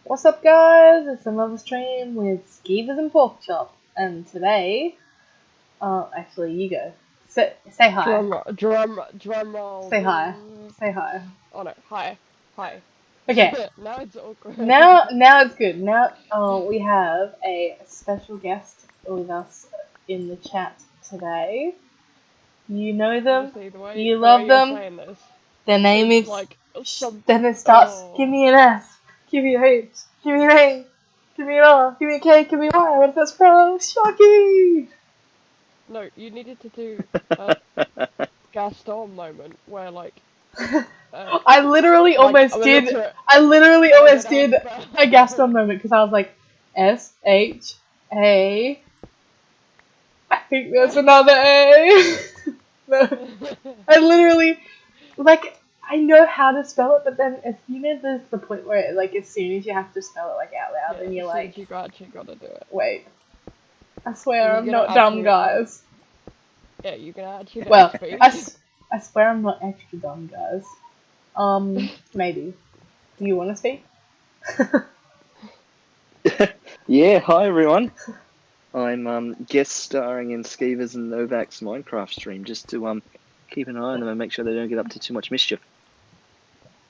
What's up, guys? It's another stream with Skievers and Pork Chop, and today, actually, you go. Say hi. Drum roll. Say hi. Say hi. Oh no, hi. Okay. Now it's awkward. Now it's good. Now, we have a special guest with us in the chat today. You know them. Honestly, the way You love you're them. saying this, Their name it's is. like some. Then it starts. Oh. Give me an S. Give me a H. Give me an A. Give me an R. Give me a K. Give me a Y. What if that's from Shocky? No, you needed to do a Gaston moment where like. I literally almost did. I literally almost did a Gaston moment because I was like, S-H-A. I think there's another A. No, I literally, like, I know how to spell it, but then as soon as there's the point where, like, as soon as you have to spell it like out loud, then you're like, you actually gotta do it. wait. I swear I'm not dumb, guys. Yeah, you can actually. Well, I swear I'm not extra dumb, guys. Maybe. Do you want to speak? Yeah, hi everyone. I'm guest starring in Skievers and Novak's Minecraft stream just to keep an eye on them and make sure they don't get up to too much mischief.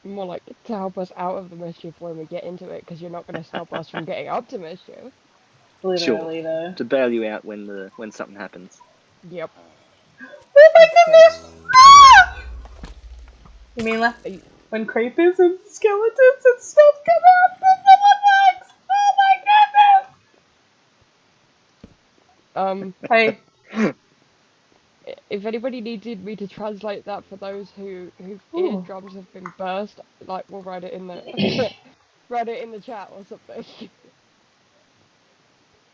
More like to help us out of the mischief when we get into it, because you're not going to stop us from getting up to mischief. Literally, Sure. though. To bail you out when something happens. Yep. Oh my goodness! Ah! You mean like when creepers and skeletons and stuff come out from the woodworks? Oh my goodness! Hey. If anybody needed me to translate that for those whose eardrums have been burst, like we'll write it in the chat or something.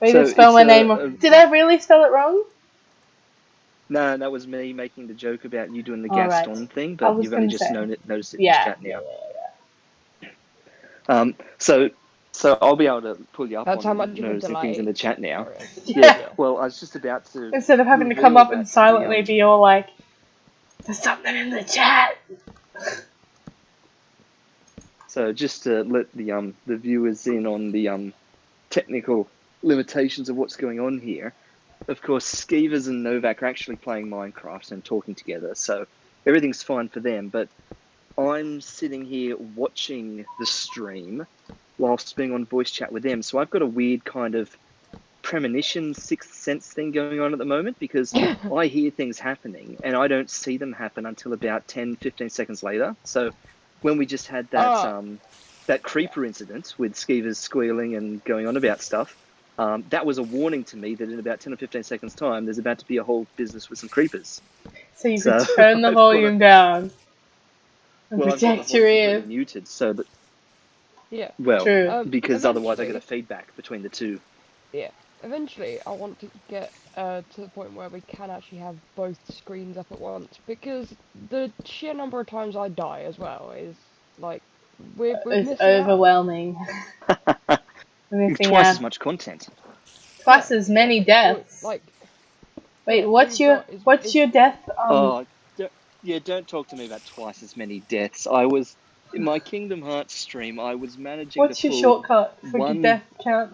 Way to spell my name wrong. Did I really spell it wrong? No, that was me making the joke about you doing the Gaston thing, but you've only just noticed it in the chat now. Yeah. So I'll be able to pull you up That's on how much noticing things in the chat now. Yeah. Well, I was just about to. Instead of having to come up and silently be all like, "There's something in the chat." So just to let the viewers in on the technical limitations of what's going on here. Of course, Skievers and Novak are actually playing Minecraft and talking together, so everything's fine for them. But I'm sitting here watching the stream whilst being on voice chat with them. So I've got a weird kind of premonition, sixth sense thing going on at the moment because I hear things happening and I don't see them happen until about 10, 15 seconds later. So when we just had that that creeper incident with Skievers squealing and going on about stuff, that was a warning to me that in about 10 or 15 seconds time, there's about to be a whole business with some creepers. So you could turn the volume down. And well, protect your ears. Muted so that. Yeah. Well, true. Because otherwise I get a feedback between the two. Yeah. Eventually, I want to get to the point where we can actually have both screens up at once, because the sheer number of times I die as well is like it's overwhelming. You've twice as much content. Twice as many deaths. Like, wait, what's your death? Don't talk to me about twice as many deaths. I was in my Kingdom Hearts stream. I was managing. What's your shortcut for your death count?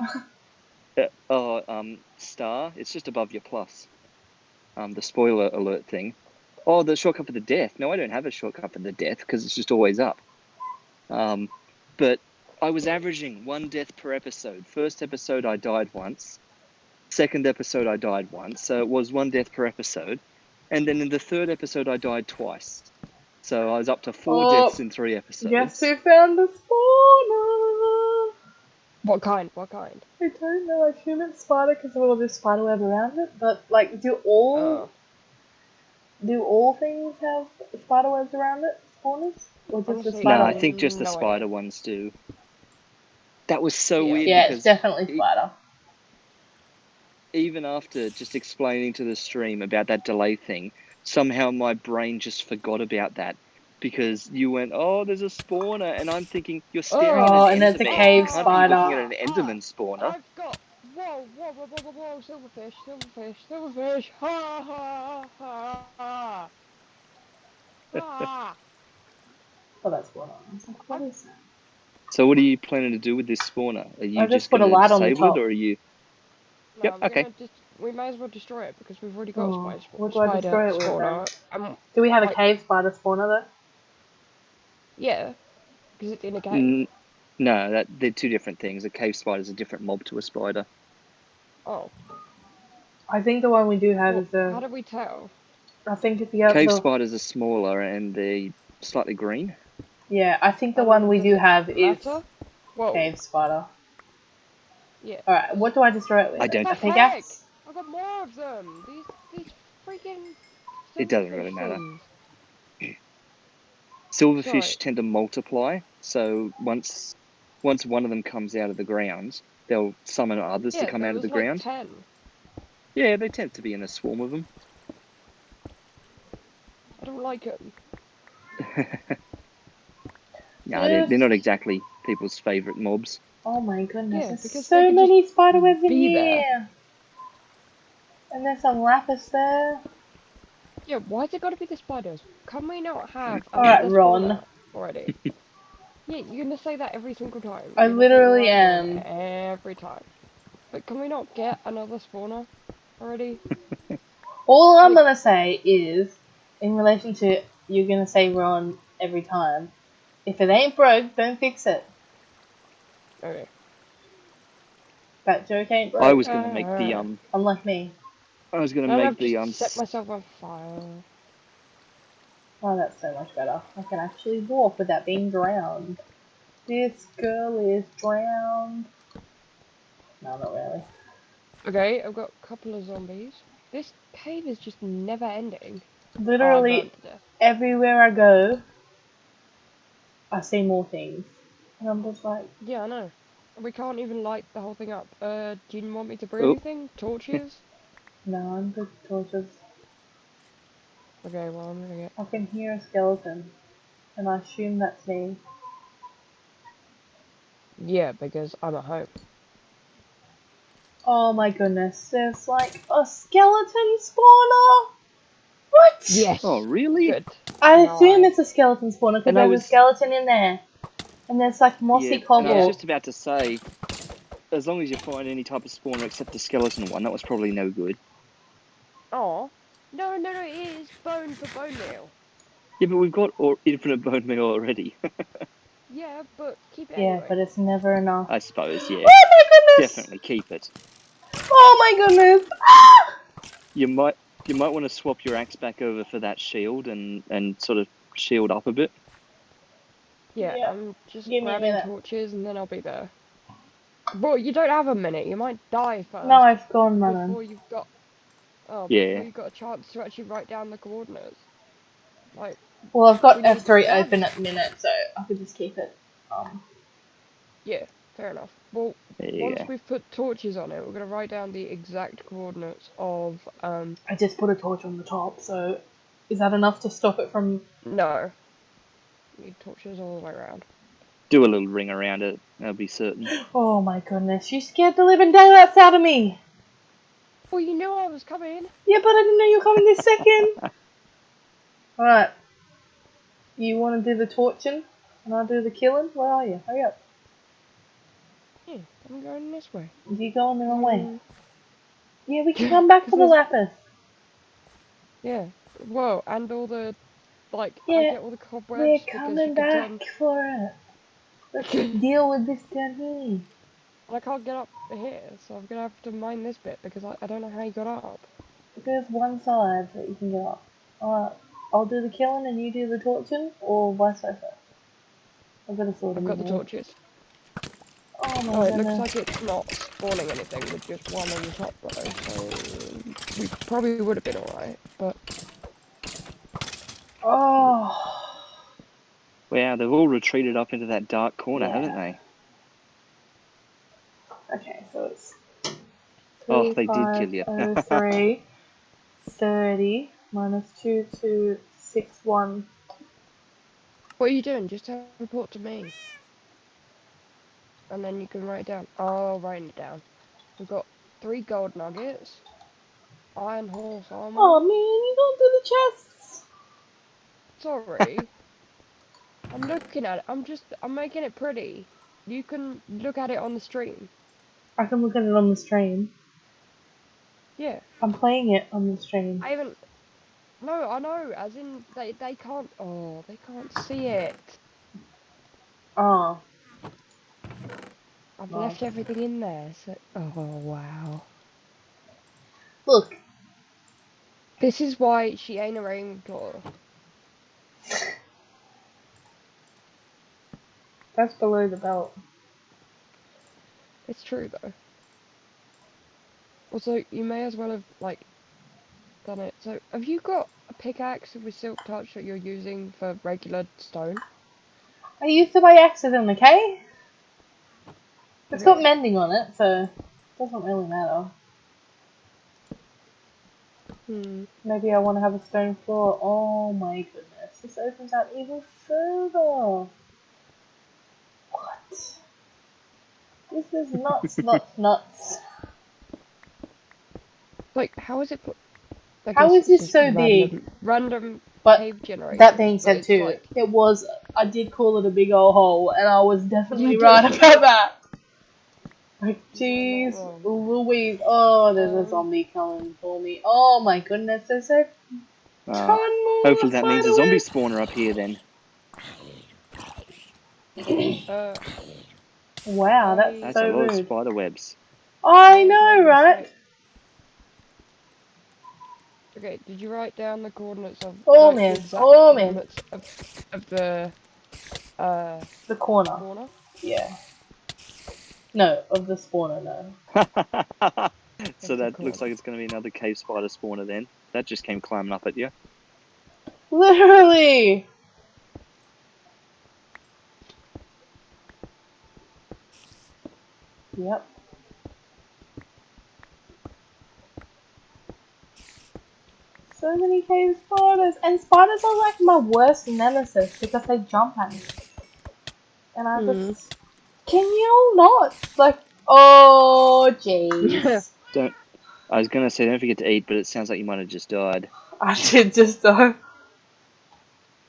Star. It's just above your plus. The spoiler alert thing. Oh, the shortcut for the death. No, I don't have a shortcut for the death because it's just always up. But I was averaging 1 death per episode. First episode I died once. Second episode I died once. So it was 1 death per episode. And then in the third episode I died twice. So I was up to 4 deaths in 3 episodes. Guess who found the spawner? What kind? I don't know. I assume it's spider because of all this spider web around it. But like, do all things have spider webs around it? Spawners? Or just the spider? No, I think just the spider ones do. That was so weird. Yeah, because it's definitely spider. Even after just explaining to the stream about that delay thing, somehow my brain just forgot about that. Because you went, oh, there's a spawner, and I'm thinking, you're staring at an and there's a cave spider. You're looking at an Enderman spawner. I've got, whoa, silverfish, ha, ha, ha, ha. Ah. Oh, that's spawner. I was like, what is that? So what are you planning to do with this spawner? Are you I just just put a going to light on the disable it, top. or are you? No, Yep. we're Okay. gonna just. We may as well destroy it because we've already got a Oh, what do I spider destroy it with then? spawner. Do we have a like, cave spider spawner though? yeah, because it's in a cave. No, they're two different things. A cave spider is a different mob to a spider. Oh. I think the one we do have Well, is a. how do we tell? I think it's Cave spiders are smaller and they're slightly green. Yeah, I think the one And we does do it have is matter? Whoa. cave spider. Yeah. Alright, what do I destroy it with? I don't. What A the heck? pickaxe? I got more of them. These freaking It doesn't really silverfish matter. things. Silverfish Sorry. tend to multiply, so once one of them comes out of the ground, they'll summon others to Yeah, come there out of was the like ground. 10. Yeah, they tend to be in a swarm of them. I don't like them. No, they're not exactly people's favourite mobs. Oh my goodness, Yeah, there's because they so could many just spiderwebs in be there. here! And there's some lapis there. Yeah, why's it gotta be the spiders? Can we not have Alright, another Ron. spawner already? Yeah, you're gonna say that every single time. I You're gonna say literally Ron am. every time. But can we not get another spawner already? All I'm Like, gonna say is, in relation to you're gonna say Ron every time, if it ain't broke, don't fix it. okay. That joke ain't I broke. was going to make the Unlike me. I was going to And make I've the just set myself on fire. Oh, that's so much better. I can actually walk without being drowned. This girl is drowned. No, not really. Okay, I've got a couple of zombies. This cave is just never ending. Oh, I Literally burned to death. everywhere I go, I see more things. And I'm just like, Yeah, I know. We can't even light the whole thing up. Do you want me to bring oh, anything? Torches? no, I'm good torches. Okay, well, I'm gonna get... I can hear a skeleton. And I assume that's me. Yeah, because I'm at home. Oh my goodness, there's like a skeleton spawner! What? oh Yes! really? Good. I assume Nice. it's a skeleton spawner because And I there's a was skeleton in there. And there's like mossy and I was Yeah. cobble. just about to say, as long as you find any type of spawner except the skeleton one, that was probably no good. Oh. No, it is bone for bone meal. Yeah, but we've got infinite bone meal already. Yeah, but keep it Yeah, anyway. but it's never enough. I suppose, yeah. Oh my goodness! Definitely keep it. Oh my goodness! Ah! You might want to swap your axe back over for that shield and sort of shield up a bit. Yeah, Yeah, I'm just give me a grabbing minute. torches and then I'll be there. Well, you don't have a minute. You might die No, first I've gone running. before you've got... Oh, before Yeah. you've got a chance to actually write down the coordinates. Like, Well, I've we got need F3 plugs. open at the minute, so I could just keep it. Yeah, fair enough. Well, once Yeah. we've put torches on it, we're gonna write down the exact coordinates of, I just put a torch on the top, so is that enough to stop it from... No. Need torches all the way around. Do a little ring around it, that'll be certain. Oh my goodness, you scared the living daylights out of me! Well, you knew I was coming. Yeah, but I didn't know you were coming this second! Alright. You want to do the torching? And I'll do the killing? Where are you? Hurry up. Yeah, I'm going this way. You going the wrong way. Mm. Yeah, we can come back for the there's... lapis. Yeah. Whoa, and all the... Like, I Yeah, get all the we're cobwebs because you coming can back turn... for it. Let's and deal with this down here. I can't get up here, so I'm gonna have to mine this bit because I don't know how you got up. There's one side that you can get up. Alright, I'll do the killing and you do the torching, or vice versa. I've got a sword I've in my got the hand. torches. Oh my Oh, it looks like goodness. it's not spawning anything with just one on the top though, so we probably would have been alright, but... Oh. Wow, they've all retreated up into that dark corner, haven't Yeah. they? Okay, so it's Oh, they did kill you. 3503 30 minus 2261. What are you doing? Just report to me. And then you can write it down. I'll write it down. We've got 3 gold nuggets, iron horse armor. Oh man, you don't do the chests. Sorry. I'm looking at it. I'm making it pretty. You can look at it on the stream. I can look at it on the stream. Yeah. I'm playing it on the stream. I haven't. No, I know. As in, they can't. Oh, they can't see it. Oh. I've Well. left everything in there. So. Oh wow. Look. This is why she ain't a Ravenclaw. That's below the belt. It's true though. Also, you may as well have like done it. So, have you got a pickaxe with silk touch that you're using for regular stone? I used it by accident, okay? It's got Okay. mending on it, so it doesn't really matter. Hmm. Maybe I want to have a stone floor. Oh my goodness. This opens out even further. What? This is nuts, nuts, nuts. Like, how is it put? I How guess is it's this just so big? random But cave that generation. being But said it's too, like it was, I did call it a big old hole, and I was definitely you right did. about that. Like, You were not jeez, wrong. Louise. Oh, there's a zombie coming for me. Oh my goodness, there's a ton more Hopefully that means a zombie spider spawner up here then. webs. Uh, Wow, that's I That's a so lot of rude. spider webs. I may have made know, a right? mistake. Okay, did you write down the coordinates of Oh like the man, exact oh man. coordinates of the The corner. spawner? Yeah. No, of the spawner, no. So Of the that looks like corner. it's going to be another cave spider spawner then. That just came climbing up at you. Literally! Yep. So many cave spiders. And spiders are like my worst nemesis because they jump at me. And I Hmm. just... Can you not? Like, oh, jeez. Don't. I was going to say don't forget to eat, but it sounds like you might have just died. I did just though.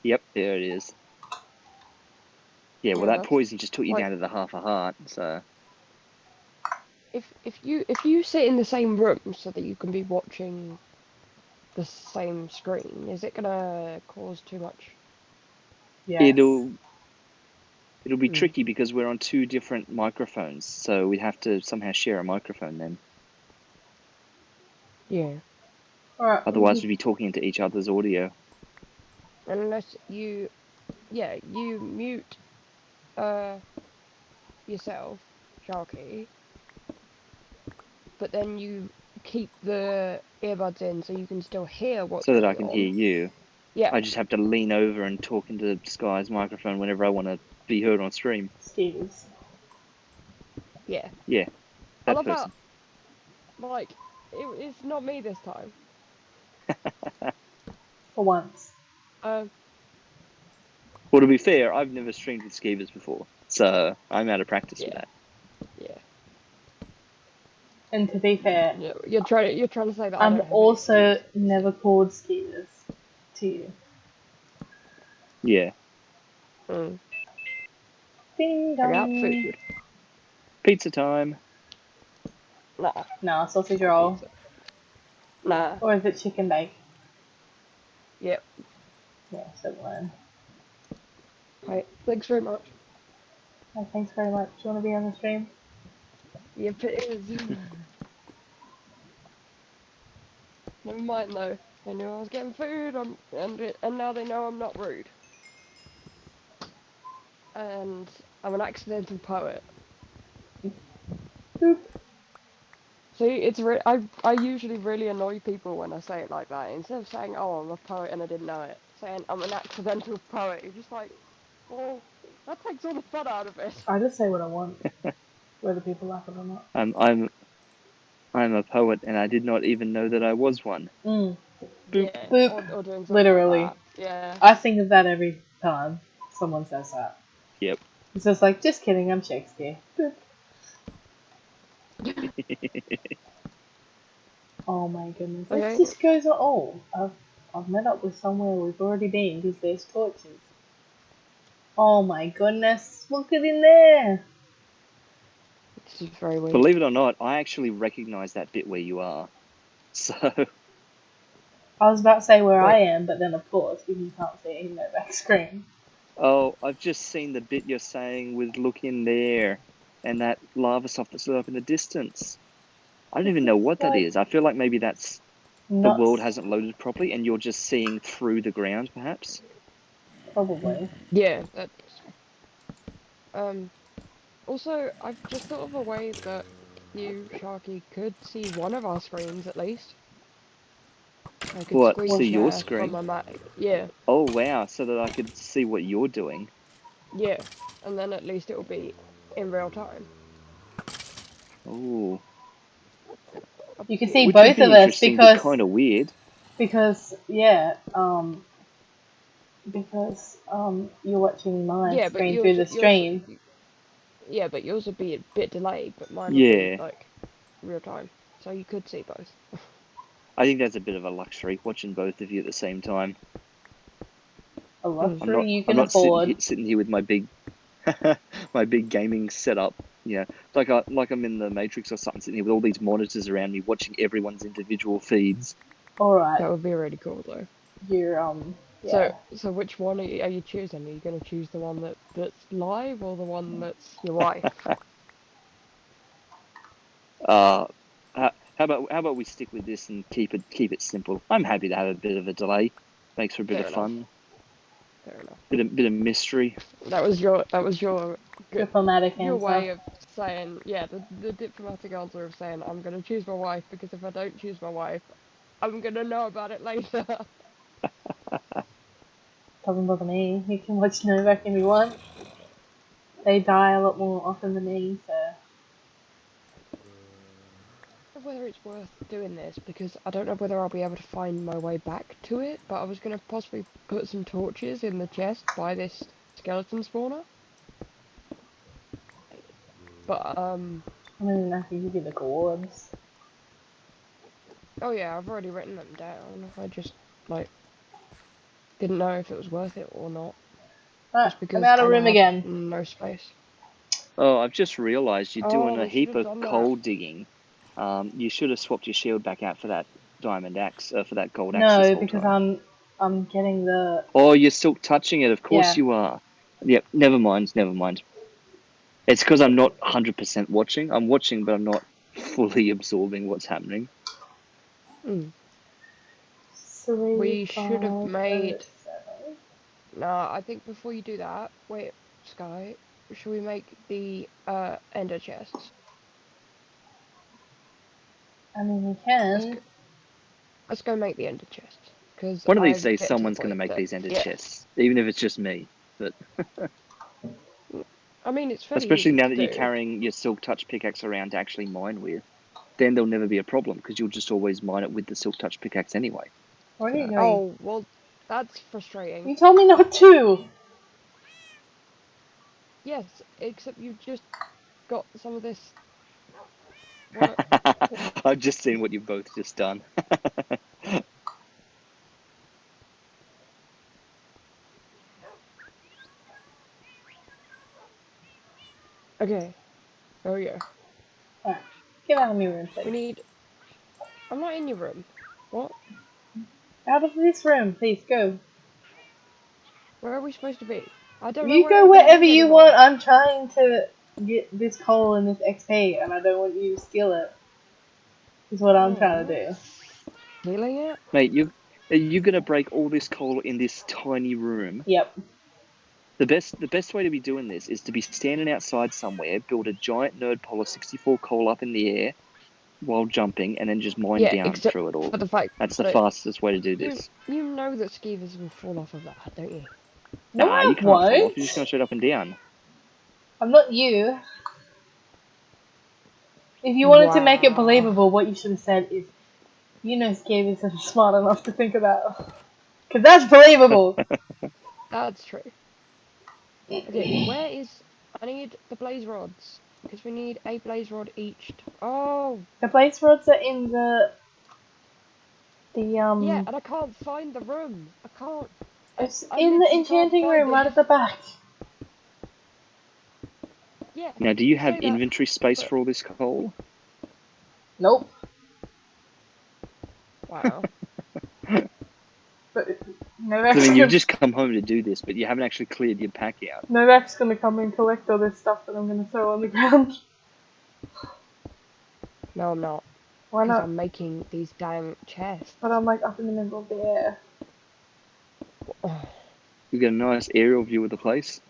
Yep, there it is. Yeah, well Yeah, that that's poison just took you like down to the half a heart. So if you sit in the same room so that you can be watching the same screen, is it gonna cause too much? Yes. it'll be Hmm. tricky because we're on two different microphones, so we'd have to somehow share a microphone then. Yeah. Alright. Otherwise, we'd be talking into each other's audio. Unless you, yeah, you mute yourself, Sharky, but then you keep the earbuds in so you can still hear what's So that I going can hear on. you. Yeah. I just have to lean over and talk into Sky's microphone whenever I want to be heard on stream. Skievers. Yeah. Yeah, I that love how, person. like, it's not me this time. For once. Um, Well, to be fair, I've never streamed with Skievers before, so I'm out of practice with yeah, that. yeah. And to be fair, Yeah, you're trying to say that I I'm don't have any also skills. never called skiers to you. Yeah. Mm. Ding I got dong. food. Pizza time. Nah, Nah, sausage not roll. pizza. Nah. Or is it chicken bake? Yep. Yeah, so one. Right. Thanks very much. Oh, thanks very much. Do you want to be on the stream? Yep, it is. Never mind though. They knew I was getting food. And now they know I'm not rude. And I'm an accidental poet. Boop. See, I usually really annoy people when I say it like that. Instead of saying, "Oh, I'm a poet and I didn't know it," saying I'm an accidental poet. You're just like, well, that takes all the fun out of it. I just say what I want, whether people like it or not. I'm a poet, and I did not even know that I was one. Mm. Boop. Yeah, Boop. or doing something like Literally. that. Yeah. I think of that every time someone says that. Yep. It's just like, just kidding, I'm Shakespeare. Boop. Oh my goodness. It Okay. just goes on. Oh, I've met up with somewhere we've already been because there's torches. Oh my goodness. Look at in there. This is very weird. Believe it or not, I actually recognise that bit where you are. So, I was about to say where Wait. I am, but then of course, because you can't see Novak's screen. oh, I've just seen the bit you're saying with look in there, and that lava soft that's lit up in the distance. I don't even know what that Like, is. I feel like maybe that's the not world hasn't loaded properly, and you're just seeing through the ground, perhaps. probably. Yeah, that's also I've just thought of a way that you, Sharky, could see one of our screens at least. I could What? screen See your share from screen? my Mac. Yeah, Oh wow! So that I could see what you're doing. yeah. And then at least it will be in real time. Oh, You can see which would both be of us interesting, but kind of weird. because you're watching my Yeah, but screen through the stream. yeah, but yours would be a bit delayed, but mine would be Yeah, like real time. So you could see both. I think that's a bit of a luxury watching both of you at the same time. A Mm. I'm luxury not. you I'm can not afford. sitting here with my big, my big gaming setup. Yeah, like I'm in the Matrix or something, sitting here with all these monitors around me, watching everyone's individual feeds. Alright, That would be really cool though. you're So, yeah. so which one are you choosing? Are you going to choose the one that's live or the one that's your wife? Uh, how about we stick with this and keep it simple? I'm happy to have a bit of a delay. Makes for a bit Fair of enough. fun, Fair enough. bit of mystery. That was your good Diplomatic your answer. way of saying, yeah, the diplomatic answer of saying I'm going to choose my wife because if I don't choose my wife, I'm going to know about it later. Doesn't bother me. You can watch Novak if you want. They die a lot more often than me, so Whether it's worth doing this because I don't know whether I'll be able to find my way back to it, but I was going to possibly put some torches in the chest by this skeleton spawner. But I mean I can give you the coords. oh yeah, I've already written them down. I just like didn't know if it was worth it or not, Ah, just I'm because out of I now room have again. no space. Oh, I've just realised you're doing Oh, a we should heap have of done that. coal digging. You should have swapped your shield back out for that diamond axe, for that gold axe this No, whole because time. I'm getting the Oh, you're still touching it. Of course yeah. you are. Yep. Never mind. Never mind. It's because I'm not 100% watching. I'm watching, but I'm not fully absorbing what's happening. Mm. 3, We should have 5, 0, made. 7. Nah, I think before you do that, wait, Sky, should we make the ender chests? I mean we Let's can. go. Let's go make the ender chests because One of these I'm days, getting to the someone's going to point make that these ended yeah. chests, even if it's just me. But I mean, it's fairly especially easy now to that you're do. carrying your silk touch pickaxe around to actually mine with, then there'll never be a problem because you'll just always mine it with the silk touch pickaxe anyway. What are you So, doing? Oh well, that's frustrating. You told me not to! Yes, except you've just got some of this. What? I've just seen what you've both just done. Okay. Oh yeah. Alright, get out of my room, We please. need. I'm not in your room. What? Out of this room, please go. Where are we supposed to be? I don't know You where go we're gonna wherever be you anymore. want. I'm trying to get this coal and this XP, and I don't want you to steal it. Is what I'm trying Oh, to do. stealing it? Mate, are you going to break all this coal in this tiny room? Yep. The best way to be doing this is to be standing outside somewhere, build a giant nerd polar 64 coal up in the air while jumping, and then just mine Yeah, down except through it all. for the fact That's the that fastest way to do you this. you know that Skievers will fall off of that, don't you? No, Nah, I you can't fall off. You're just won't. going straight up and down. I'm not you. If you wanted to make it Wow. believable, what you should have said is, you know, Skievers isn't smart enough to think about. Because that's believable. That's true. Okay, where is... I need the blaze rods. Because we need a blaze rod each. Oh! The blaze rods are in the Yeah, and I can't find the room. I can't... it's I in the literally can't enchanting find room right them. at the back. Yeah. Now, do you have say that, inventory space but- for all this coal? Nope. Wow. But 'Cause, Novak's I mean, you've gonna, just come home to do this, but you haven't actually cleared your pack out. Novak's gonna come and collect all this stuff that I'm gonna throw on the ground. No, I'm not. Why Because not? I'm making these dang chests. But I'm like up in the middle of the air. Oh, You get a nice aerial view of the place.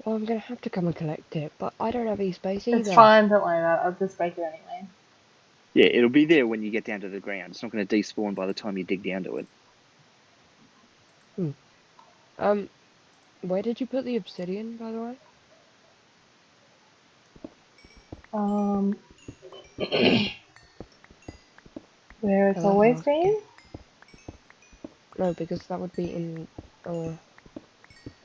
well, I'm gonna have to come and collect it, but I don't have any space either. It's fine, don't worry about it. I'll just break it anyway. Yeah, it'll be there when you get down to the ground. It's not going to despawn by the time you dig down to it. Where did you put the obsidian, by the way? Where it's Oh, always that's been? No, because that would be in.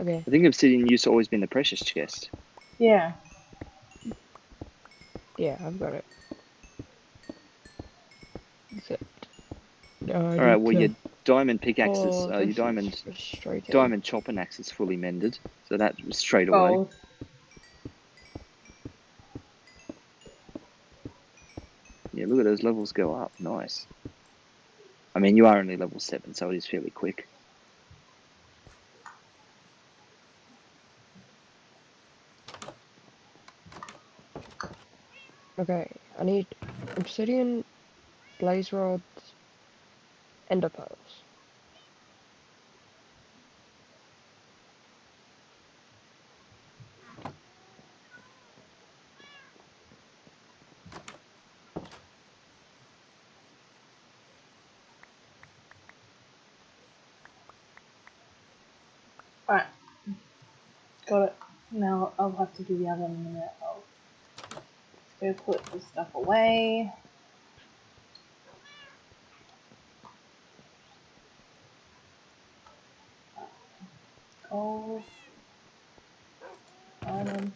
Okay. I think obsidian used to always be in the precious chest. Yeah. Yeah, I've got it. Except. No, I All right, need well, to. your diamond pickaxes, Oh, your this is diamond frustrating. chopping axe is fully mended, so that was straight away. Gold. Yeah, look at those levels go up. Nice. I mean, you are only level 7, so it is fairly quick. Okay, I need obsidian, blaze rods, ender pearls. Alright. Got it. Now I'll have to do the other one in a minute. I'll go put this stuff away. Gold. Diamond.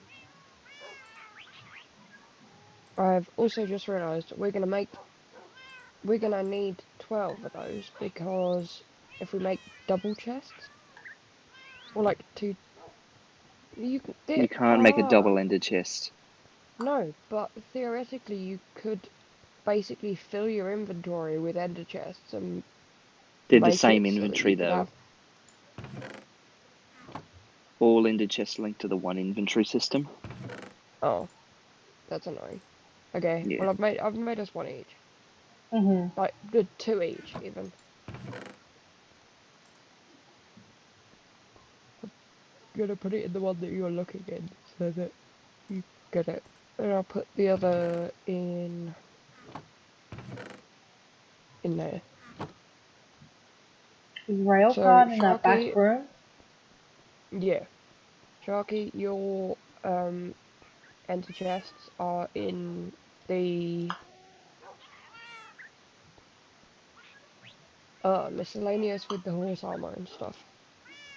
I've also just realised we're gonna need 12 of those because if we make double chests, or like two, You can't make a double ended chest. no, but theoretically you could basically fill your inventory with ender chests and They're the make same it so that inventory, you could though. have. All ended chests linked to the one inventory system. Oh, that's annoying. Okay, Yeah. well I've made us one each, like good two each even. Gonna put it in the one that you're looking in so that you get it. And I'll put the other in there. Is rail So card in that Sharky, back room? yeah, Sharky, your enter chests are in the miscellaneous with the horse armor and stuff.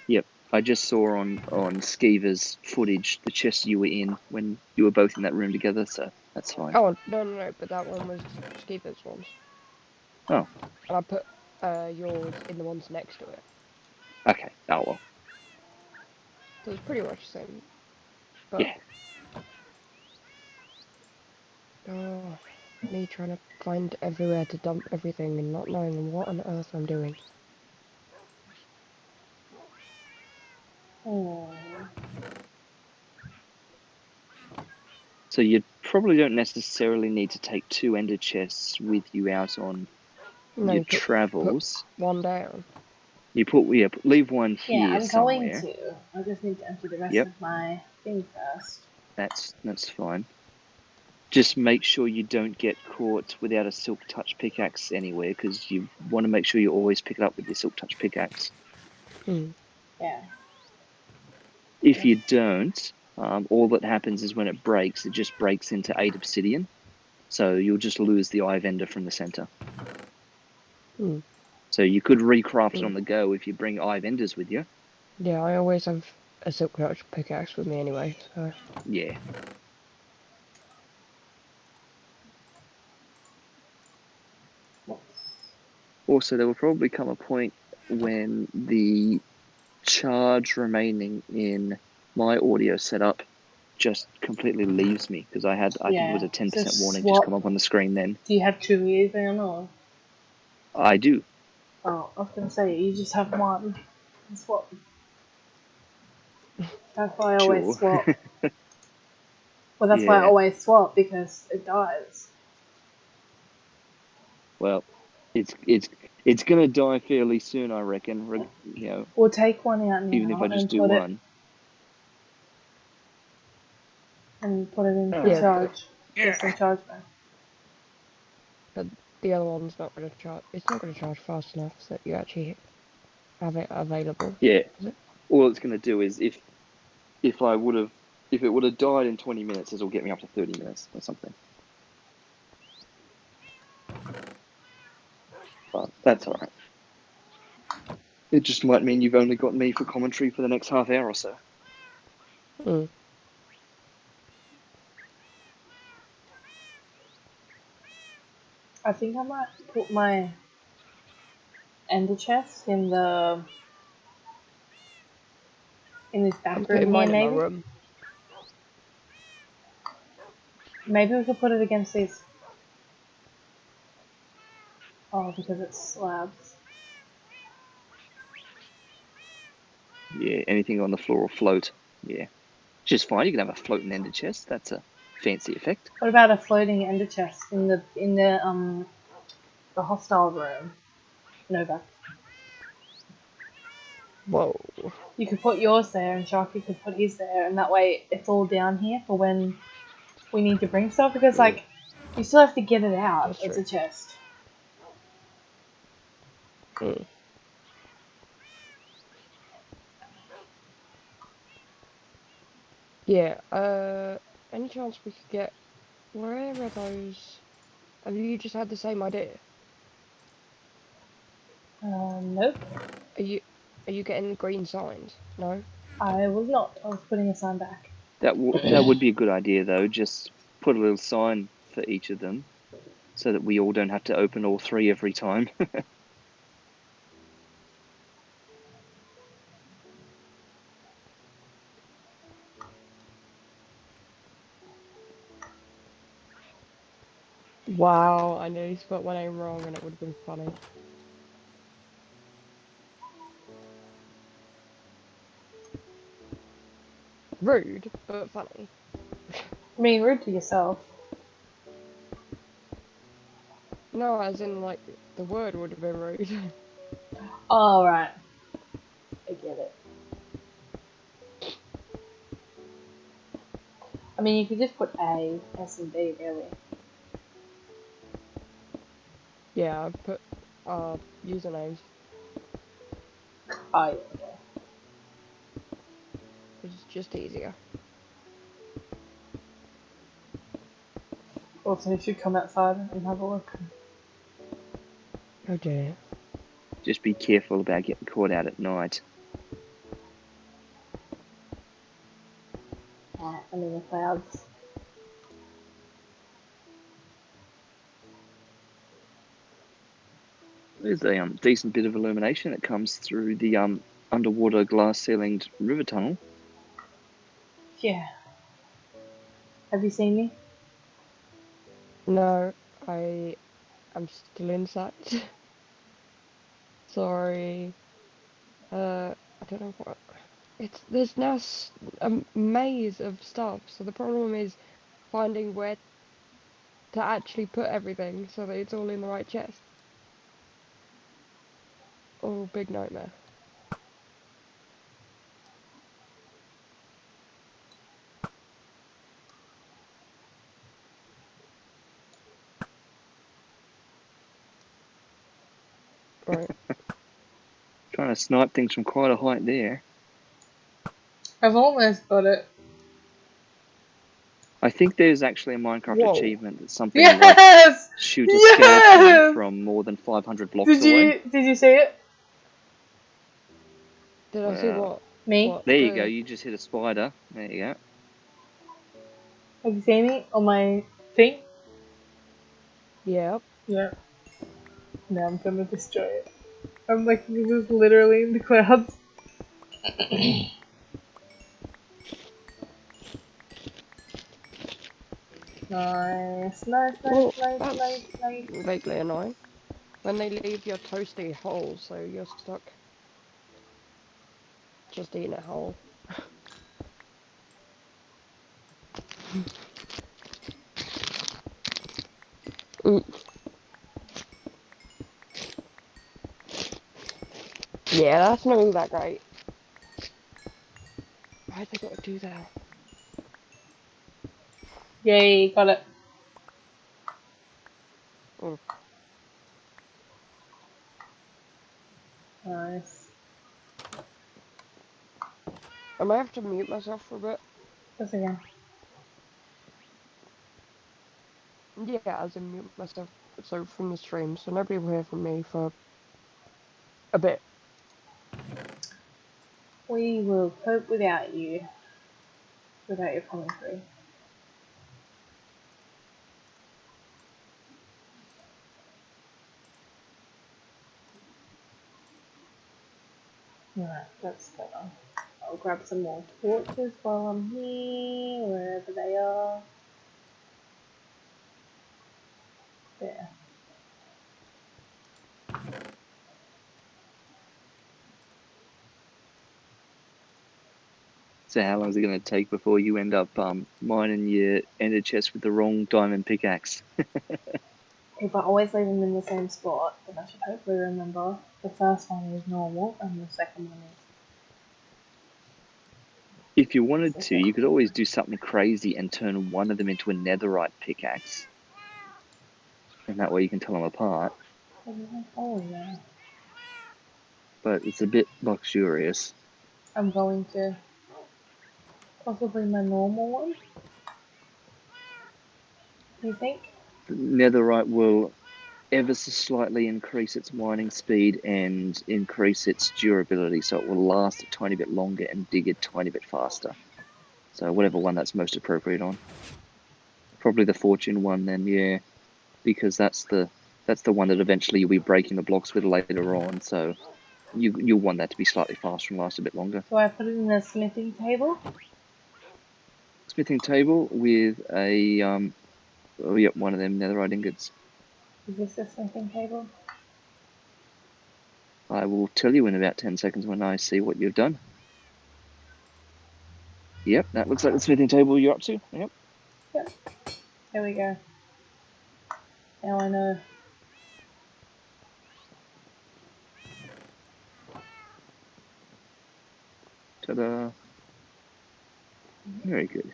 Yep. I just saw on Skievers footage the chest you were in when you were both in that room together, so that's fine. Oh no, but that one was Skeever's ones. Oh. And I put yours in the ones next to it. Okay. Oh well. So it's pretty much the same. But Yeah. oh, me trying to find everywhere to dump everything and not knowing what on earth I'm doing. So you probably don't necessarily need to take 2 ender chests with you out on No, your you put travels. one down. You leave one Yeah, here I'm going somewhere. to. I just need to empty the rest Yep. of my thing first. That's fine. Just make sure you don't get caught without a silk touch pickaxe anywhere, because you want to make sure you always pick it up with your silk touch pickaxe. Yeah. If you don't, all that happens is when it just breaks into 8 obsidian. So you'll just lose the eye vendor from the center. So you could recraft it on the go if you bring eye vendors with you. Yeah, I always have a silk touch pickaxe with me anyway, so. Yeah. Also, there will probably come a point when the charge remaining in my audio setup just completely leaves me, because I think it was a 10% warning just come up on the screen then. Do you have 2 ears then, or? I do. Oh, I was gonna say, you just have one. Swap. That's why I always Sure. swap. Well, that's why I Yeah. always swap, because it dies. Well, it's gonna die fairly soon, I reckon. You know, We'll take one out even if now I just and do put it one. in for Yeah, charge. Get some charge back. but the other one's not going to charge. It's not going to charge fast enough so that you actually have it available. Yeah. Is it? All it's gonna do is if it would have died in 20 minutes, it'll get me up to 30 minutes or something. But that's alright. It just might mean you've only got me for commentary for the next half hour or so. Mm. I think I might put my ender chest in this I'm back putting room here, mine in my maybe. room. Maybe we could put it against these. Oh, because it's slabs. Yeah, anything on the floor will float. Yeah. Just fine, you can have a floating ender chest. That's a fancy effect. What about a floating ender chest in the hostile room? Novak. Whoa. You could put yours there, and Sharky could put his there, and that way it's all down here for when we need to bring stuff. Because Yeah, you still have to get it out. that's It's true. a chest. Mm. Yeah, any chance we could get... Where are those... Have you just had the same idea? Nope. Are you... Are you getting green signs? No? I was not. I was putting a sign back. That would be a good idea, though. Just put a little sign for each of them, so that we all don't have to open all 3 every time. Wow, I nearly spelled my name wrong and it would have been funny. Rude, but funny. I mean, rude to yourself. No, as in, like, the word would have been rude. Oh, right. I get it. I mean, you could just put A, S, and B, really. Yeah, I've put, usernames. Oh, yeah. It's just easier. Also, you should come outside and have a look. Oh dear. Just be careful about getting caught out at night. I'm in the clouds. There's a decent bit of illumination that comes through the underwater glass-ceilinged river tunnel. Yeah. Have you seen me? No, I am still inside. Sorry. I don't know what. There's now a maze of stuff, so the problem is finding where to actually put everything so that it's all in the right chest. Oh, big nightmare. Right. Trying to snipe things from quite a height there. I've almost got it. I think there's actually a Minecraft Whoa. achievement that's something like Yes! shoot a skeleton Yes! from more than 500 blocks Did away. you see it? Did I see Well, what? Me? What? there you go. You just hit a spider. There you go. Have you seen me on my thing? Yep. Yeah. Now I'm gonna destroy it. I'm like, this is literally in the clouds. Nice, nice, nice, Well, nice, that's nice, nice. vaguely annoying. When they leave your toasty whole, so you're stuck just eating it whole. Mm. Yeah, that's not really that great. Why'd they gotta do that? Yay, got it. Mm. Nice. I might have to mute myself for a bit. That's again. Yeah, as in mute myself so from the stream, so nobody will hear from me for a bit. We will cope without you. Without your coming through. Alright, that's better. I'll grab some more torches while I'm here, wherever they are. There. So how long is it going to take before you end up mining your ender chest with the wrong diamond pickaxe? If I always leave them in the same spot, then I should hopefully remember. The first one is normal, and the second one If you is wanted to, second. you could always do something crazy and turn one of them into a netherite pickaxe. And that way you can tell them apart. Oh yeah. But it's a bit luxurious. I'm going to. Possibly my normal one? You think? Netherite will ever so slightly increase its mining speed and increase its durability, so it will last a tiny bit longer and dig a tiny bit faster. So whatever one that's most appropriate on. Probably the fortune one then, yeah, because that's the one that eventually you'll be breaking the blocks with later on. So you'll want that to be slightly faster and last a bit longer. Do I put it in a smithing table? Smithing table with a oh yep, one of them netherite ingots. Is this a smithing table? I will tell you in about 10 seconds when I see what you've done. Yep, that looks like the smithing table you're up to. Yep. Yep. There we go. Now I know. Ta-da. Very good.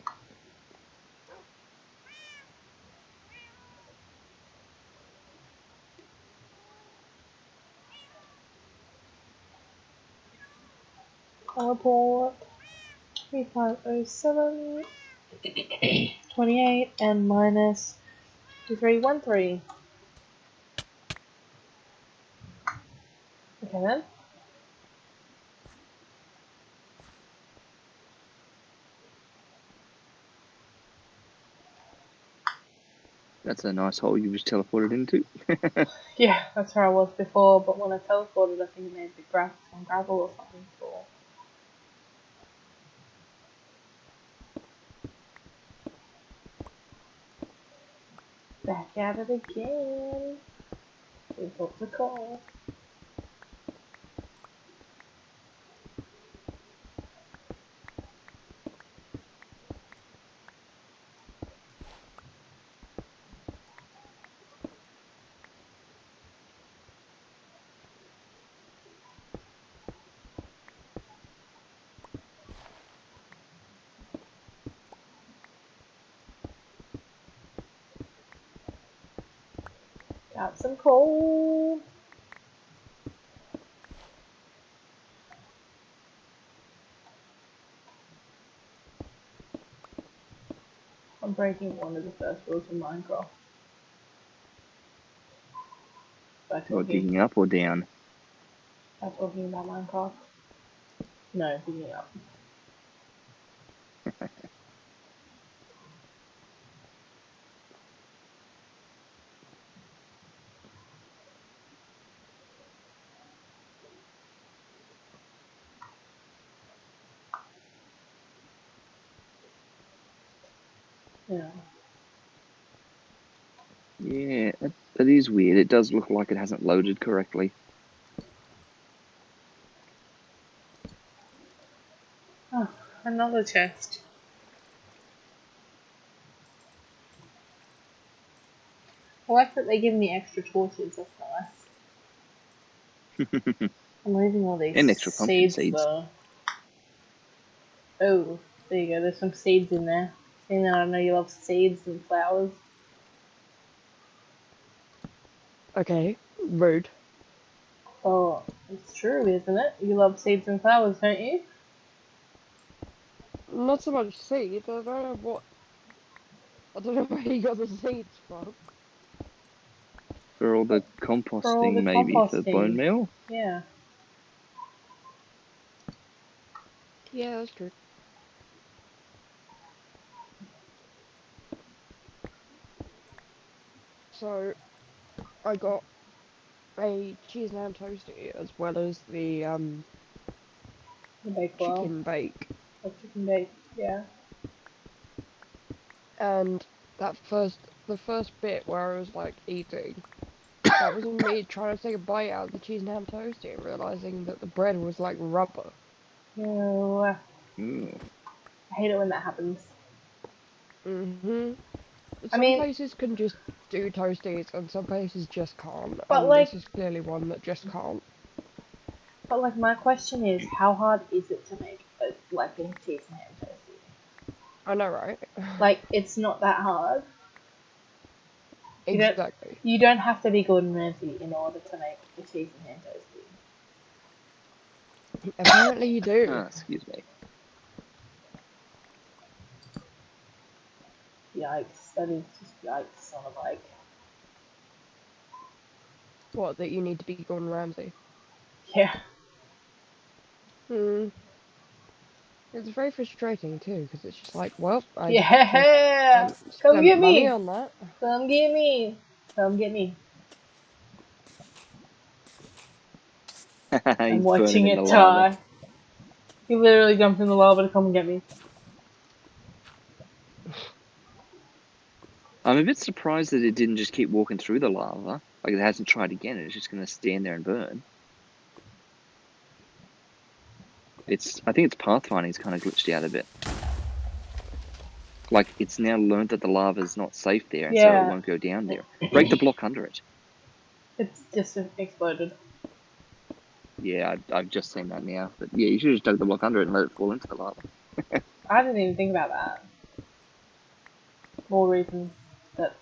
Teleport. 3507. 28 and minus 2313. Okay then. That's a nice hole you just teleported into. Yeah, that's where I was before, but when I teleported, I think it made the some gravel or something cool. Back at it again. We got the call. Got some coal. I'm breaking one of the first rules of Minecraft by Or talking digging up or down. about Minecraft. No, digging up. Yeah. Yeah, that is weird. It does look like it hasn't loaded correctly. Oh, another chest. I like that they give me extra torches, that's nice. I'm leaving all these And extra pumpkin seeds seeds. though. Oh, there you go, there's some seeds in there. Even though I know you love seeds and flowers. Okay, rude. Oh, it's true, isn't it? You love seeds and flowers, don't you? Not so much seeds. I don't know where you got the seeds from. For all the For all the composting, maybe, for bone composting. meal? Yeah. Yeah, that's true. So I got a cheese and ham toasty as well as the The Bakewell. chicken bake. Or chicken bake, yeah. And the first bit where I was like eating, that was me trying to take a bite out of the cheese and ham toasty and realizing that the bread was like rubber. No, I Mm. hate it when that happens. Mm-hmm. I Some mean, places can just do toasties and some places just can't, but and this like, is clearly one that just can't. my question is, how hard is it to make like a cheese and ham toasty? I know, right? Like, it's not that hard. You don't, Exactly. you don't have to be Gordon Ramsay in order to make a cheese and ham toasty. Apparently you do. Ah, excuse me. Yikes! That is just yikes on a bike. What, that you need to be Gordon Ramsay? Yeah. Hmm. It's very frustrating too, because it's just like, well, I just Yeah. Come spent get money me. on that. Come get me. Come get me. I'm He's burning watching in the it lava. die. He literally jumped in the lava to come and get me. I'm a bit surprised that it didn't just keep walking through the lava. Like, it hasn't tried again. It's just going to stand there and burn. I think its pathfinding's kind of glitched out a bit. Like, it's now learned that the lava's not safe there, and so it Yeah. won't go down there. Break the block under it. It's just exploded. Yeah, I've just seen that now. But yeah, you should have just dug the block under it and let it fall into the lava. I didn't even think about that. More reasons that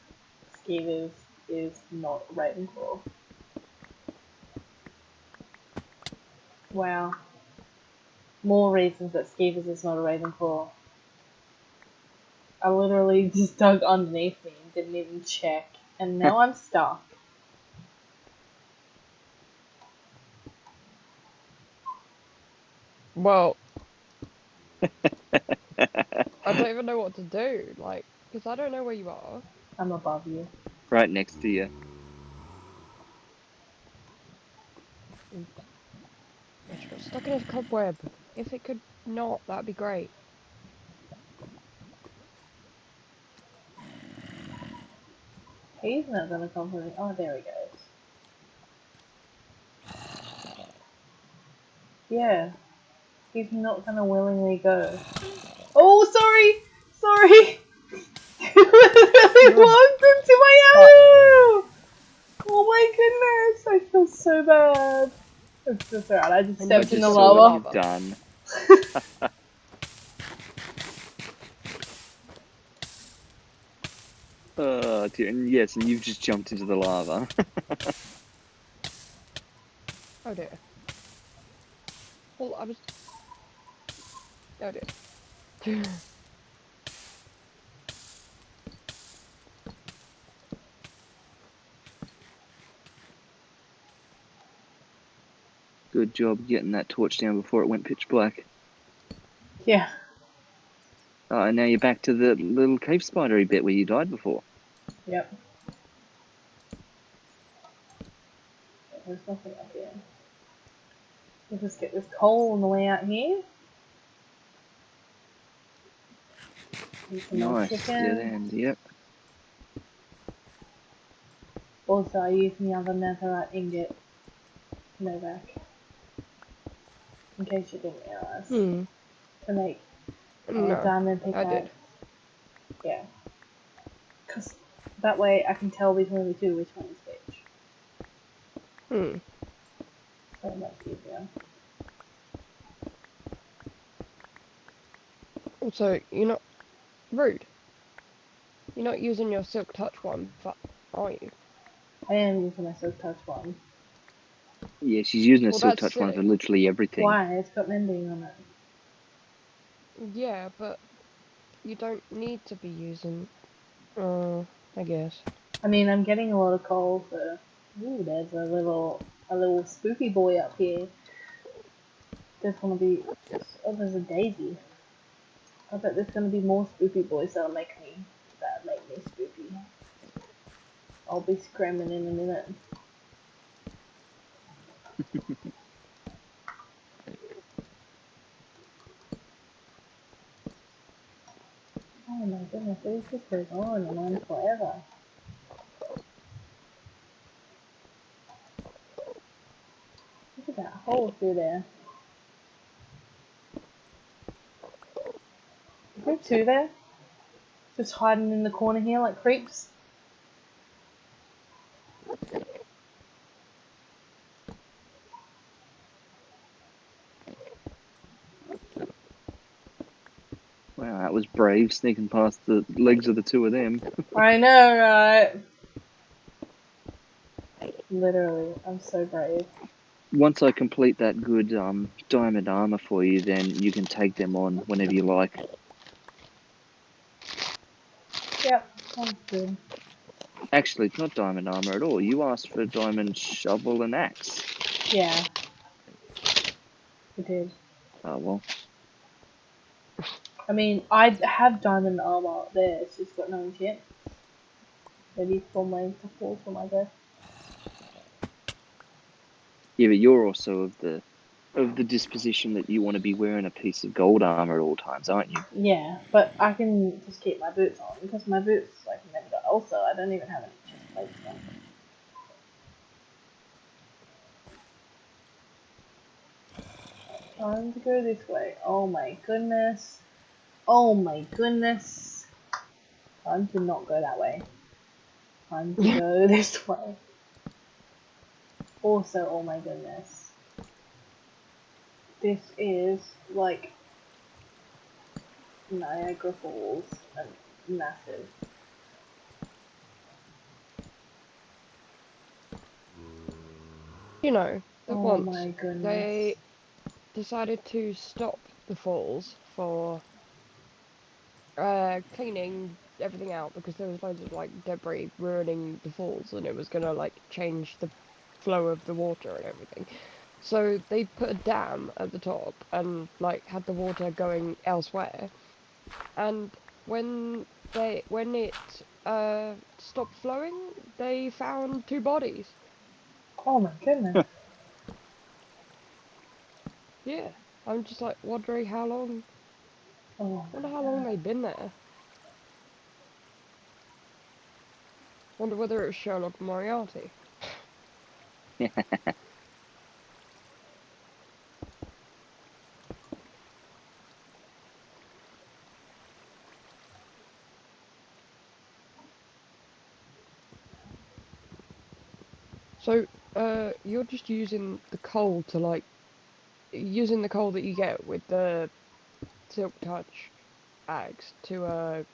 Skievers is not Ravenclaw. Wow. More reasons that Skievers is not a Ravenclaw. I literally just dug underneath me and didn't even check. And now I'm stuck. Well, I don't even know what to do, like, because I don't know where you are. I'm above you. Right next to you. Oops. I just got stuck in a cobweb. If it could not, that'd be great. He's not gonna come for me. Oh, there he goes. Yeah. He's not gonna willingly go. Oh, sorry! Sorry! You literally You're a walked into my butt. arrow! Oh my goodness! I feel so bad. It's just alright, I just And you I stepped in just the just jumped in saw the what lava. you've lava. done. Oh, dear. And yes, and you've just jumped into the lava. Oh dear. Well, I was. Oh dear. Good job getting that torch down before it went pitch black. Yeah. And now you're back to the little cave spidery bit where you died before. Yep. There's nothing up here. We'll just get this coal on the way out here. Eat some more Nice, dead chicken. end. Yep. Also, I use the other netherite ingot, Novak, in case you didn't realize, Hmm. to make No, diamond I pickaxe. did. Yeah. Because that way I can tell between the two which one is which. Hmm. So much easier. Also, you're not rude. You're not using your silk touch one, are you? I am using my silk touch one. Yeah, she's using a Well, silk that's touch one for silly. literally everything. Why? It's got mending on it. Yeah, but you don't need to be using. I guess. I mean, I'm getting a lot of coal, so... Ooh, there's a little spoopy boy up here. There's gonna be... Oh, there's a daisy. I bet there's gonna be more spoopy boys that'll make me spoopy. I'll be screaming in a minute. Oh my goodness, this just goes on and on forever. Look at that hole through there. Is there two there? Just hiding in the corner here like creeps? Wow, that was brave, sneaking past the legs of the two of them. I know, right? Literally, I'm so brave. Once I complete that good diamond armor for you, then you can take them on whenever you like. Yep, sounds good. Actually, it's not diamond armor at all. You asked for diamond shovel and axe. Yeah, it did. Oh well. I mean, I have diamond armor there, it's just got no enchant. Maybe for my tools for my death. Yeah, but you're also of the disposition that you want to be wearing a piece of gold armor at all times, aren't you? Yeah, but I can just keep my boots on because my boots like never got. Also, I don't even have any chest plates on. Time to go this way. Oh my goodness. Oh my goodness. Time to not go that way. Time to go this way. Also, oh my goodness. This is like Niagara Falls and massive. You know that Oh once my goodness. they decided to stop the falls for cleaning everything out because there was loads of like debris ruining the falls and it was gonna like change the flow of the water and everything. So they put a dam at the top and like had the water going elsewhere. And when it stopped flowing, they found two bodies. Oh my goodness. Yeah. I'm just like wondering how long Oh wonder my how long god. they'd been there. Wonder whether it was Sherlock Moriarty. So, you're just using the coal to like using the coal that you get with the Silk Touch axe to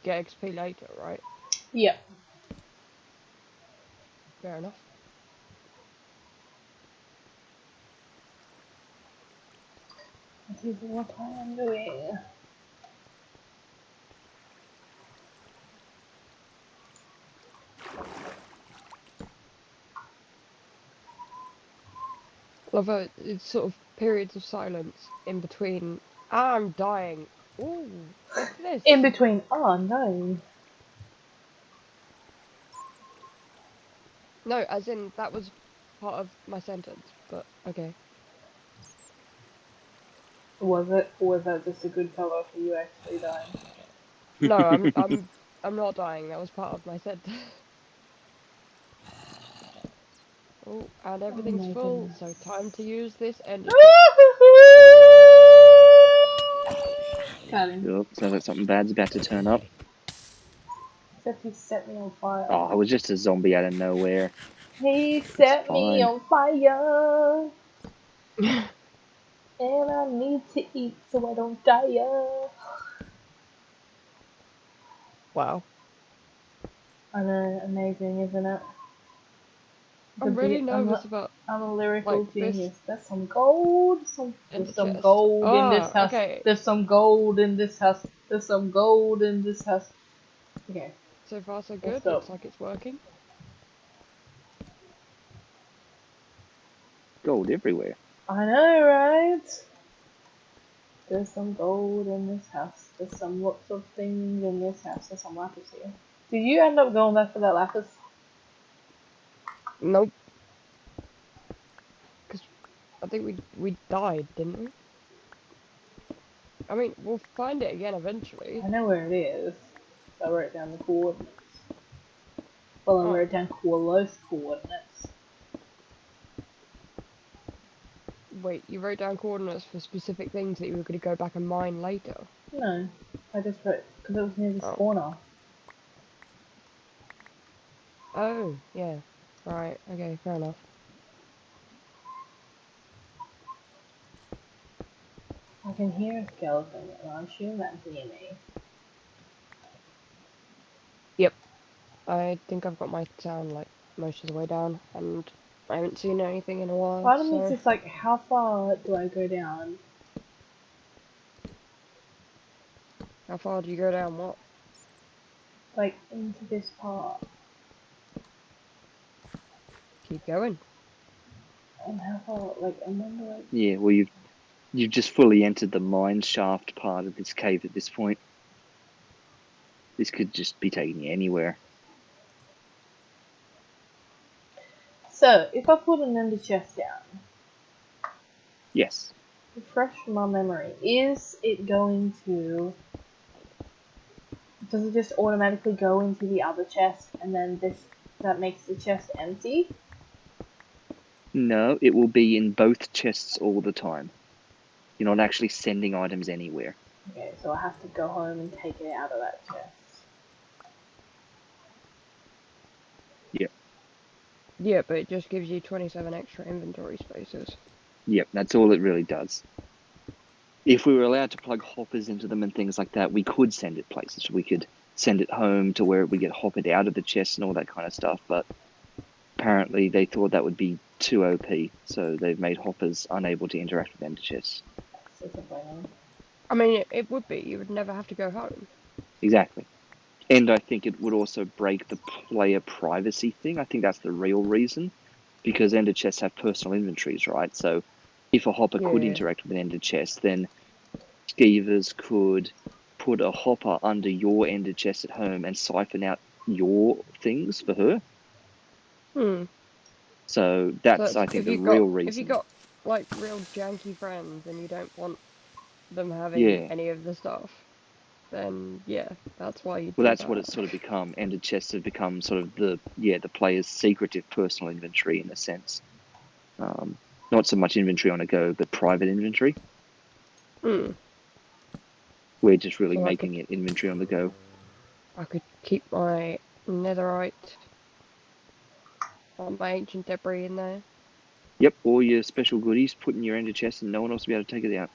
get XP later, right? Yep. Fair enough. This is what I am doing. Love how it's sort of periods of silence in between. I'm dying. Ooh, what's this? In between. Oh no. No, as in that was part of my sentence, but okay. Was it? Or was that just a good cover for you actually dying? No, I'm not dying. That was part of my set. Oh, and Oh everything's my full, goodness. so time to use this ender chest. Got him. Oh, sounds like something bad's about to turn up. Except he set me on fire. Oh, it was just a zombie out of nowhere. He It's set me fine. on fire. And I need to eat so I don't die. Wow. I know, amazing, isn't it? I'm really nervous I'm about a lyrical like this genius. There's some gold. ender There's some chest. gold in this Oh, house. okay. There's some gold in this house. There's some gold in this house. Okay, So far so let's good. stop. Looks like it's working. Gold everywhere. I know, right? There's some gold in this house. There's some lots of things in this house. There's some lapis here. Did you end up going back for that lapis? Nope. Because I think we died, didn't we? I mean, we'll find it again eventually. I know where it is. I wrote down the coordinates. Well, I Oh, wrote down close coordinates. wait, you wrote down coordinates for specific things that you were going to go back and mine later. No, I just wrote because it was near the Oh. spawner. Oh, yeah. Right, okay, fair enough. I can hear a skeleton, and I assume that's near me. Yep. I think I've got my sound like most of the way down, and I haven't seen anything in a while, Part of me is so just like, how far do I go down? how far do you go down? What? Like, into this part? Keep going. And how far, like, I wonder, like... Yeah, well, you've just fully entered the mine shaft part of this cave at this point. This could just be taking you anywhere. So, if I put an ender chest down, Yes. refresh my memory, is it going to... Does it just automatically go into the other chest, and then that makes the chest empty? No, it will be in both chests all the time. You're not actually sending items anywhere. Okay, so I have to go home and take it out of that chest. Yep. Yeah, but it just gives you 27 extra inventory spaces. Yep, that's all it really does. If we were allowed to plug hoppers into them and things like that, we could send it places. We could send it home to where we get hoppered out of the chest and all that kind of stuff, but apparently they thought that would be too OP, so they've made hoppers unable to interact with ender chests. That's disappointing. I mean, it would be. You would never have to go home. Exactly. And I think it would also break the player privacy thing. I think that's the real reason, because ender chests have personal inventories, right? So if a hopper could Yeah. interact with an ender chest, then Skievers could put a hopper under your ender chest at home and siphon out your things for her. Hmm. So So that's, that's, I think, the real if you reason. got like real janky friends and you don't want them having Yeah. any of the stuff, then yeah, that's why you Well, do that's what that. it's sort of become. Ender chests have become sort of the player's secretive personal inventory in a sense. Not so much inventory on a go, but private inventory. Hmm. We're just really So making it inventory on the go. I could keep my netherite or my ancient debris in there. Yep, all your special goodies put in your ender chest and no one else will be able to take it out.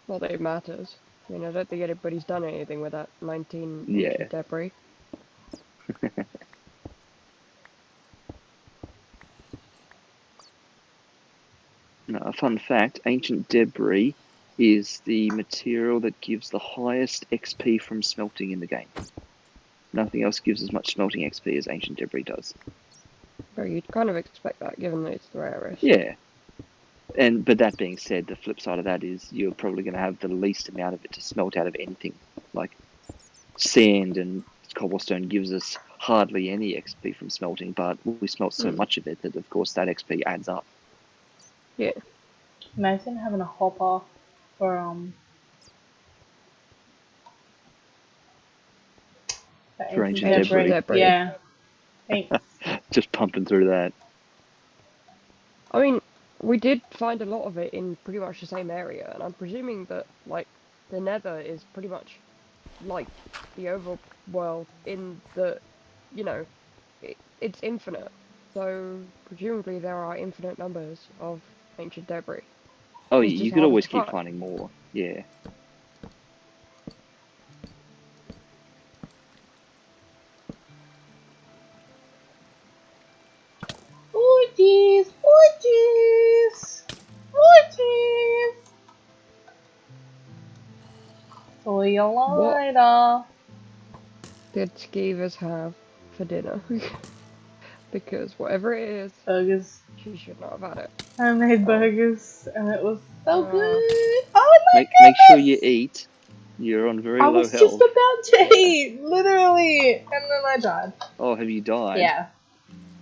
Not that it matters. I mean, I don't think anybody's done anything with that 19 Yeah. ancient debris. Now, a fun fact, ancient debris is the material that gives the highest XP from smelting in the game. Nothing else gives as much smelting XP as ancient debris does. But you'd kind of expect that, given that it's the rarest. Yeah. But that being said, the flip side of that is you're probably going to have the least amount of it to smelt out of anything. Like sand and cobblestone gives us hardly any XP from smelting, but we smelt so much of it that, of course, that XP adds up. Yeah. Imagine having a hopper for For ancient debris. Yeah. Thanks. Just pumping through that. I mean, we did find a lot of it in pretty much the same area, and I'm presuming that, like, the Nether is pretty much like the overworld in the, you know, it's infinite. So, presumably there are infinite numbers of ancient debris. Oh, It's yeah, just you could harder always to keep find. finding more. Yeah. Orgies! Orgies! Orgies! For your What lighter. did Skievers have for dinner? Because whatever it is, Burgers. she should not have had it. I made Oh. burgers and it was so Uh, good. Oh my Make sure you goodness! eat. You're on very I low was just health. about to Yeah. eat, literally, and then I died. Oh, have you died? Yeah.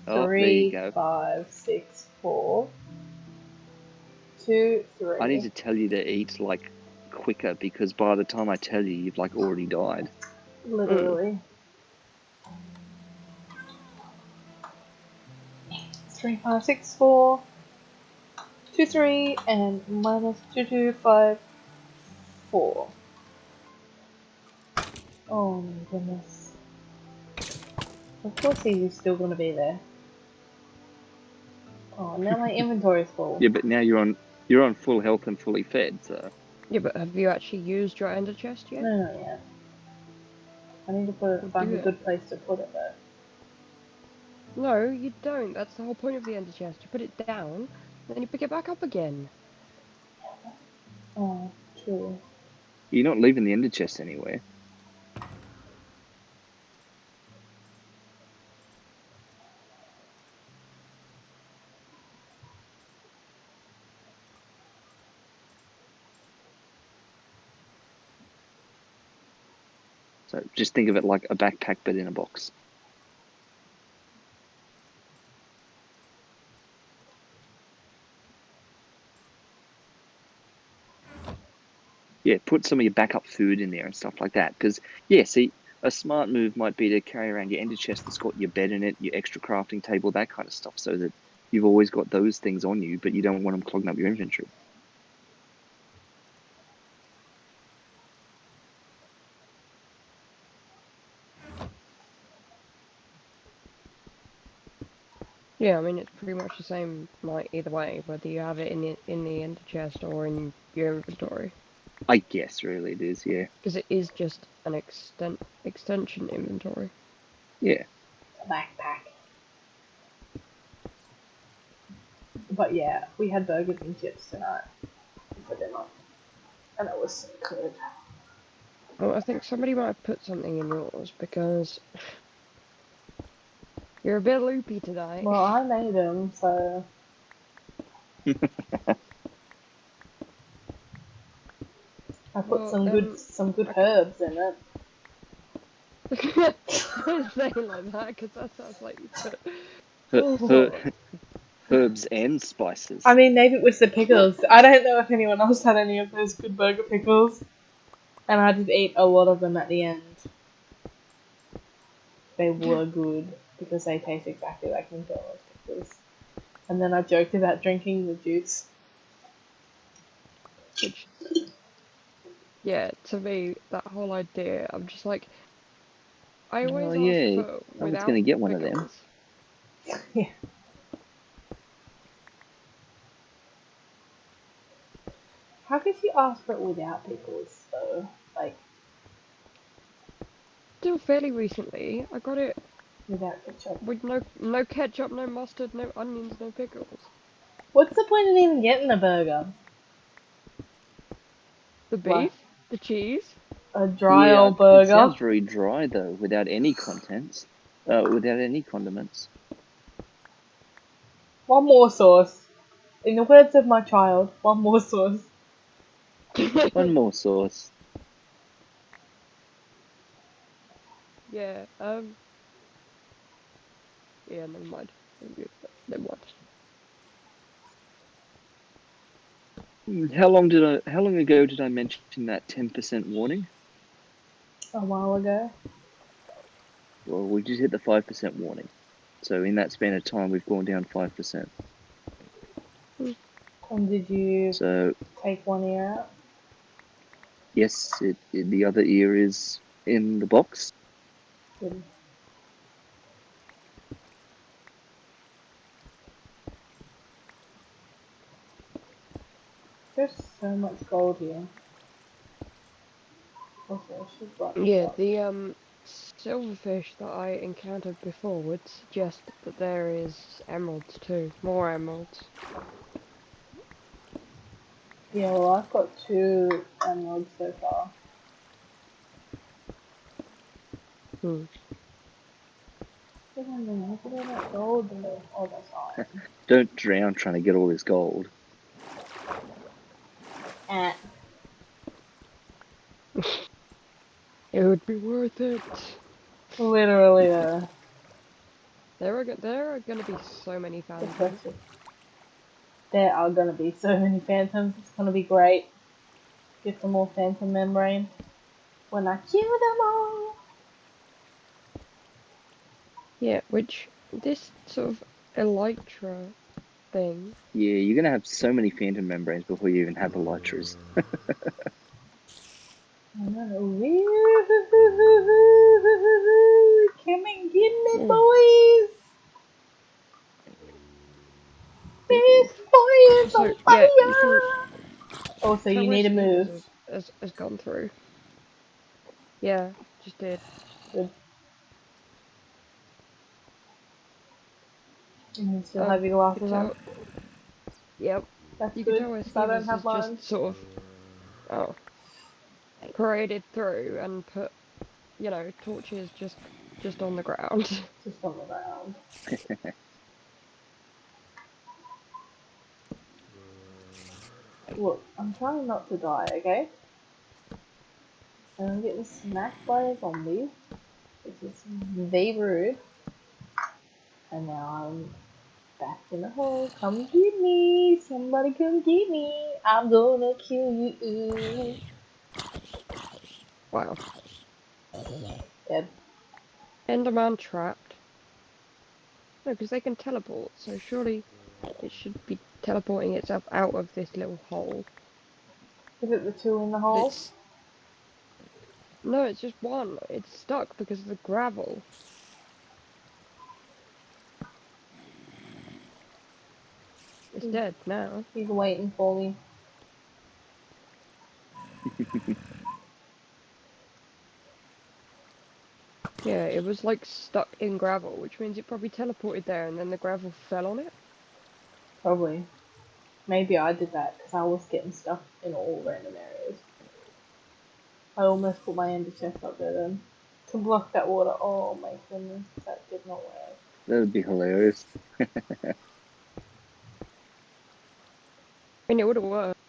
Oh, there you 3, go. 5, 6, 4, 2, 3. I need to tell you to eat, like, quicker, because by the time I tell you, you've, like, already died. Literally. 3, 5, 6, 4, 2, 3, and minus 2, 2, 5, 4. Oh my goodness. Of course he's still gonna be there. Oh, now my inventory's full. Yeah, but now you're on full health and fully fed, so... Yeah, but have you actually used your ender chest yet? No, not yet. I need to Well, find do a it. good place to put it though. No, you don't. That's the whole point of the ender chest. You put it down, then you pick it back up again. Oh, true. You're not leaving the ender chest anywhere. So just think of it like a backpack, but in a box. Yeah, put some of your backup food in there and stuff like that. Because, yeah, see, a smart move might be to carry around your ender chest that's got your bed in it, your extra crafting table, that kind of stuff, so that you've always got those things on you, but you don't want them clogging up your inventory. Yeah, I mean it's pretty much the same like either way, whether you have it in the ender chest or in your inventory. I guess, really, it is, yeah. Because it is just an extension inventory. Yeah. A backpack. But yeah, we had burgers and chips tonight for dinner. And it was so good. Well, I think somebody might have put something in yours because you're a bit loopy today. Well, I made them, so... I put Well, some good okay. herbs in it. Don't say it like that because that sounds like you put Her, all her, sorts. herbs and spices. I mean, maybe it was the pickles. I don't know if anyone else had any of those good burger pickles. And I did eat a lot of them at the end. They were good because they taste exactly like McDonald's pickles. And then I joked about drinking the juice. Which, yeah, to me, that whole idea, I'm just like, I always Oh, ask yeah, for someone's without going to get one of them. pickles. Yeah. How could you ask for it without pickles, though? Like, Still fairly recently, I got it without ketchup. with no ketchup, no mustard, no onions, no pickles. What's the point in even getting a burger? The What? beef, the cheese. A dry Yeah, old it burger? sounds very dry, though, without any contents. Without any condiments. One more sauce. In the words of my child, one more sauce. One more sauce. Yeah, yeah, never mind. Never mind. How long ago did I mention that 10% warning? A while ago. Well, we just hit the 5% warning. So in that span of time, we've gone down 5%. And did you So take one ear out? yes, the other ear is in the box. Good. There's so much gold here. Also, I should write this Yeah, up. the silverfish that I encountered before would suggest that there is emeralds too. More emeralds. Yeah, well, I've got 2 emeralds so far. Hmm. Look at all that gold though. Oh, that's iron. Don't drown trying to get all this gold. Eh. It would be worth it. Literally though. There are gonna be so many phantoms. Especially. There are gonna be so many phantoms. It's gonna be great. Get some more phantom membrane. When I kill them all. Yeah, which this sort of elytra thing. Yeah, you're gonna have so many phantom membranes before you even have elytras. Come and get me, Oh, boys! This boy is on so yeah, you can fire! Also, tell you where need to Skievers move. has gone through. Yeah, just did. Good. And you still Oh, have your you could glasses on. tell. Yep, That's you could good, tell where because I don't Skievers have has mine. just sort of paraded through and put, you know, torches just on the ground. Just on the ground. Look, I'm trying not to die, okay? And I'm getting smacked by a zombie, which is very rude. And now I'm back in the hole. Come get me! Somebody come get me! I'm gonna kill you! Wow. Dead. Enderman trapped. No, because they can teleport, so surely it should be teleporting itself out of this little hole. Is it the 2 in the But hole? it's no, it's just one. It's stuck because of the gravel. It's dead now. He's waiting for me. Yeah, it was like stuck in gravel, which means it probably teleported there and then the gravel fell on it. Probably. Maybe I did that because I was getting stuff in all random areas. I almost put my ender chest up there then. To block that water. Oh my goodness, that did not work. That would be hilarious. I mean, it would have worked.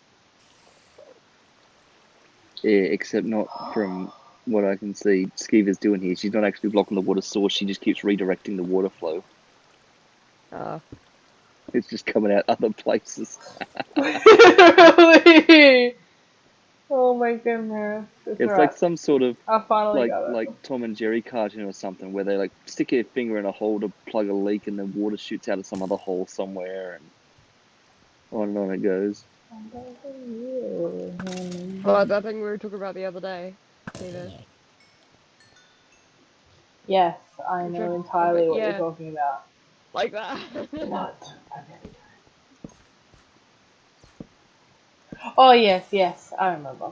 Yeah, except not from what I can see Skiver's doing here. She's not actually blocking the water source, she just keeps redirecting the water flow. It's just coming out other places. Literally! Oh my goodness. It's like some sort of I finally got like it. Tom and Jerry cartoon or something where they like stick their finger in a hole to plug a leak and the water shoots out of some other hole somewhere and on it goes. Well, that thing we were talking about the other day, David. Yes, I Which know I bet, entirely what you're yeah, talking about. like that. What? Oh yes, yes, I remember.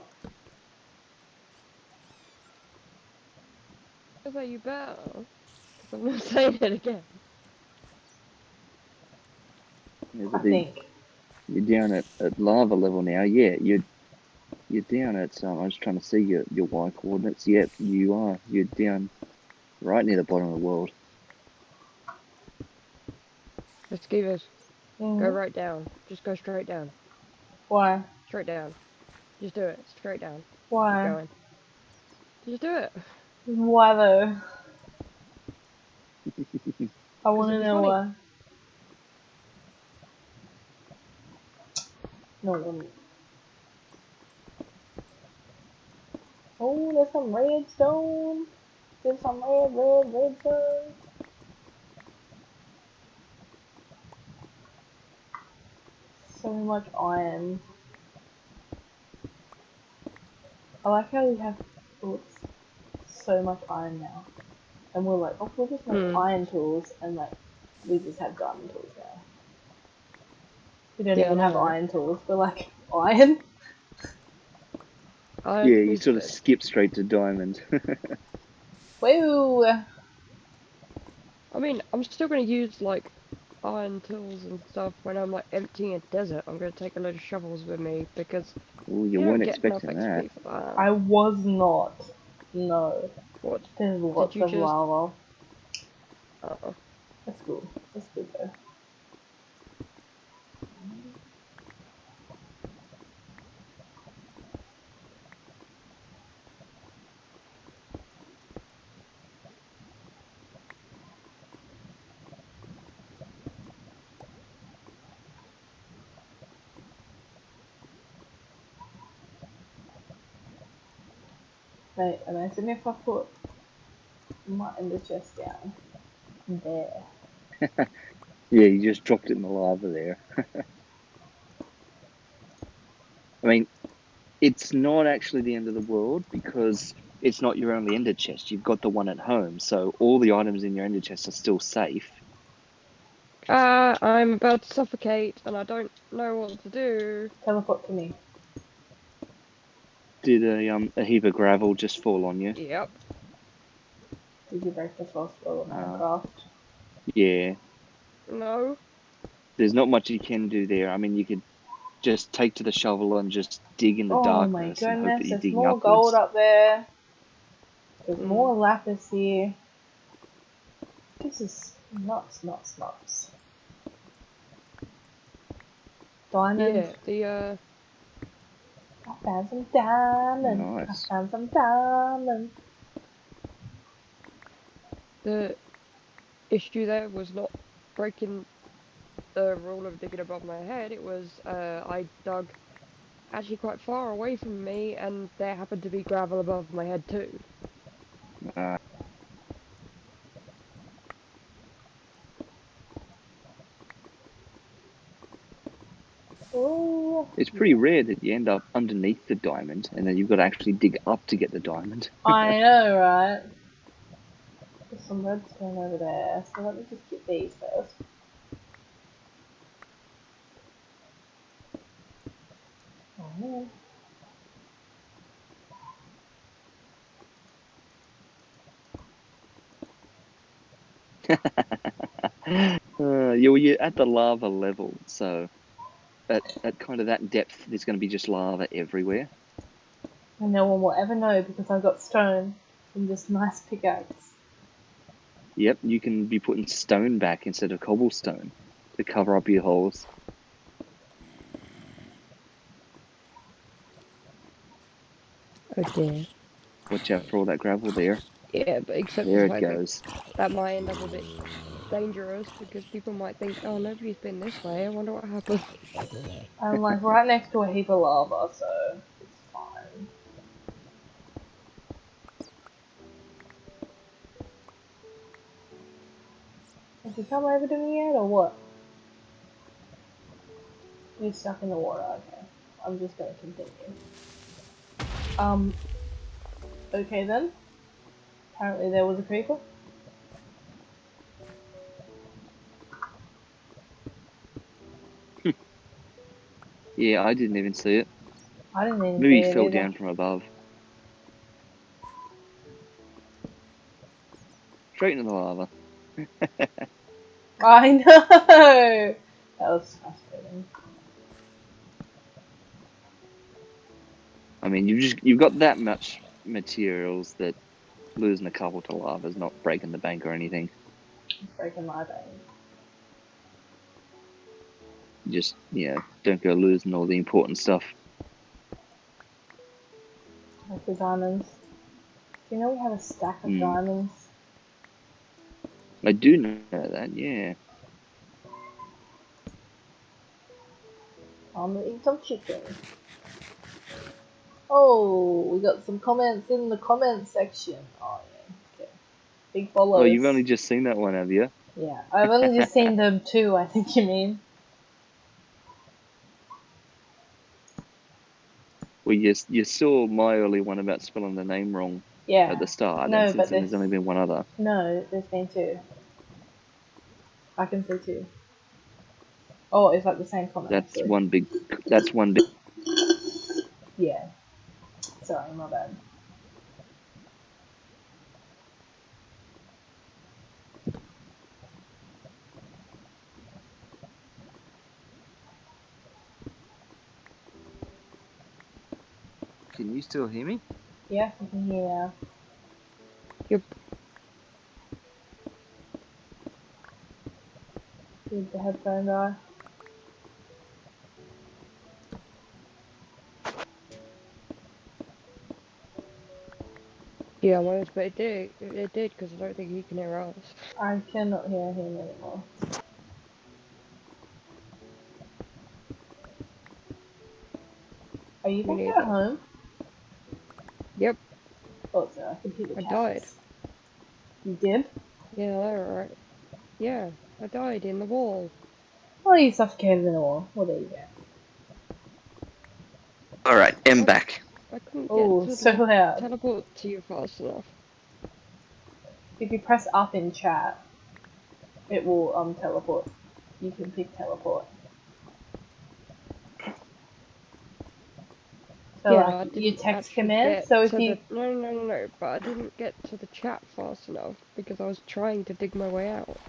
I say you better, because I'm not saying it again. Yeah, I but think. you're down at lava level now. Yeah, you're down at I was trying to see your Y coordinates. Yep, you are. You're down right near the bottom of the world. Let's give it. Go Mm-hmm. right down. Just go straight down. Why? Straight down. Just do it. Straight down. Keep Why? going. Just do it. Why though? I Because want to it'll be know funny. why. No one. Oh, there's some redstone. Get some red bone. So much iron. I like how we have so much iron now. And we're like, oh, we'll just make iron tools, and like, we just have diamond tools now. We don't Yeah, even I have know. iron tools, we're like, iron? Iron Yeah, you is sort of good. skip straight to diamond. Woo! I mean, I'm still gonna use like iron tools and stuff when I'm like emptying a desert. I'm gonna take a load of shovels with me because Oh, you you don't weren't get enough expecting that. XP for that. I was not. No. What? There's Did lots you of just? lava. Oh, That's cool. That's good though. Wait, imagine if I put my ender chest down there. Yeah, you just dropped it in the lava there. I mean, it's not actually the end of the world because it's not your only ender chest. You've got the one at home, so all the items in your ender chest are still safe. I'm about to suffocate and I don't know what to do. Teleport to me. Did a heap of gravel just fall on you? Yep. Did you break the first rule of Uh, Minecraft? yeah, No. there's not much you can do there. I mean, you could just take to the shovel and just dig in the Oh my darkness and hope that goodness, you're there's digging more gold upwards. up there. There's Mm. more lapis here. This is nuts. Diamond. Yeah. The I found some diamond. I Nice. found some diamond. the issue there was not breaking the rule of digging above my head. It was I dug actually quite far away from me, and there happened to be gravel above my head too. Uh, Oh, it's pretty yeah. rare that you end up underneath the diamond and then you've got to actually dig up to get the diamond. I know, right? There's some redstone over there, so let me just get these first. Oh man. You're at the lava level, so at kind of that depth, there's going to be just lava everywhere. And no one will ever know because I got stone from this nice pickaxe. Yep, you can be putting stone back instead of cobblestone to cover up your holes. Oh dear. Watch out for all that gravel there. Yeah, but except for There the it fact that goes. that might end up a bit dangerous because people might think, oh, nobody's been this way. I wonder what happened. I'm like right next to a heap of lava, so it's fine. Has he come over to me yet, or what? He's stuck in the water, okay. I'm just gonna continue. Um, okay then. Apparently there was a creeper. Yeah, I didn't even see it. I didn't even Maybe see he it fell either. down from above. Straight into the lava. I know! That was frustrating. I mean, you've got that much materials that losing a couple to lava is not breaking the bank or anything. It's breaking my veins. Just don't go losing all the important stuff. Like the diamonds. Do you know we have a stack of Mm. diamonds? I do know that. Yeah. I'm gonna eat some chicken. Oh, we got some comments in the comment section. Oh yeah, okay. Big bollos. Oh, you've only just seen that one, have you? Yeah, I've only just seen them two, I think you mean. Well, you saw my early one about spelling the name wrong Yeah. at the start, No, and since but then there's only been one other. No, there's been two. I can see two. Oh, it's like the same comment, That's actually. one big. That's one big. Yeah. Sorry, my bad. Can you still hear me? Yeah, I can hear now. Yep. Did the headphone die? Yeah, almost, but it did. It did because I don't think he can hear us. I cannot hear him anymore. Are you Me back at neither. home? Yep, Oh, so I can hear the I died. cats. You did? Yeah, they're right. Yeah, I died in the wall. Oh, you suffocated in the wall. Well, there you go. All right, I'm back. I couldn't get Oh, to so like loud. teleport to you fast enough. If you press up in chat, it will teleport. You can pick teleport. So Yeah, like I you didn't text actually command. get So if to you the no, but I didn't get to the chat fast enough because I was trying to dig my way out.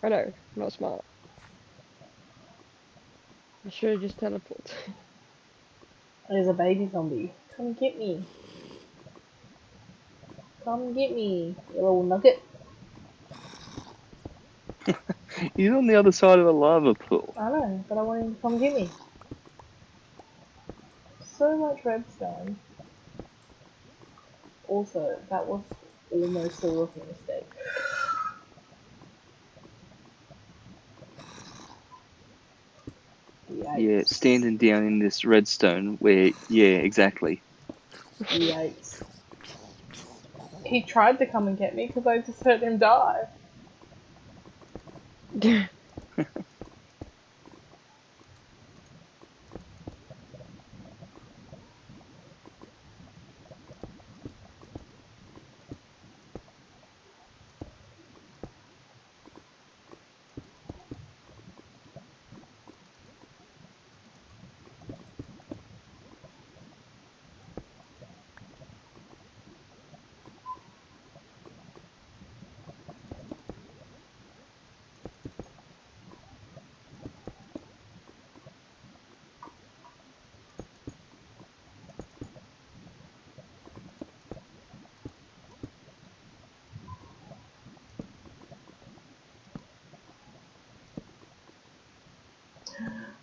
I know, not smart. I should have just teleported. there's a baby zombie, come get me. Come get me, you little nugget. He's on the other side of a lava pool. I know, but I want him to come get me. So much redstone. Also, that was almost a rookie mistake. Yeah, Yikes. standing down in this redstone where, yeah, exactly. Yikes. He tried to come and get me because I just heard him die.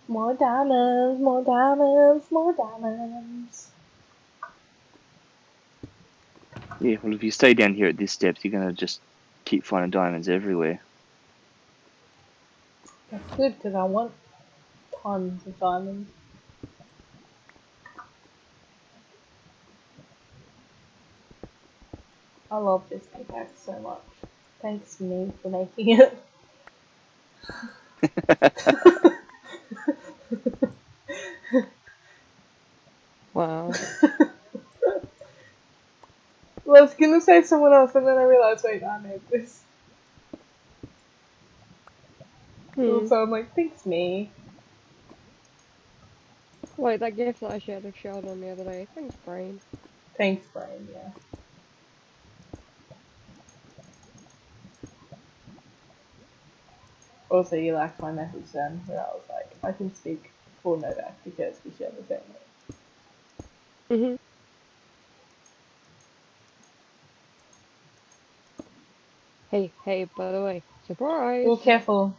More diamonds, more diamonds, more diamonds. Yeah, well, if you stay down here at this depth, you're gonna just keep finding diamonds everywhere. That's good because I want tons of diamonds. I love this pickaxe so much. Thanks me for making it. Wow. Well, I was gonna say someone else, and then I realized, wait, I made this. So I'm like, thanks me. Like that gift that I shared with Sheldon the other day. Thanks, brain. Thanks, Brian, yeah. Also, you liked my message then, where I was like, I can speak for Novak because we share the same name. Mhm. Hey, hey, by the way, surprise! Oh, careful.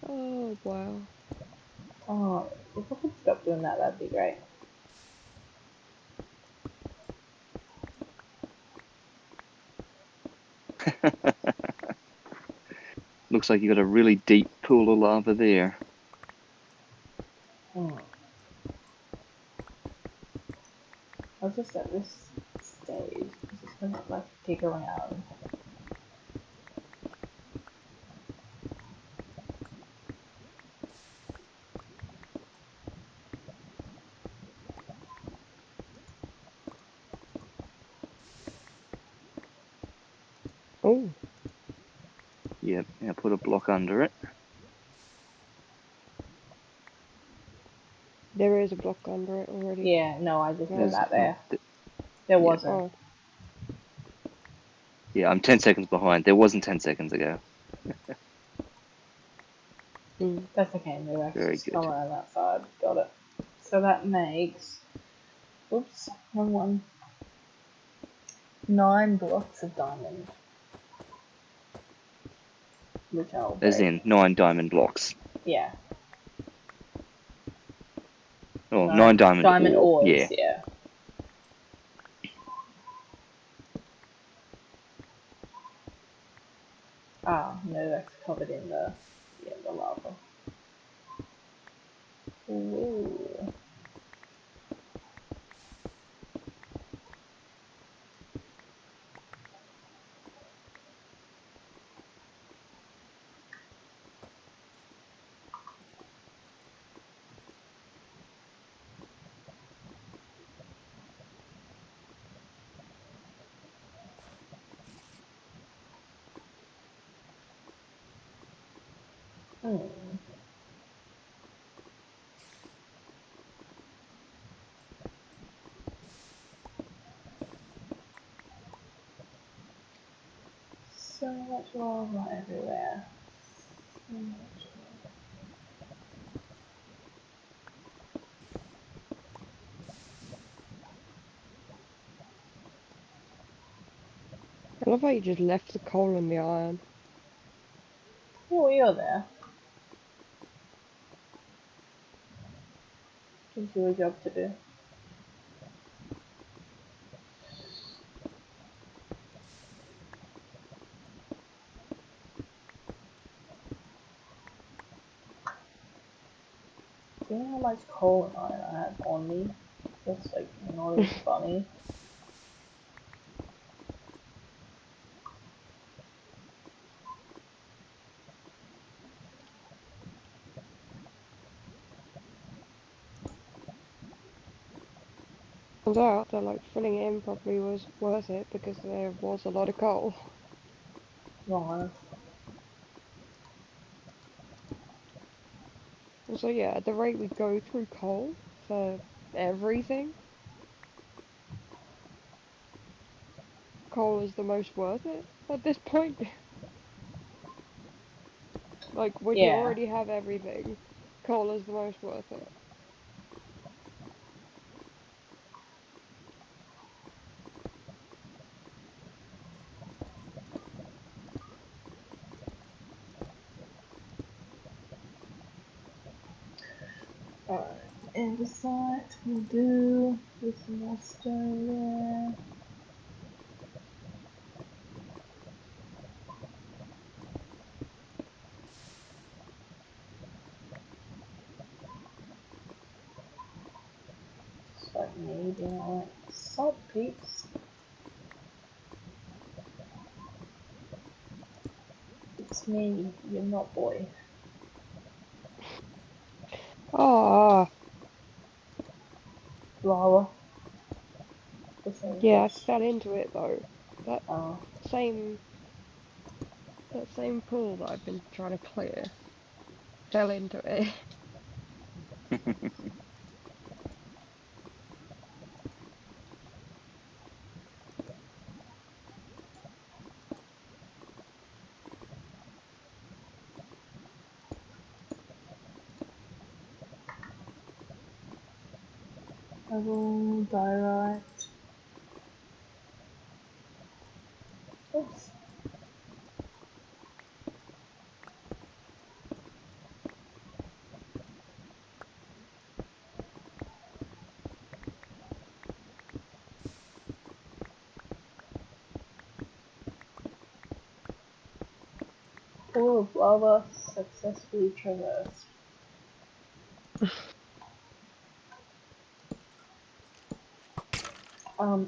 Oh, wow. Oh, if I could stop doing that, that'd be great. Looks like you got a really deep pool of lava there. Oh. I was just at this stage. I'm just gonna like dig around. Oh, Yep, now put a block under it. there is a block under it already. Yeah, no, I just put No. that there. There yeah. wasn't. Oh, Yeah, I'm 10 seconds behind. There wasn't 10 seconds ago. That's okay, Novak's Very just come good. around that side. Got it. So that makes, oops, wrong one. 9 blocks of diamond. Which I'll As break. in 9 diamond blocks. Yeah. Oh, 9 9 diamond diamond ore. ores, Yeah. yeah. Ah, Novak's covered in the lava. Ooh. Hmm. So much lava everywhere. So much I love how you just left the coal and the iron. lava. Oh, you're there. Gives you a job to do. Do you know how much coal and iron I have on me? That's like not even funny. Turns out that like filling it in probably was worth it because there was a lot of coal. No, Also, yeah, at the rate we go through coal for everything, coal is the most worth it at this point. Like, when you yeah. already have everything, coal is the most worth it. Alright, andesite will do. With some more stone there. It's like me being like, salt peeps. It's me, you're not boy. Ah, Lava. The same yeah, I fish. fell into it though. That Oh. same that same pool that I've been trying to clear fell into it. Level, diorite. Oops. Pool of lava successfully traversed.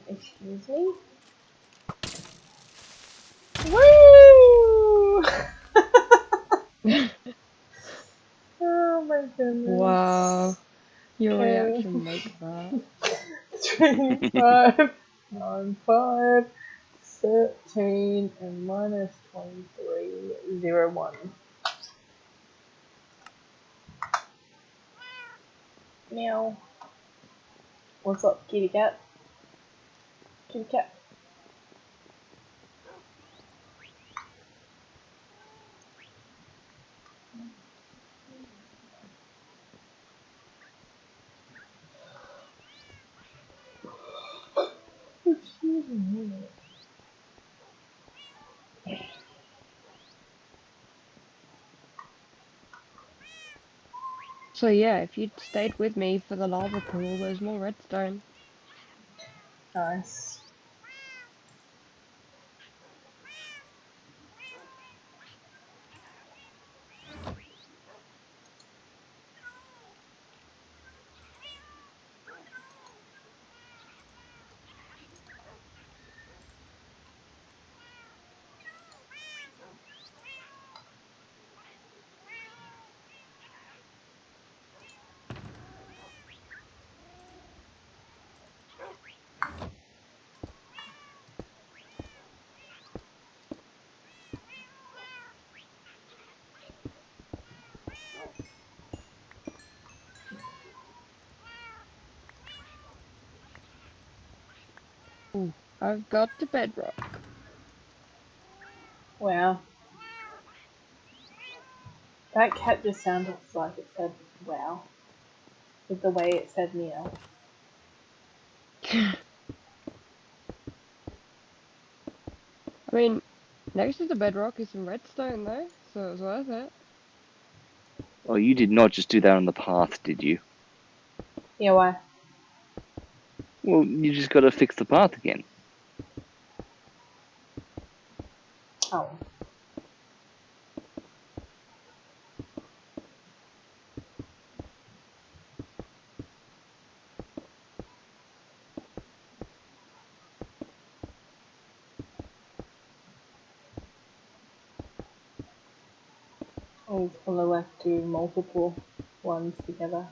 Excuse me? Woo! Oh my goodness. Wow. Your Okay. reaction makes that. 25, 9, 5, 13, and minus 23, 0, 1. Meow. What's up, kitty cat? Kitty cat. Excuse me. So yeah, if you'd stayed with me for the lava pool, there's more redstone. Nice. Ooh, I've got the bedrock. Wow. That cat just sounded like it said wow. With the way it said meow. I mean, next to the bedrock is some redstone though, so it was worth it. Oh, you did not just do that on the path, did you? Yeah, why? Well, you just got to fix the path again. Oh. Oh, on the left do multiple ones together.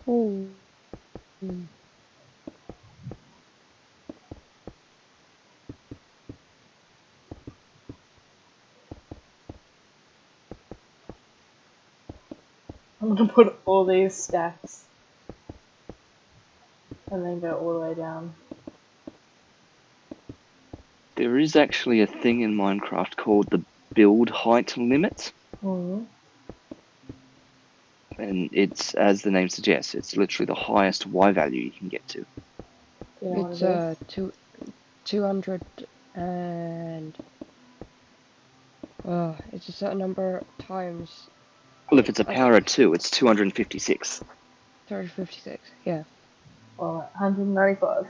Ooh. Mm. I'm gonna put all these stacks and then go all the way down. There is actually a thing in Minecraft called the build height limit, Mm-hmm. and it's, as the name suggests, it's literally the highest Y value you can get to. Do you know It's what it is? 200 and it's a certain number times Well, if it's a I power of 2, it's 256. 356. Yeah. Well, 195.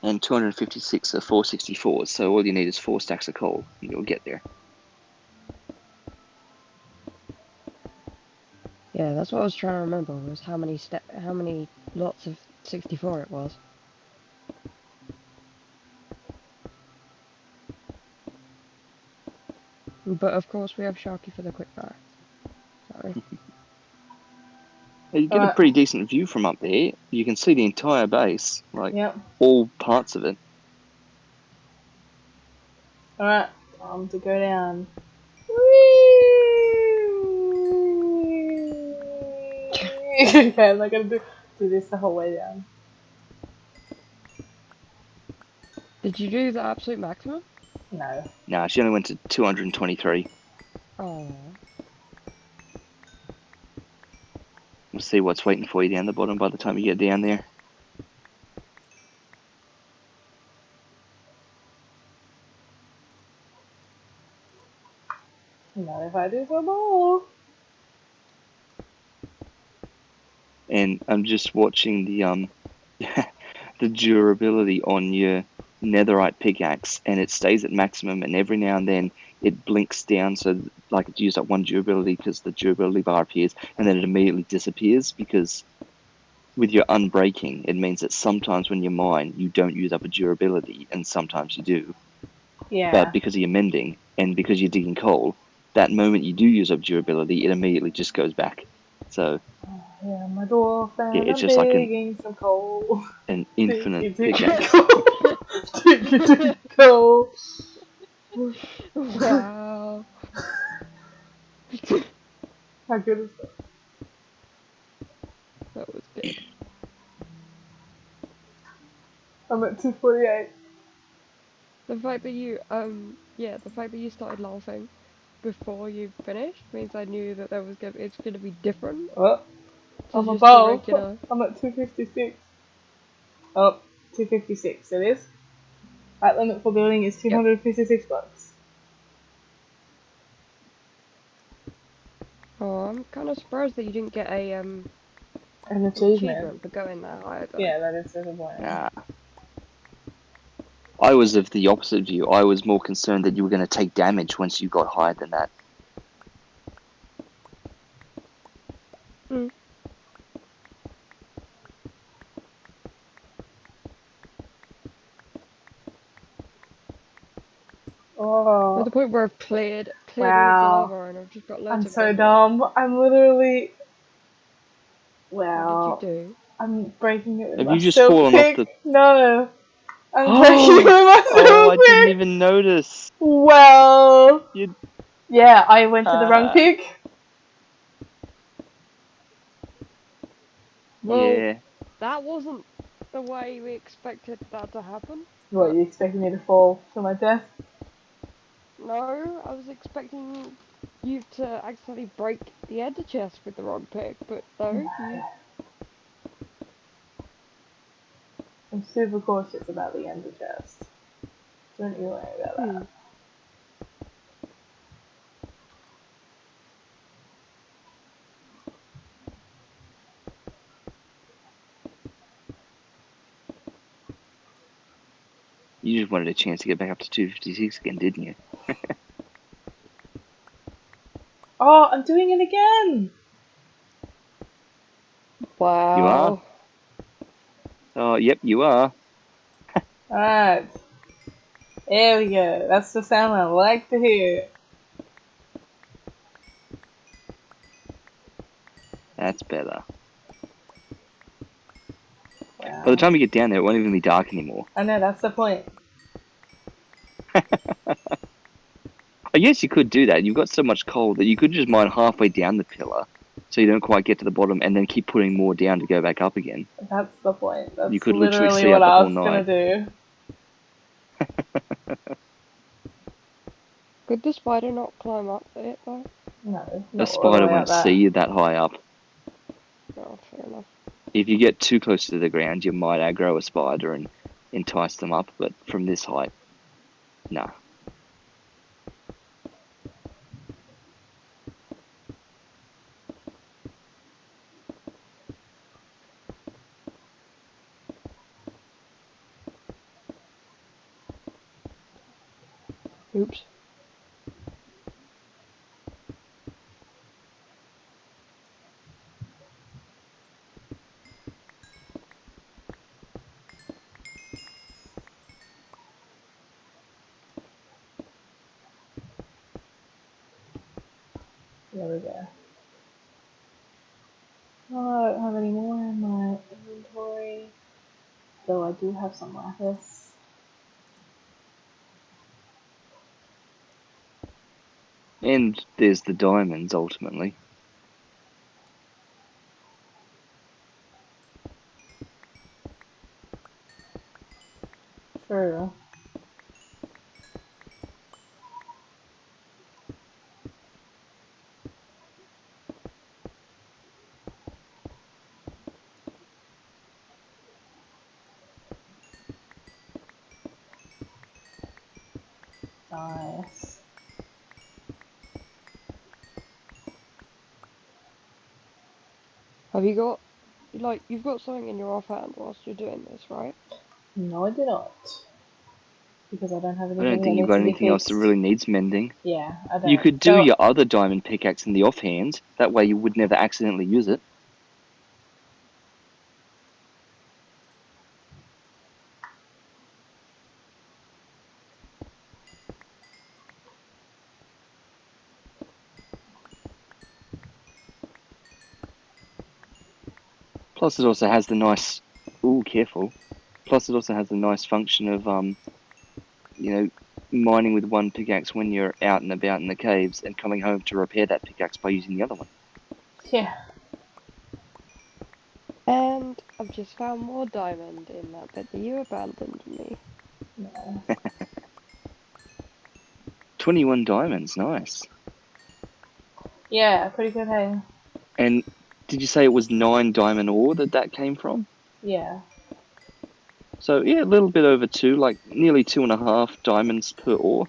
And 256 are 464, so all you need is 4 stacks of coal, and you'll get there. Yeah, that's what I was trying to remember was how many lots of 64 it was. But of course we have Sharky for the quick fire. Sorry. You get a Alright, pretty decent view from up there. You can see the entire base, like yep. all parts of it. Alright, time to go down. Okay, I'm not gonna do this the whole way down. Did you do the absolute maximum? No. Nah, she only went to 223. Oh. We'll see what's waiting for you down the bottom by the time you get down there. if I do some more. And I'm just watching the the durability on your netherite pickaxe, and it stays at maximum, and every now and then it blinks down, so like it's used up one durability because the durability bar appears, and then it immediately disappears because with your unbreaking, it means that sometimes when you mine, you don't use up a durability, and sometimes you do. Yeah. But because of your mending and because you're digging coal, that moment you do use up durability, it immediately just goes back. So Yeah, my dwarf yeah, and it's I'm just like digging some coal. an infinite Diggy pickaxe. coal. Diggy coal. Wow. How good is that? That was good. I'm at 248. The fact that you started laughing before you finished means I knew that it's gonna be different Oh, to I'm just the above. regular. I'm at 256. Oh, 256 it is. That limit for building is Yep. 256 bucks. Oh, I'm kind of surprised that you didn't get An an achievement. achievement for going that high though. Yeah, that is disappointing. Nah. I was of the opposite view. I was more concerned that you were going to take damage once you got higher than that. Mm. Oh, At the point where I've cleared all of the wow. lava and I've just got loads I'm of so ender. dumb. I'm literally. What did you Wow. do? I'm breaking it with Have my you just silk fallen off pick. the... No. I'm breaking it with my Oh, I silk didn't pick. even notice. Well. You... Yeah, I went to the wrong pick. Well, Yeah. that wasn't the way we expected that to happen. What, But you expecting me to fall to my death? no, I was expecting you to accidentally break the ender chest with the wrong pick, but no, you. I'm super cautious about the ender chest. Don't you worry about that. You just wanted a chance to get back up to 256 again, didn't you? Oh, I'm doing it again! You are? Wow. Oh, yep, you are. Alright. There we go. That's the sound I like to hear. That's better. Wow. By the time you get down there, it won't even be dark anymore. I know, that's the point. I guess you could do that. You've got so much coal that you could just mine halfway down the pillar so you don't quite get to the bottom and then keep putting more down to go back up again. That's the point. You That's could literally literally see what out the I whole was gonna night. do. Could the spider not climb up it though? No, A not all the spider way up won't see that. you that high up. Oh, fair enough. If you get too close to the ground, you might aggro a spider and entice them up, but from this height, nah. Oops. There we go. Oh, I don't have any more in my inventory. Though I do have some lapis. And there's the diamonds, ultimately. True. Nice. Have you got, like, you've got something in your offhand whilst you're doing this, right? No, I do not. Because I don't have I don't anything that think you've needs got to be anything else that fixed. really needs mending. Yeah, I don't. You could do So, your other diamond pickaxe in the offhand. That way you would never accidentally use it. Plus, it also has the nice. Ooh, careful. Plus, it also has the nice function of you know, mining with one pickaxe when you're out and about in the caves, and coming home to repair that pickaxe by using the other one. yeah. And I've just found more diamond in that bit that you abandoned me. No. 21 diamonds, nice. Yeah, pretty good, hey? And did you say it was 9 diamond ore that came from? Yeah. So yeah, a little bit over 2, like nearly 2.5 diamonds per ore.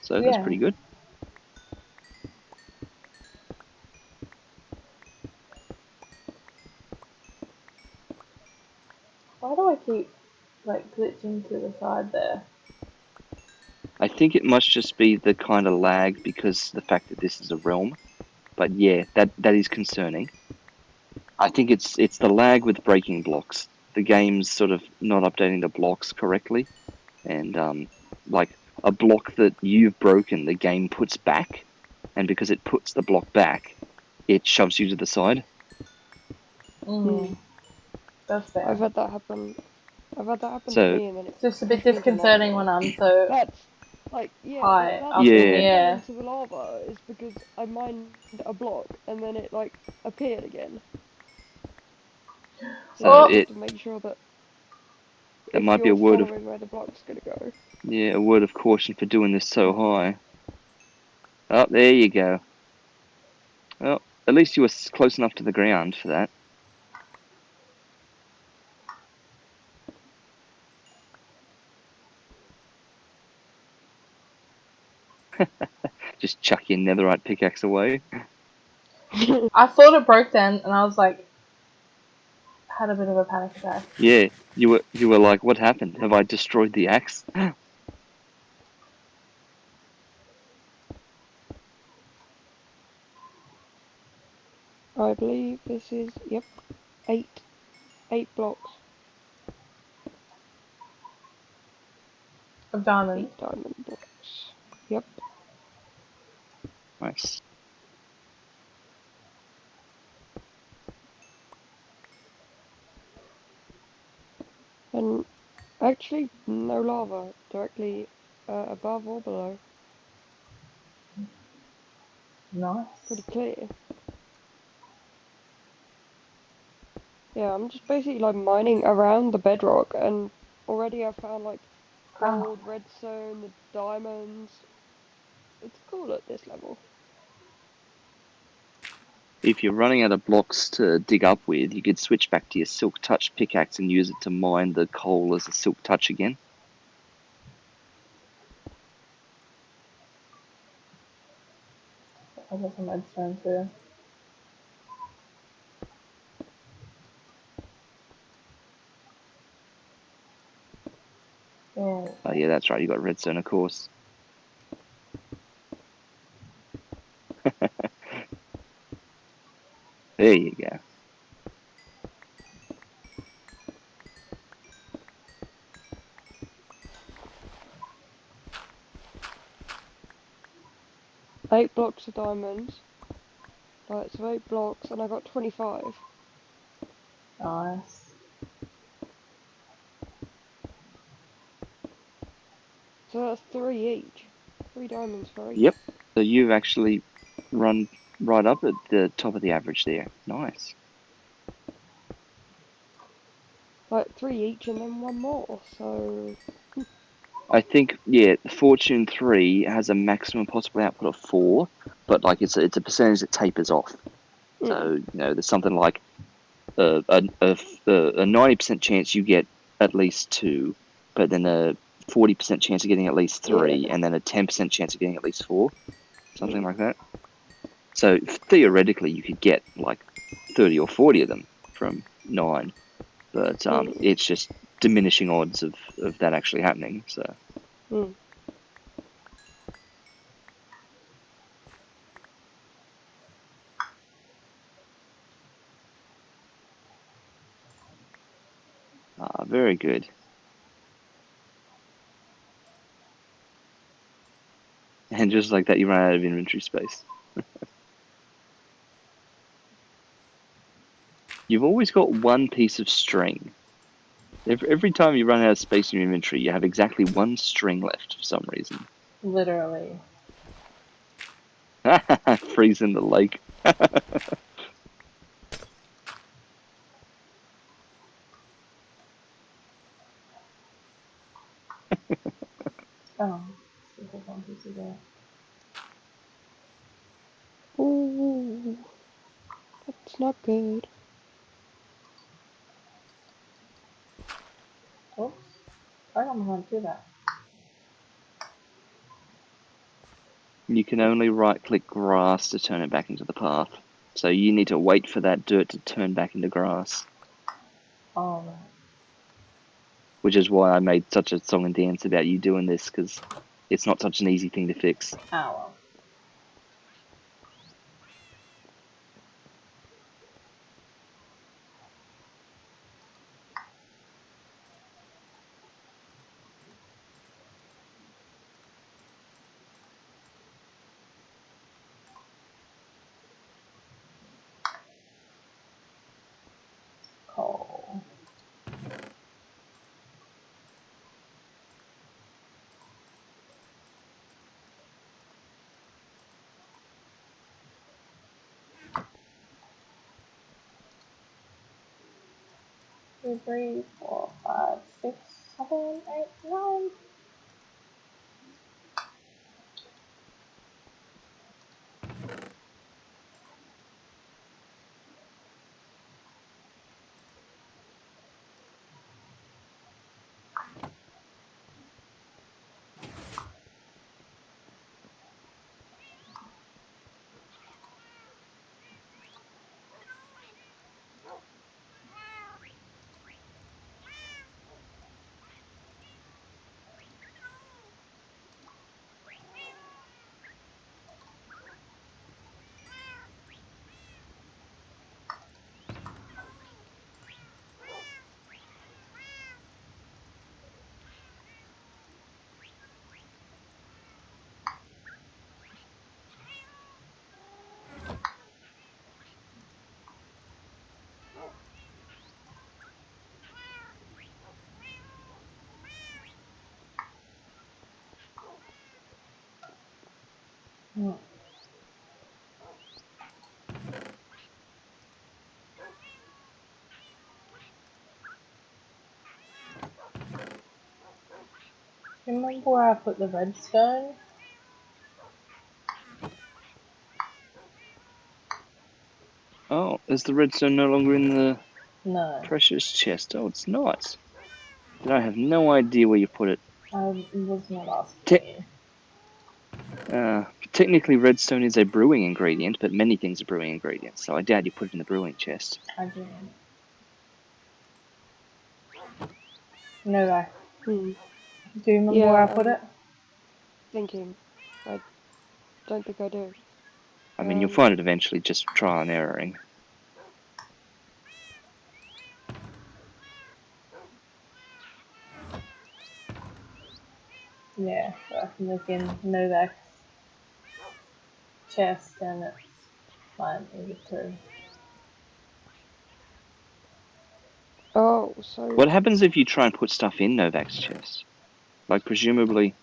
So that's Yeah. pretty good. Why do I keep, like, glitching to the side there? I think it must just be the kind of lag because the fact that this is a realm. But yeah, that is concerning. I think it's the lag with breaking blocks. The game's sort of not updating the blocks correctly, and like a block that you've broken, the game puts back, and because it puts the block back, it shoves you to the side. Mm. That's fair. I've had that happen. I've had that happen to So me, and then it It's just a bit pushed me into disconcerting when lava. I'm so That's like, yeah, high that's up why in I the yeah, fell air. into the lava. Is because I mined a block and then it like appeared again. So so you Oh, have it to make sure that that if might be you're a word of following where the block's gonna go. yeah, a word of caution for doing this so high. Oh, there you go. Well, at least you were close enough to the ground for that. Just chuck your netherite pickaxe away. I thought it broke then, and I was like, had a bit of a panic attack. Yeah, you were like, what happened? Have I destroyed the axe? I believe this is, yep, eight blocks, Of diamonds. 8 diamond blocks. Yep. Nice. And actually, no lava directly above or below. Pretty Nice. clear. Yeah, I'm just basically like mining around the bedrock, and already I've found like Oh, gold, redstone, the diamonds. It's cool at this level. If you're running out of blocks to dig up with, you could switch back to your silk touch pickaxe and use it to mine the coal as a silk touch again. I got some redstone too. Yeah. Oh yeah, that's right. You got redstone, of course. There you go. 8 blocks of diamonds. Right, so 8 blocks, and I got 25. Nice. So that's 3 each. 3 diamonds for Yep. each. So you've actually run right up at the top of the average there. Nice. Like 3 each, and then one more. So I think yeah, Fortune 3 has a maximum possible output of 4, but like it's a percentage that tapers off. So there's something like a 90% chance you get at least 2, but then a 40% chance of getting at least yeah, 3, and then a 10% chance of getting at least 4, something mm, like that. So theoretically, you could get like 30 or 40 of them from 9, but it's just diminishing odds of that actually happening. So very good. And just like that, you run out of inventory space. You've always got one piece of string. Every time you run out of space in your inventory, you have exactly one string left for some reason. Literally. Freeze in the lake. Oh, still hold on to that. Ooh, that's not good. Oops. I don't want to do that. You can only right-click grass to turn it back into the path. So you need to wait for that dirt to turn back into grass. Alright. Which is why I made such a song and dance about you doing this, because it's not such an easy thing to fix. Ah, well. Coal. Two, three, 4, 5, 6, 7, 8, 9. Hmm. Remember where I put the redstone? Oh, is the redstone no longer in the No. precious chest? Oh, it's not. Then I have no idea where you put it. I was not asking Te- you. Technically, redstone is a brewing ingredient, but many things are brewing ingredients, so I doubt you put it in the brewing chest. I didn't. Novak. Hmm. Do you remember where I Yeah, put it? thinking. I don't think I do. I mean, you'll find it eventually, just trial and erroring. Yeah, so I can look in Novak's chest and it's fine, easy too. Oh, so What happens if you try and put stuff in Novak's chest? Like, presumably,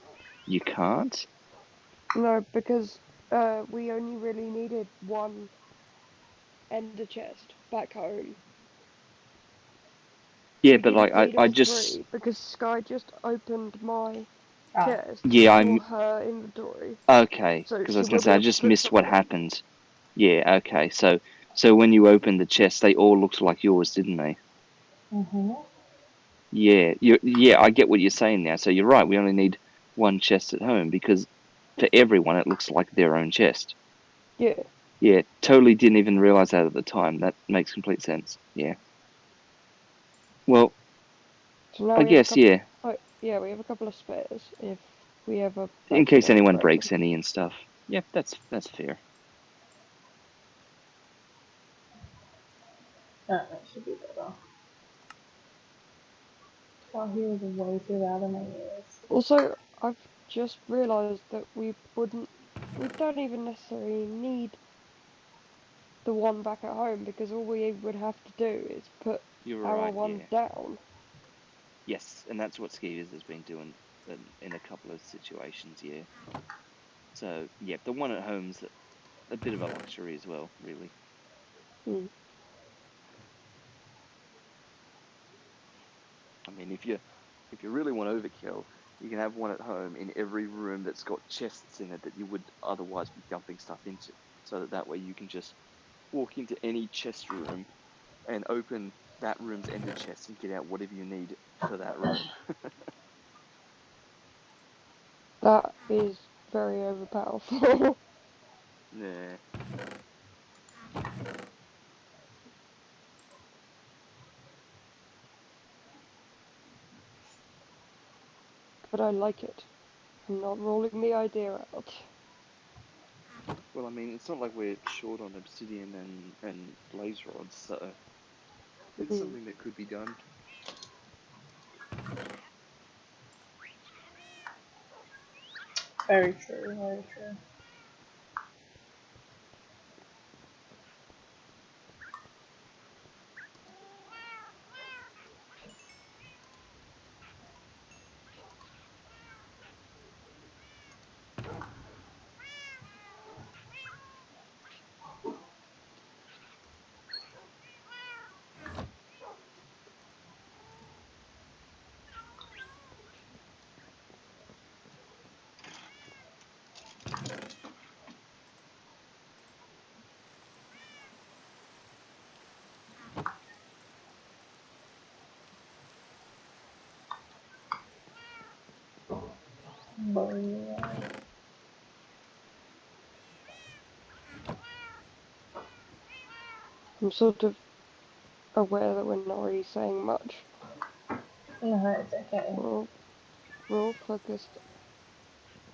you can't? no, because we only really needed one ender chest back home. Yeah, We but didn't like, need I all just... three because Sky just opened my Ah, chest Yeah, for her inventory, Okay, so because I she was going to will say, be I able to just put missed what something in. happened. Yeah, okay, so when you opened the chest, they all looked like yours, didn't they? mm-hmm. Yeah, I get what you're saying now. So you're right, we only need one chest at home, because for everyone, it looks like their own chest. Yeah. Yeah, totally didn't even realize that at the time. That makes complete sense. Yeah. Well, So now I we have a guess, couple. yeah, Oh, yeah, we have a couple of spares if we ever in case accidentally anyone break breaks them. any and stuff. Yeah, that's fair. That should be better. Oh, he was way too loud in my ears. Also, I've just realised that we don't even necessarily need the one back at home because all we would have to do is put You're our right, one yeah. down. Yes, and that's what Skievers has been doing in a couple of situations, yeah. So, yeah, the one at home's a bit of a luxury as well, really. Hmm. I mean, if you really want overkill, you can have one at home in every room that's got chests in it that you would otherwise be dumping stuff into. So that way you can just walk into any chest room and open that room's ender chest and get out whatever you need for that room. That is very overpowerful. Yeah. But I like it. I'm not ruling the idea out. Well, I mean, it's not like we're short on obsidian and blaze rods, so it's Hmm. something that could be done. Very true, very true. But yeah. I'm sort of aware that we're not really saying much. No, it's okay. We're all focused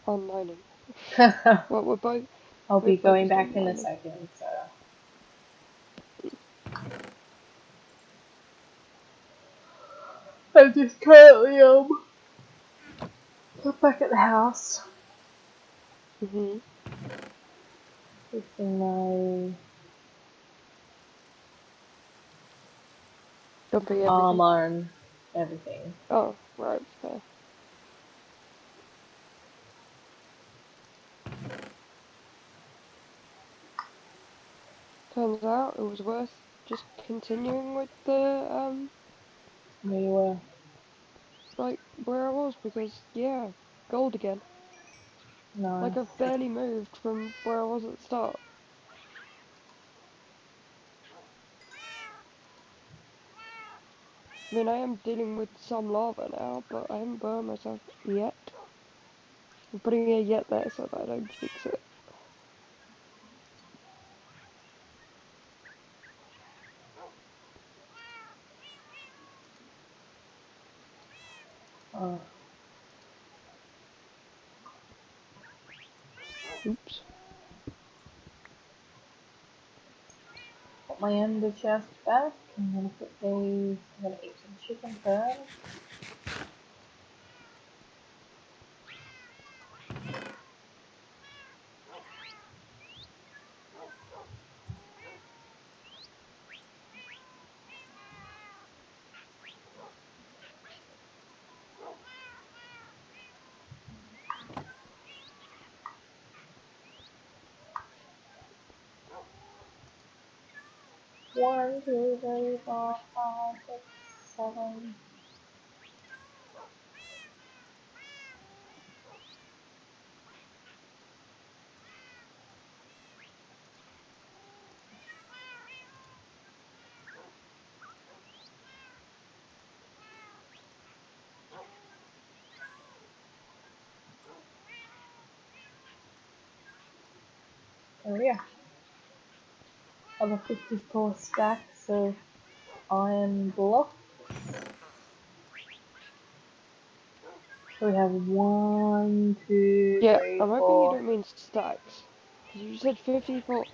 on mining. Well, I'll we're be going focused back on in a mining. second, so. I'm just currently, back at the house. Hmm. Fixing my Dumping everything. armor and everything. Oh, right, fair. Turns out it was worth just continuing with the Where you were. like where I was because yeah, gold again. Nice. Like I've barely moved from where I was at the start. I mean, I am dealing with some lava now, but I haven't burned myself yet. I'm putting a yet there so that I don't jinx it. Oh. Oops. Put my ender chest back. I'm gonna put these. I'm gonna eat some chicken first. One, two, three, four, five, six, seven. Oh yeah. of a 54 stacks of iron blocks. So we have 1, 2, Yeah, 3, I'm hoping you 4. don't mean stacks. Because you said 54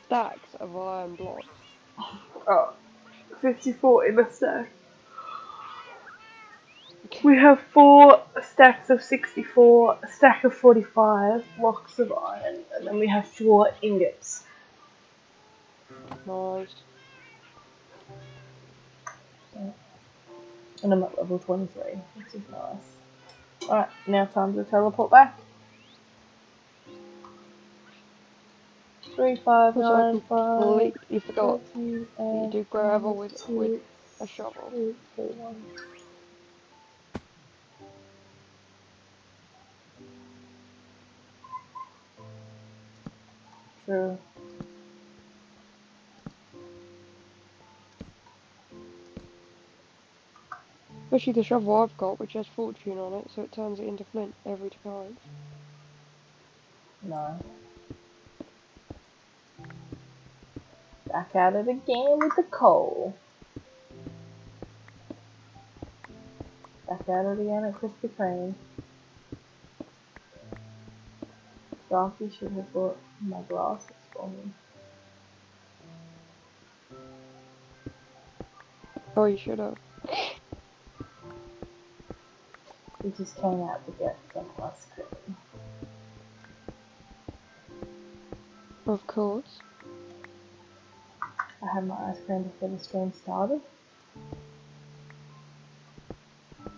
stacks of iron blocks. Oh, 54 in a stack. We have 4 stacks of 64, a stack of 45 blocks of iron, and then we have 4 ingots. Nice. And I'm at level 23, which is nice. Alright, now time to teleport back. 3, 5, Also, I 9, 5, completely forgot 13, that you 8, do gravel 5, with 2, a shovel. 8, 4, 1. True. Especially the shovel I've got, which has fortune on it, so it turns it into flint every time. No. Back at it again with the coal. Back at it again at Krispy Kreme. Darky should have bought my glasses for me. Oh, you should have. We just came out to get some ice cream. Of course. I had my ice cream before the stream started.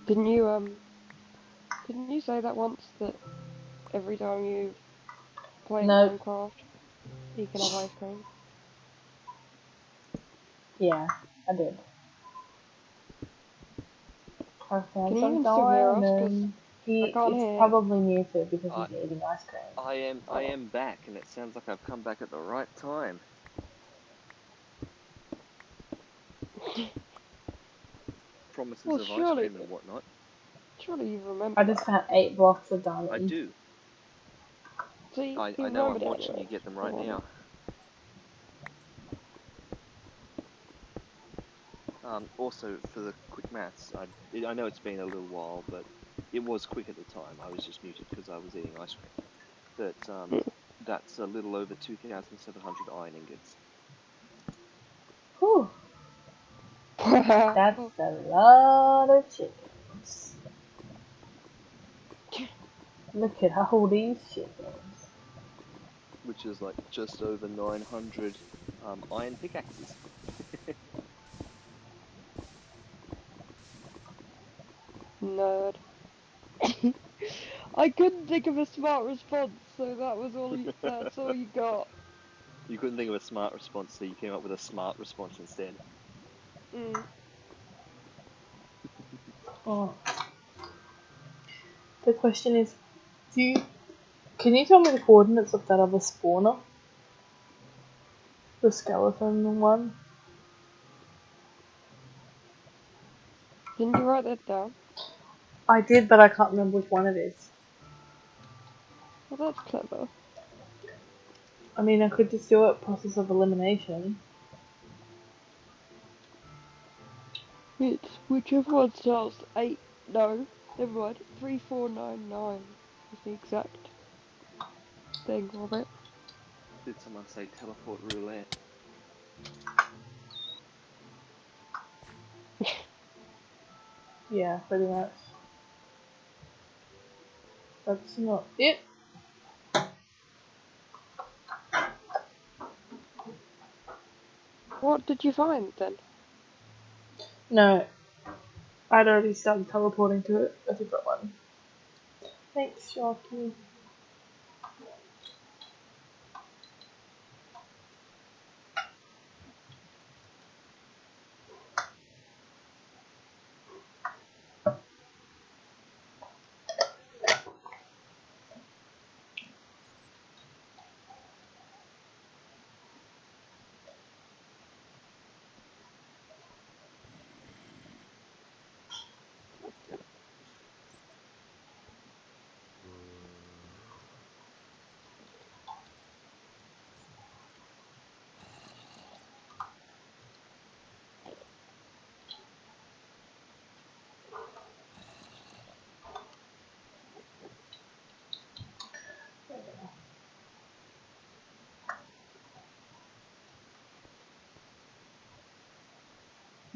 Didn't you say that once, that every time you play Nope. Minecraft, you can have ice cream? Yeah, I did. I Can found you some even still hear us? Because diamond. I can't It's hear. probably muted because I, he's eating ice cream. I Oh. am back, and it sounds like I've come back at the right time. Promises Well, of ice cream and whatnot. surely you remember I just that. found 8 blocks of I diamond. do. See, I you know. I'm remembered it watching anyway. you get them right Come on. now. Also, for the quick maths, I know it's been a little while, but it was quick at the time. I was just muted because I was eating ice cream. But that's a little over 2,700 iron ingots. Whew, Wow. that's a lot of chickens. Look at all these chickens. Which is like just over 900 iron pickaxes. Nerd. I couldn't think of a smart response, so that's all you got. You couldn't think of a smart response, so you came up with a smart response instead. Mm. Oh. The question is, can you tell me the coordinates of that other spawner? The skeleton one? Didn't you write that down? I did, but I can't remember which one it is. Well, that's clever. I mean, I could just do it process of elimination. It's whichever one starts 8. No, never mind. 3499 is the exact thing of it. Did someone say teleport roulette? Yeah, pretty much. That's not it. What did you find then? No, I'd already started teleporting to a different one. Thanks, Sharky.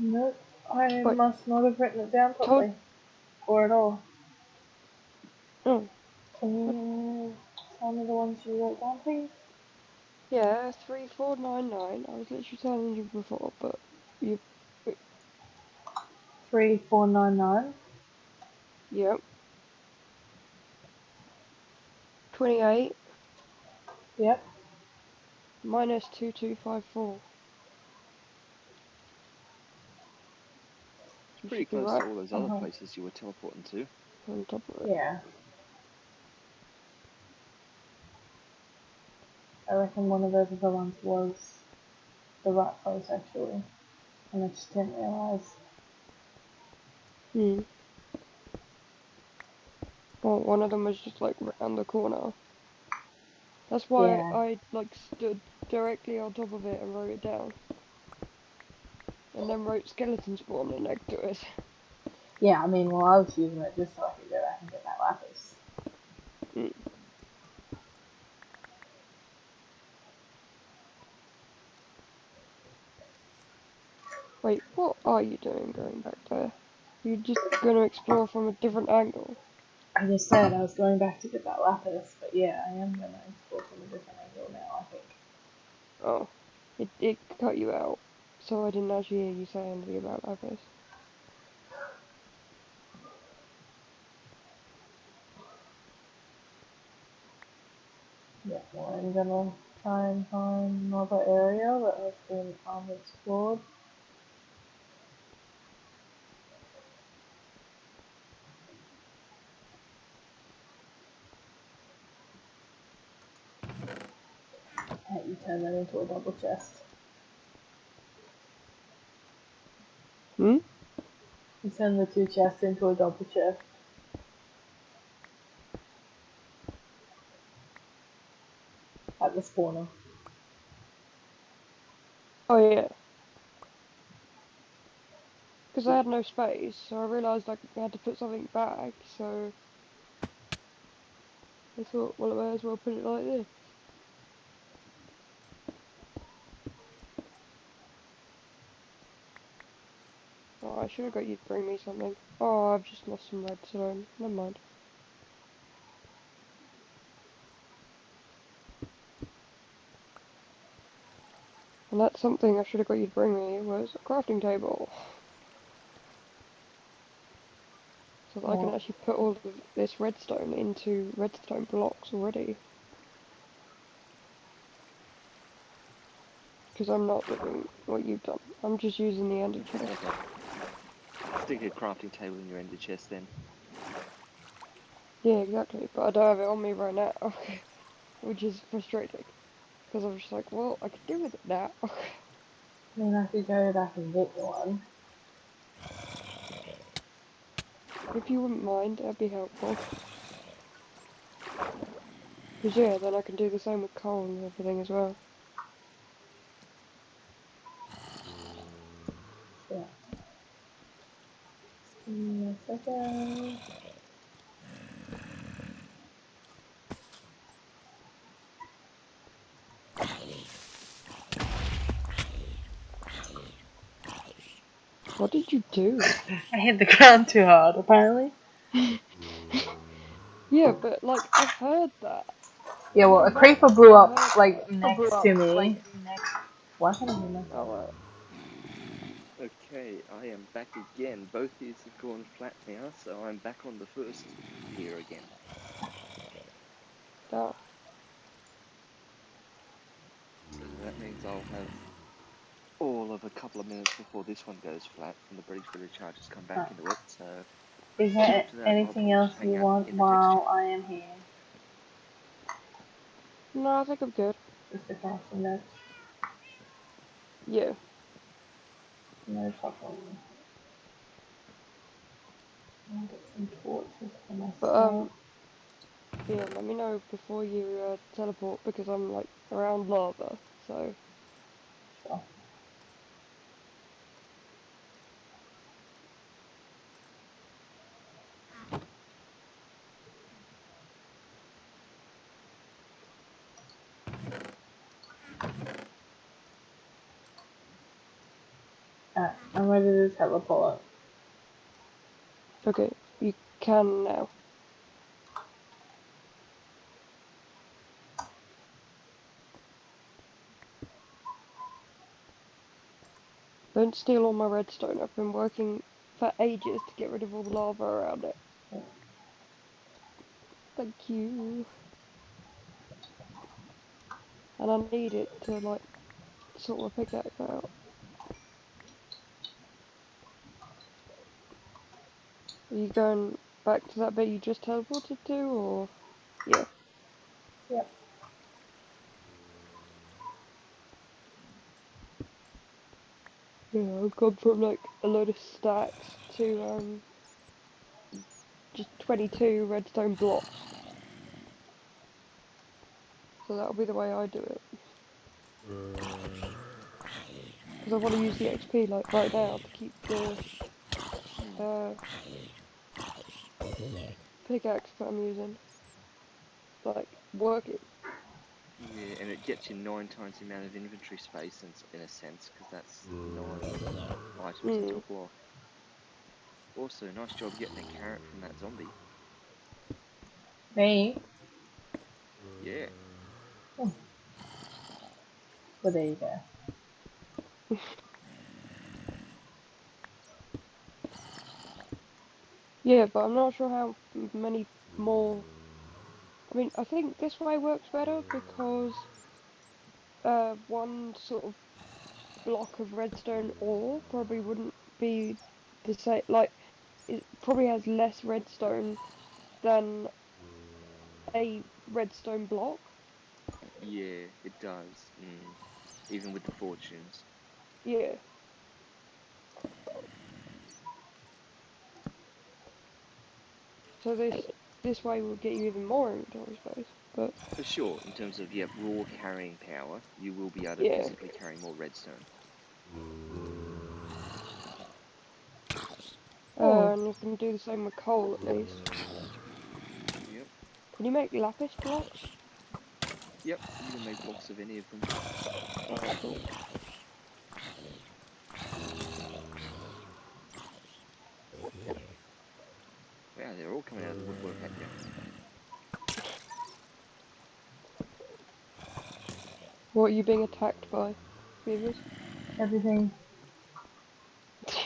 Nope. I But must not have written it down told properly. Or at all. oh Can you tell me the ones you wrote down, please? yeah 3499. I was literally telling you before, but you 3499. yep 28 Yep. minus 2254. It's You pretty should be close to right all those other Uh-huh. places you were teleporting to. on top of it. Yeah. I reckon one of those other ones was the right place, actually. And I just didn't realise. Hmm. Well, one of them was just like round the corner. That's why Yeah. I like stood directly on top of it and wrote it down. And then wrote skeleton spawner next to it. Yeah, I mean, well, I was using it just so I could go back and get that lapis. Mm. Wait, what are you doing going back there? You're just going to explore from a different angle. I just said I was going back to get that lapis, but yeah, I am going to explore from a different angle now, I think. Oh, it cut you out, so I didn't actually hear you say anything about Lapis. Yeah, well, I'm going to try and find another area that has been unexplored. Hey, you turn that into a double chest. Hmm? You turn the two chests into a double chest. At the spawner. Oh yeah, because I had no space, so I realised I had to put something back, so I thought, well, I may as well put it like this. Oh, I should have got you to bring me something. Oh, I've just lost some redstone. Never mind. And that's something I should have got you to bring me was a crafting table. So that I can Or, actually put all of this redstone into redstone blocks already. Because I'm not doing what you've done. I'm just using the ender chest. Stick a crafting table in your ender chest then. Yeah, exactly. But I don't have it on me right now. Which is frustrating. Because I'm just like, well, I could do with it now. I mean, I could go back and get you one. If you wouldn't mind, that'd be helpful. Because yeah, then I can do the same with coal and everything as well. Yeah. Give me a second. What did you do? I hit the ground too hard, apparently. Yeah, but like, I've heard that. Yeah, well, For a a creeper fact, blew I up, heard that. like, I blew next up, to like, me. next. Why can't I hear myself? Oh, right. Okay, I am back again. Both these have gone flat now, so I'm back on the first tier again. Down. So that means I'll have all of a couple of minutes before this one goes flat and the British village charges come back into it. So Is there after that, I'll anything probably else just you hang out want in the texture. while I am here? No, I think I'm good. Just a crafting note. Yeah. No problem. I'll get some torches for But, myself. yeah, let me know before you, teleport, because I'm, like, around lava, so. Sure. I'm ready to teleport. Okay, you can now. Don't steal all my redstone. I've been working for ages to get rid of all the lava around it. Thank you. And I need it to, like, sort my pickaxe out. Are you going back to that bit you just teleported to, or...? Yeah. Yep. Yeah, I've gone from, like, a load of stacks to, just 22 redstone blocks. So that'll be the way I do it. Because I want to use the XP, like, right now to keep the, pickaxe that I'm using, like, working. Yeah, and it gets you 9 times the amount of inventory space in a sense, because that's 9 items into a Mm. block. Also, nice job getting a carrot from that zombie. Me? Yeah. Oh. Well, there you go. Yeah, but I'm not sure how many more. I mean, I think this way works better because one sort of block of redstone ore probably wouldn't be the same. Like, it probably has less redstone than a redstone block. Yeah, it does. Even with the fortunes. Yeah. So this way will get you even more inventory space. But For sure, in terms of, yeah, raw carrying power, you will be able to yeah. physically carry more redstone. Oh, And you can do the same with coal at least. Yep. Can you make lapis blocks? Yep, you can make blocks of any of them. Oh, cool. Wow, they're all coming out of the woodwork at you. What are you being attacked by, Skievers? everything. That's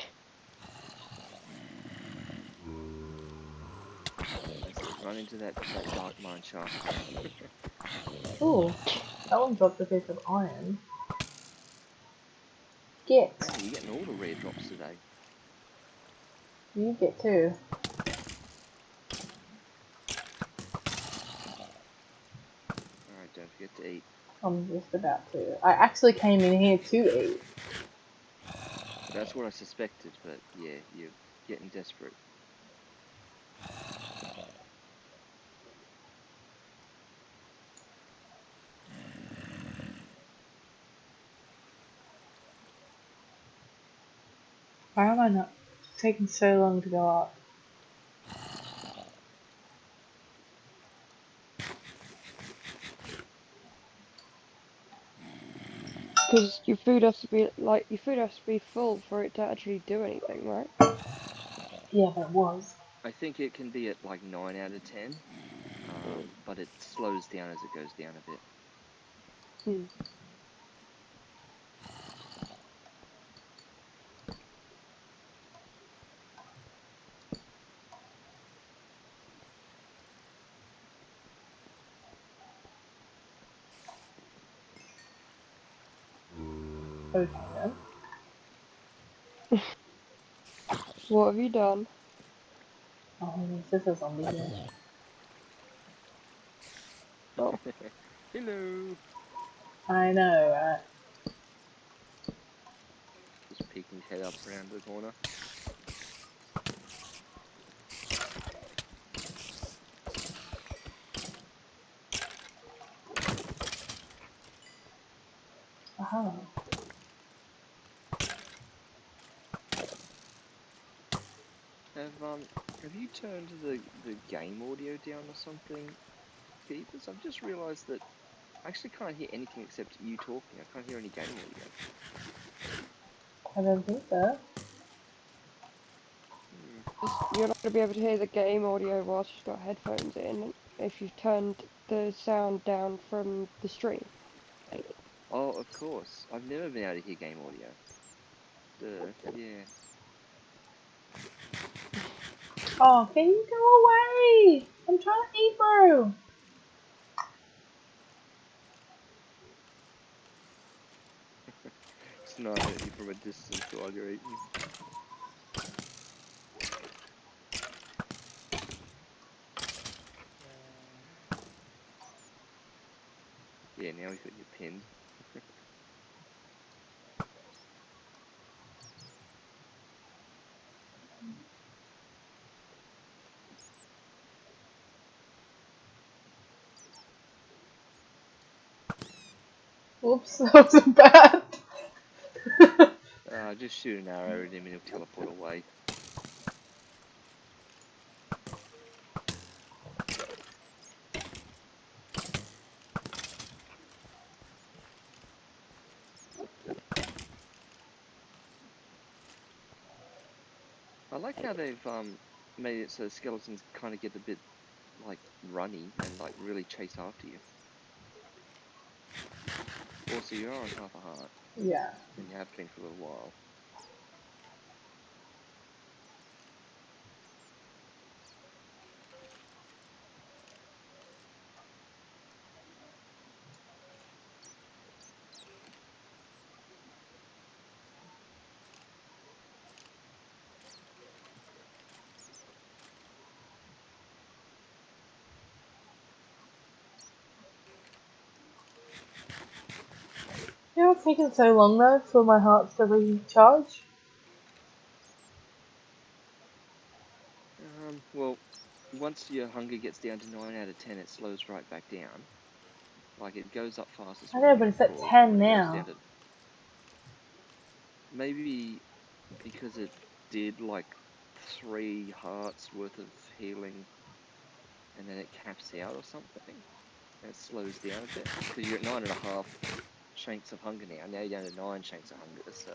it, run into that dark mine shaft. Ooh, that one dropped a piece of iron. Get. Wow, you're getting all the rare drops today. You get too. Alright, don't forget to eat. I'm just about to. I actually came in here to eat. That's what I suspected, but yeah, you're getting desperate. Why am I not taking so long to go up? Because your food has to be full for it to actually do anything, right? Yeah, that was. I think it can be at like 9 out of 10, but it slows down as it goes down a bit. Hmm. Okay then. What have you done? Oh, this is a zombie here. Oh, Hello! I know, right? Just peeking his head up around the corner. Aha. Have you turned the game audio down or something, Skievers? I've just realised that I actually can't hear anything except you talking. I can't hear any game audio. I don't think so. You're not going to be able to hear the game audio whilst you've got headphones in if you've turned the sound down from the stream. Oh, of course. I've never been able to hear game audio. Duh, yeah. Oh, can you go away? I'm trying to eat, bro. Snide at you from a distance while you're eating. Yeah, now he's got you pinned. Oops, that wasn't bad. Just shoot an arrow at him and he'll teleport away. I like how they've made it so skeletons kind of get a bit like runny and like really chase after you. Also, you're on half a heart, Yeah. and you have been for a little while. You know what's taking so long though for my hearts to recharge? Well, once your hunger gets down to 9 out of 10, it slows right back down. Like, it goes up fastest I when know, you but eat, it's of at course, and 10 when it goes down now. to... Maybe because it did, like, 3 hearts worth of healing, and then it caps out or something, and it slows down a bit. Because you're at 9.5 shanks of hunger now. Now you're down to 9 shanks of hunger, so...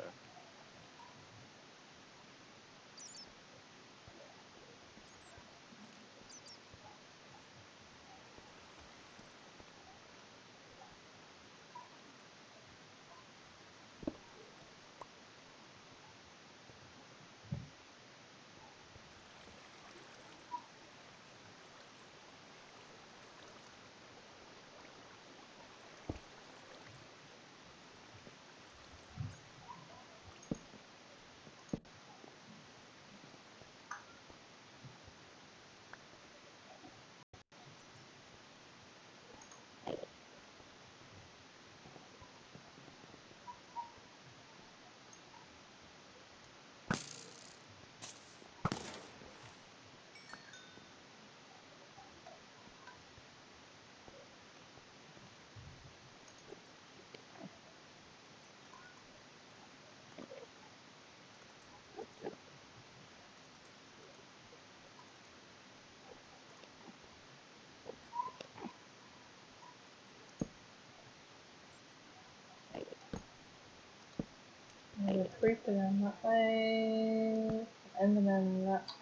There's a creeper down that way. Enderman that.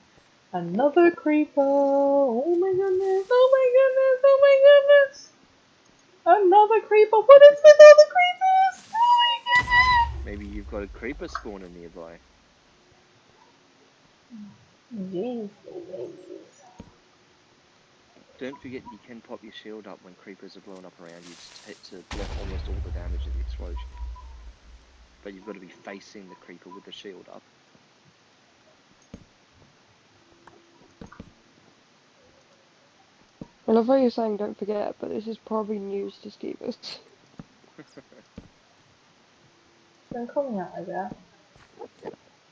Another creeper! Oh my goodness! Oh my goodness! Oh my goodness! Another creeper! What is with all the creepers? Oh my Maybe you've got a creeper spawner nearby. goodness! Jeez Louise. Don't forget you can pop your shield up when creepers are blowing up around you to block almost all the damage of the explosion. But you've got to be facing the creeper with the shield up. I love how you're saying don't forget, but this is probably news to Skievers. Don't call me out like that.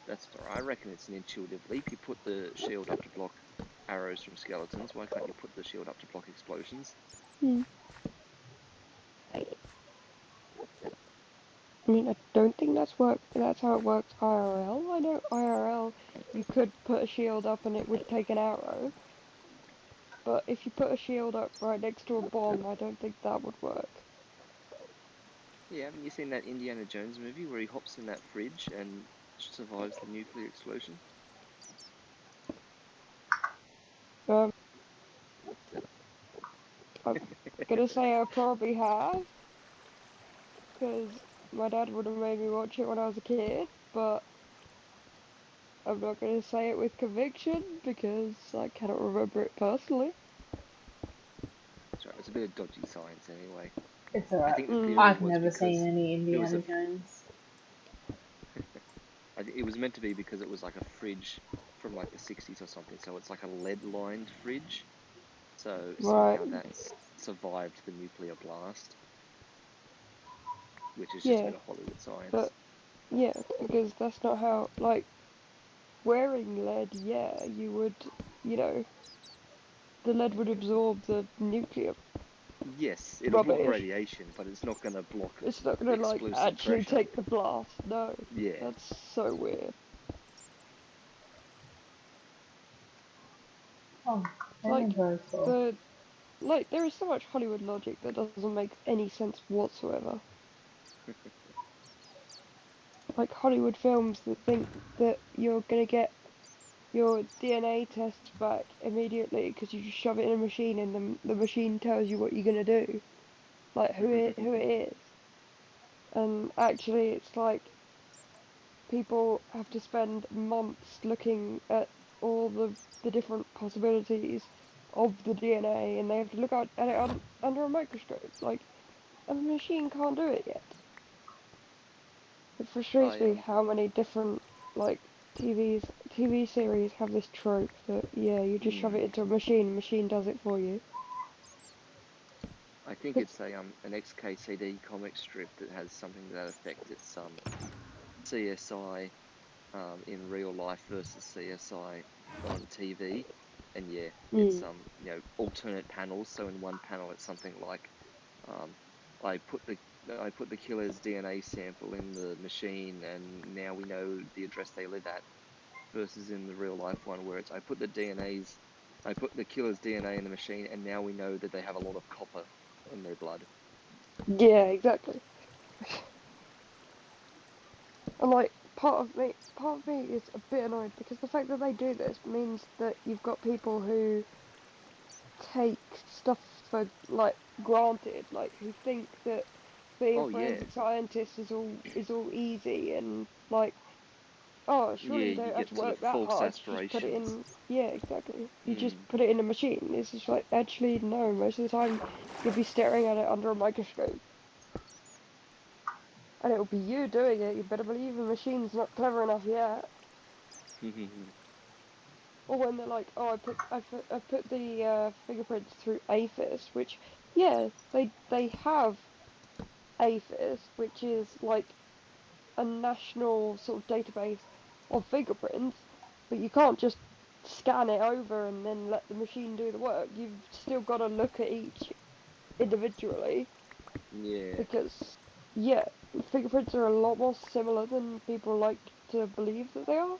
That's alright. I reckon it's an intuitive leap. You put the shield up to block arrows from skeletons. Why can't you put the shield up to block explosions? I mean, I don't think that's how it works IRL. I know IRL, you could put a shield up and it would take an arrow. But if you put a shield up right next to a bomb, I don't think that would work. Yeah, haven't you seen that Indiana Jones movie where he hops in that fridge and survives the nuclear explosion? Um, I'm gonna say I probably have, because my dad would have made me watch it when I was a kid, but I'm not gonna say it with conviction because I cannot remember it personally. Sorry, it's a bit of dodgy science anyway. It's I alright. think the Mm. theory I've was never seen because any it was Indiana a. Jones. It was meant to be because it was like a fridge from like the 60s or something. So it's like a lead-lined fridge. So Right. somehow that's survived the nuclear blast, which is just a Yeah, bit of Hollywood science. but yeah, because that's not how, like, wearing lead, yeah, you would, you know, the lead would absorb the nuclear Yes, it'll block rubbish. radiation, but it's not going to block It's not the gonna, like, explosive actually pressure. take the blast. No, Yeah. that's so weird. Oh, very, Like, very cool. there is so much Hollywood logic that doesn't make any sense whatsoever. Like Hollywood films that think that you're gonna get your DNA test back immediately because you just shove it in a machine and the machine tells you what you're gonna do, like who it is. And actually, it's like people have to spend months looking at all the different possibilities of the DNA, and they have to look at it under a microscope. Like, a machine can't do it yet. It frustrates I me how many different, like, TV series have this trope that, yeah, you just shove it into a machine does it for you. I think It's, it's a an XKCD comic strip that has something to that effect. It's CSI in real life versus CSI on TV, and yeah, it's mm, alternate panels. So in one panel, it's something like um, I put the I put the killer's DNA sample in the machine, and now we know the address they live at. Versus in the real life one, where it's I put the killer's DNA in the machine, and now we know that they have a lot of copper in their blood. yeah, exactly. And like part of me is a bit annoyed because the fact that they do this means that you've got people who take stuff for like granted, like who think that being Oh a yeah, forensic scientist is all easy and like, oh, yeah, surely you you don't have get to sort of work that false hard. Just put it aspirations. in. Yeah, exactly. You just Mm. put it in a machine. It's just like, actually, no. Most of the time, you'll be staring at it under a microscope, and it'll be you doing it. You better believe the machine's not clever enough yet. Or when they're like, oh, I put the fingerprints through APHIS, which, yeah, they have APHIS, which is like a national sort of database of fingerprints, but you can't just scan it over and then let the machine do the work. You've still got to look at each individually Yeah. because, yeah, fingerprints are a lot more similar than people like to believe that they are.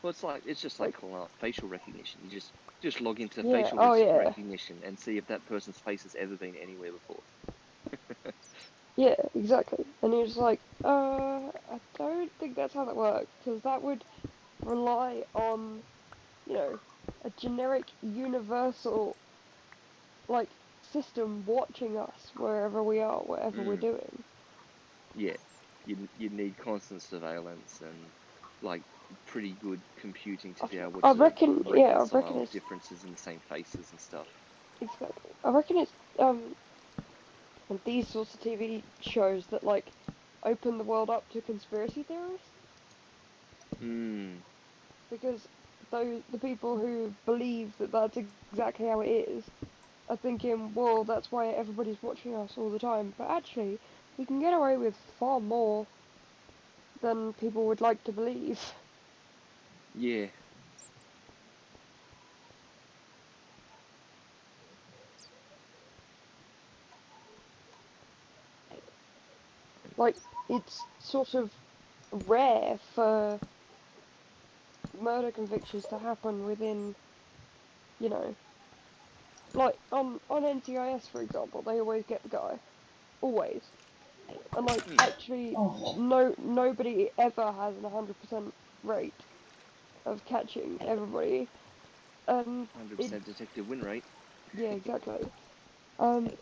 Well, it's just like Like, calling up facial recognition. You just log into yeah, facial oh yeah, recognition and see if that person's face has ever been anywhere before. yeah, exactly. And you're just like, I don't think that's how that works because that would rely on, you know, a generic universal like system watching us wherever we are, whatever we're Mm. doing. Yeah, you need constant surveillance and like pretty good computing to be able I to reckon, yeah, I reckon reconcile it's differences in the same faces and stuff. exactly. I reckon it's these sorts of TV shows that like open the world up to conspiracy theories Mm. because those the people who believe that that's exactly how it is are thinking, well, that's why everybody's watching us all the time. But actually, we can get away with far more than people would like to believe. Yeah. Like, it's sort of rare for murder convictions to happen within, you know, like on NCIS for example, they always get the guy, always. And like actually, Oh. nobody ever has an 100% rate of catching everybody. And 100% detective win rate. yeah, exactly. Um,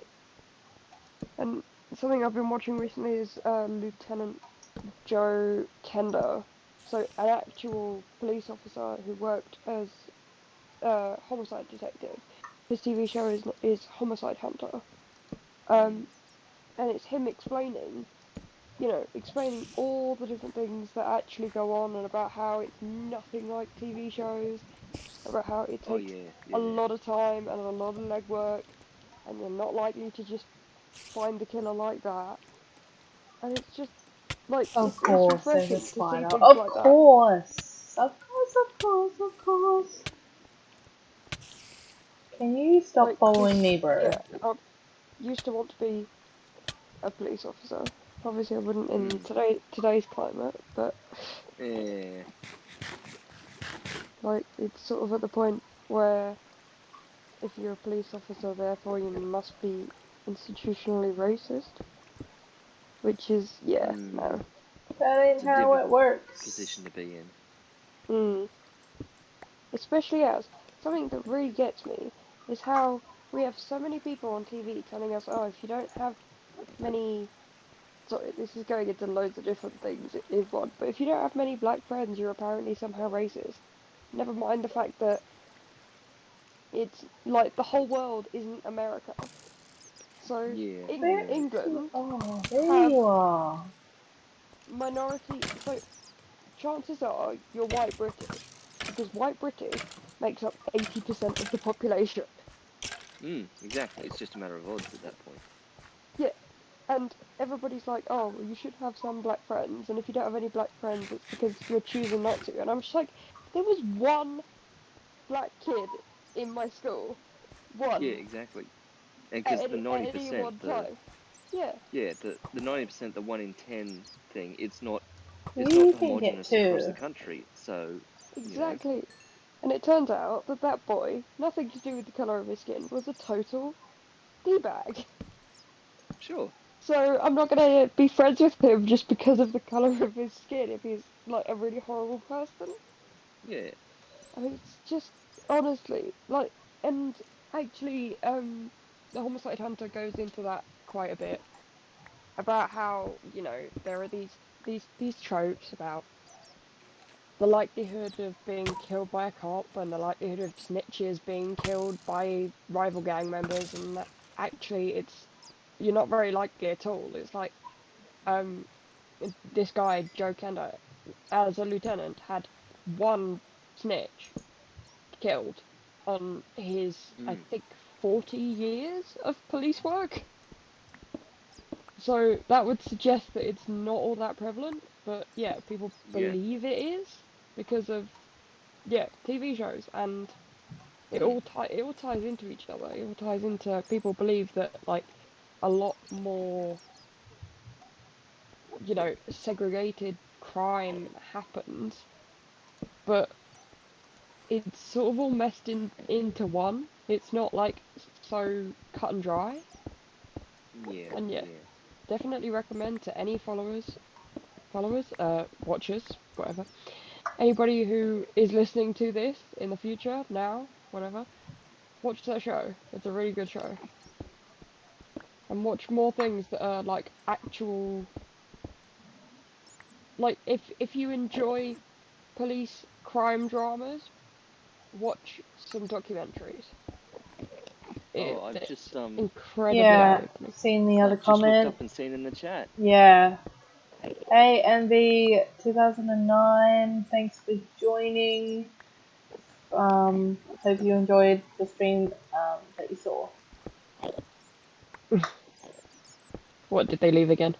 and something I've been watching recently is Lieutenant Joe Kender, so an actual police officer who worked as a homicide detective. His TV show is Homicide Hunter. And it's him explaining, explaining all the different things that actually go on and about how it's nothing like TV shows, about how it Oh takes yeah, a yeah. lot of time and a lot of legwork, and you're not likely to just find the killer like that. And it's just like Of it's course, there's a refreshing to see spider. things Of like that. course. Of course, of course, of course. Can you stop Like, following 'cause me, bro? yeah, I used to want to be a police officer. Obviously, I wouldn't in today's climate, but Yeah. like it's sort of at the point where if you're a police officer, therefore you must be institutionally racist, which is no. That It's ain't a how it difficult works. position to be in. Mm. Especially as something that really gets me is how we have so many people on TV telling us, oh, if you don't have many. Sorry, this is going into loads of different things in one, but if you don't have many black friends, you're apparently somehow racist. Never mind the fact that it's like the whole world isn't America. So Yeah, There yeah. you England are. There have you are. minority. So chances are you're white British because white British makes up 80% of the population. Exactly. It's just a matter of odds at that point. Yeah, and everybody's like, oh, well, you should have some black friends, and if you don't have any black friends, it's because you're choosing not to. And I'm just like, there was one black kid in my school, Yeah, one exactly. And at because the any 90%, one time. Yeah, the 90%, the 1 in 10 thing, it's not You can get homogenous across the two. country. So, you know, exactly. And it turns out that that boy, nothing to do with the colour of his skin, was a total d-bag. sure. So I'm not gonna be friends with him just because of the colour of his skin if he's like a really horrible person. Yeah. I mean, it's just honestly like, and actually, the Homicide Hunter goes into that quite a bit about how there are these tropes about the likelihood of being killed by a cop and the likelihood of snitches being killed by rival gang members, and that actually it's you're not very likely at all. It's like um this guy Joe Kendo as a lieutenant had one snitch killed on his, I Mm, think, 40 years of police work. So that would suggest that it's not all that prevalent, but yeah, people yeah. believe it is because of TV shows, and Mm, it all ties into each other. It all ties into people believe that like a lot more, segregated crime happens, but it's sort of all meshed into one. It's not like so cut and dry. yeah, And yeah, yeah. definitely recommend to any watchers, whatever. Anybody who is listening to this in the future, now, whatever, watch that show. It's a really good show. And watch more things that are like actual, like if you enjoy police crime dramas, watch some documentaries. Oh, I've It's just incredibly Yeah, eye-opening. seen the other I've just looked comment. up and seen in the chat. Yeah. Hey, NV 2009, thanks for joining. Hope you enjoyed the stream that you saw. What did they leave again?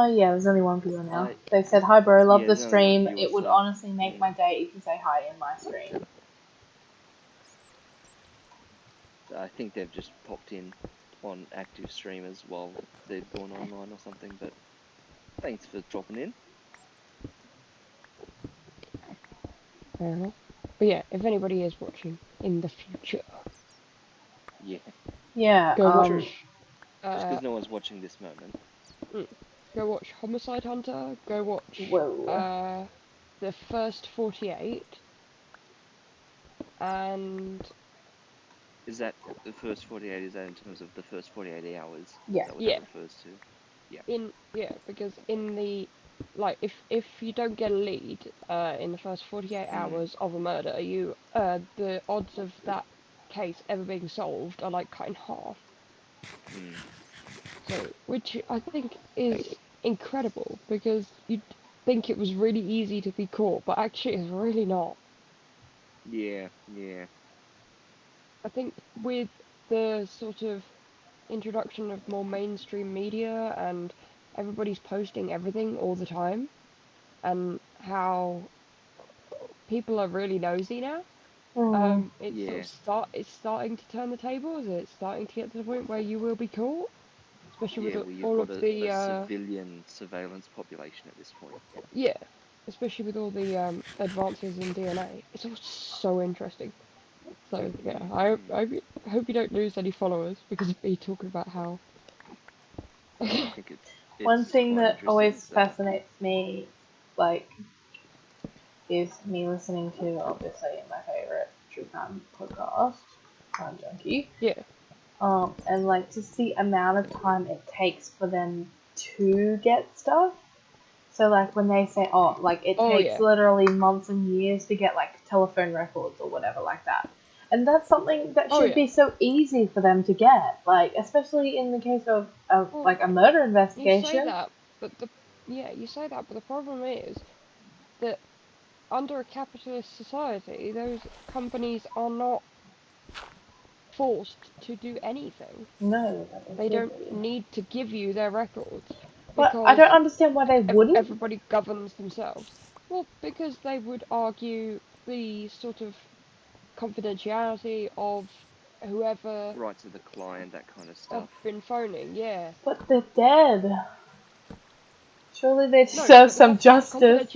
Yeah, there's only one viewer now. I They said, hi bro, love Yeah, the there's only one stream. viewer, It would so honestly make yeah. my day if you say hi in my stream. I think they've just popped in on active streamers while they've gone online or something. But thanks for dropping in. Fair enough. But yeah, if anybody is watching in the future, Yeah, Yeah, go true. watch. Just Uh, because no one's watching this moment. Go watch Homicide Hunter. Go watch Whoa. the first 48, and Is that the first 48? Is that in terms of the first 48 hours? Is Yeah. that what yeah, that refers to? because in the like if you don't get a lead in the first 48 hours of a murder, you the odds of that case ever being solved are like cut in half. So, which I think is incredible because you'd think it was really easy to be caught, but actually it's really not. Yeah, yeah. I think with the sort of introduction of more mainstream media and everybody's posting everything all the time and how people are really nosy now. Mm. It's sort Yeah. of it's starting to turn the tables. It's starting to get to the point where you will be caught, especially Yeah, with well, you've all got of the a civilian surveillance population at this point. yeah, especially with all the advances in DNA. It's all so interesting. So yeah, I hope you don't lose any followers because of me talking about how. No, I think One it's thing quite that interesting. always So, fascinates me, like, is me listening to obviously my favorite true crime podcast, Crime Junkie. Yeah. And like just the amount of time it takes for them to get stuff. So like when they say, oh, like it Oh takes yeah. literally months and years to get like telephone records or whatever like that. And that's something that Oh should yeah. be so easy for them to get. Like especially in the case of Well, like a murder you say investigation. that, but the yeah, you say that, but the problem is that under a capitalist society, those companies are not forced to do anything. No, that they They should don't be. need to give you their records But I don't because understand why they wouldn't. everybody governs themselves. Well, because they would argue the sort of confidentiality of whoever right to the client, that kind of have stuff. been phoning, yeah. But they're dead. Surely they No, deserve but they some have to have justice.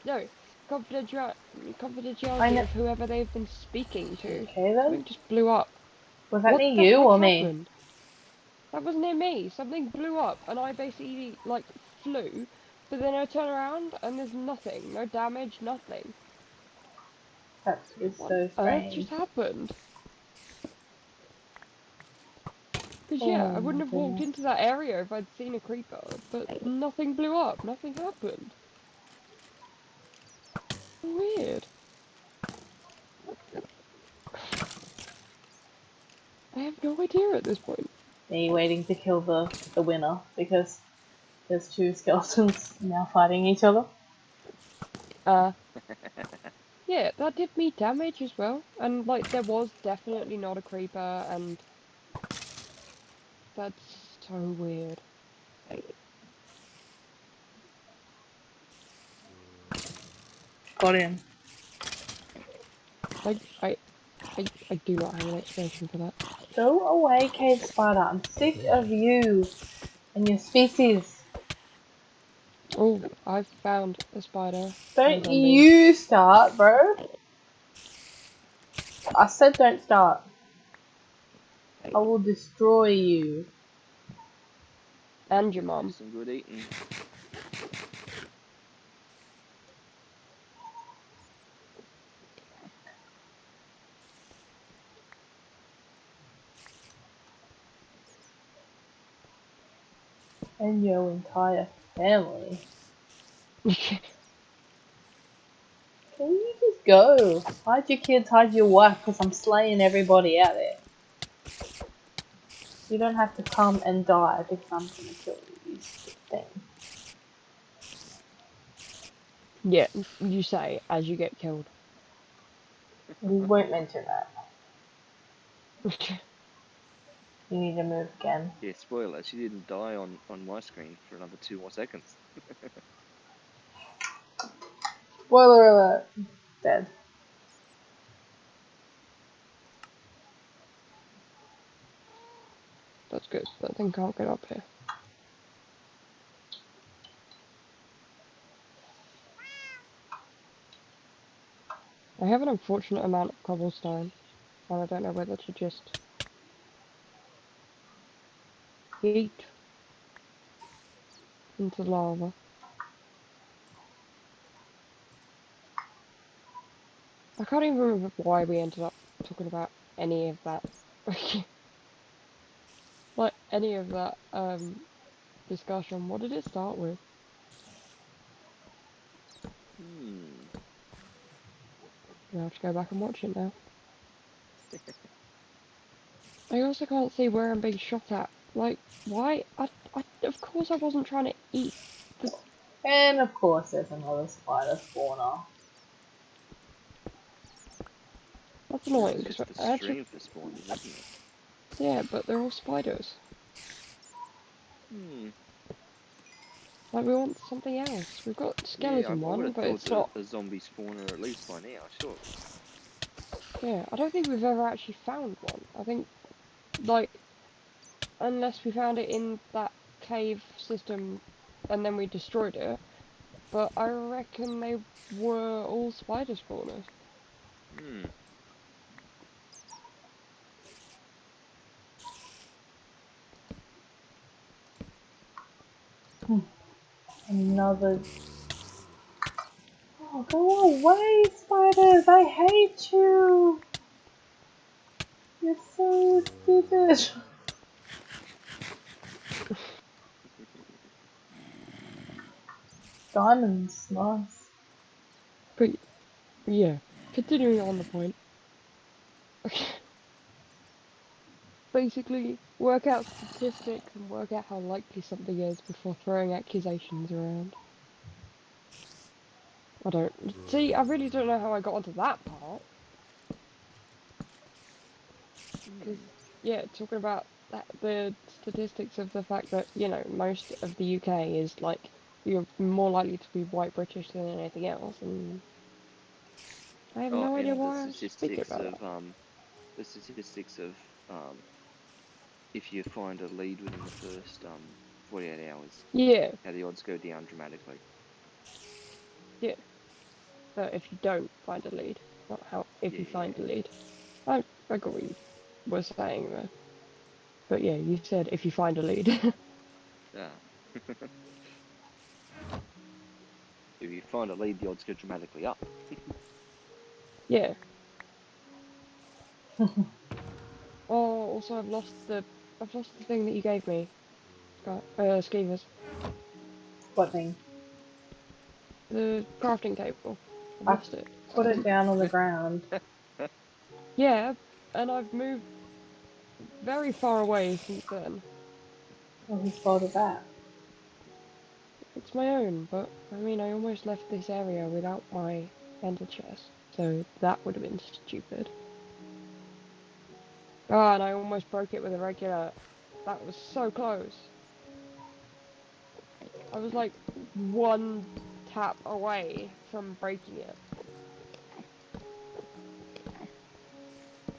no, confidential I confidentiality know. of whoever they've been speaking to. Okay then. Something just blew up. Was that What near the you heck or me? happened? That was near me. Something blew up, and I basically like flew. But then I turn around and there's nothing, no damage, nothing. That is What on so earth strange. just happened? Because yeah, Oh I my wouldn't have walked goodness. into that area if I'd seen a creeper. But nothing blew up. Nothing happened. Weird. I have no idea at this point. Me waiting to kill the winner because there's two skeletons now fighting each other. Uh, yeah, that did me damage as well. And like, there was definitely not a creeper, and that's so weird. Got him. Like, I do not have an explanation for that. Go away, cave spider. I'm sick of you and your species. Oh, I've found a spider and a Don't zombie. you start, bro. I said don't start. I will destroy you. And your Do mum. some good eating. And your entire family. Can Can you just go? Hide your kids, hide your wife, because I'm slaying everybody out there. You don't have to come and die because I'm gonna kill you, you stupid thing. Yeah, you say as you get killed. We won't mention that. You need to move again. Yeah, spoiler, she didn't die on my screen for another 2 more seconds. Spoiler alert. Dead. That's good. That thing can't get up here. I have an unfortunate amount of cobblestone, and I don't know whether to just eat. into lava. I can't even remember why we ended up talking about any of that. Like, any of that, discussion. What did it start with? I have to go back and watch it now. I also can't see where I'm being shot at. Like, why? Of course I wasn't trying to eat the... And of course, there's another spider spawner. That's It annoying, was because just the actually... stream for spawning, wasn't it? Yeah, but they're all spiders. Like, we want something else. We've got Yeah, skeleton I would one, have but it's thought not... a zombie spawner at least by now, sure. Yeah, I don't think we've ever actually found one. I think, like, unless we found it in that cave system and then we destroyed it. But I reckon they were all spider spawners. Another. Oh, go away, spiders! I hate you! You're so stupid! Diamonds, nice. But yeah, continuing on the point. Basically, work out statistics and work out how likely something is before throwing accusations around. I don't... See, I really don't know how I got onto that part. Because, yeah, talking about that, the statistics of the fact that, you know, most of the UK is, like, you're more likely to be white British than anything else, and I have Oh, no idea and why I'm speaking about that. the statistics of if you find a lead within the first 48 hours, Yeah, how the odds go down dramatically. yeah. But if you don't find a lead, not how if you find a Yeah. lead. I got what you were saying there. But yeah, you said if you find a lead. Yeah. If you find a lead, the odds go dramatically up. Yeah. Oh, also I've lost the thing that you gave me. Skievers. What thing? The crafting table. I've I lost it. put it down on the ground. Yeah, and I've moved very far away since then. Oh, who spotted that? It's my own, but I mean, I almost left this area without my ender chest, so that would have been stupid. Oh, and I almost broke it with a regular. That was so close. I was like one tap away from breaking it.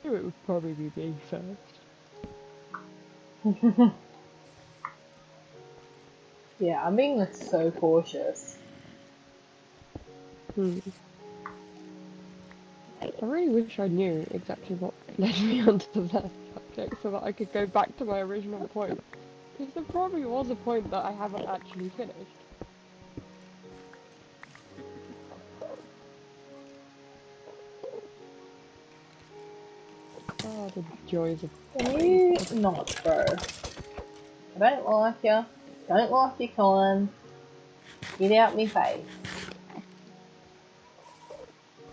It would probably be me first. Yeah, I'm being so cautious. I really wish I knew exactly what led me onto that subject so that I could go back to my original point. Because there probably was a point that I haven't actually finished. Oh, the joys of Can brain you fog. not, bro? I don't like you. Don't like your Colin. Get out me face.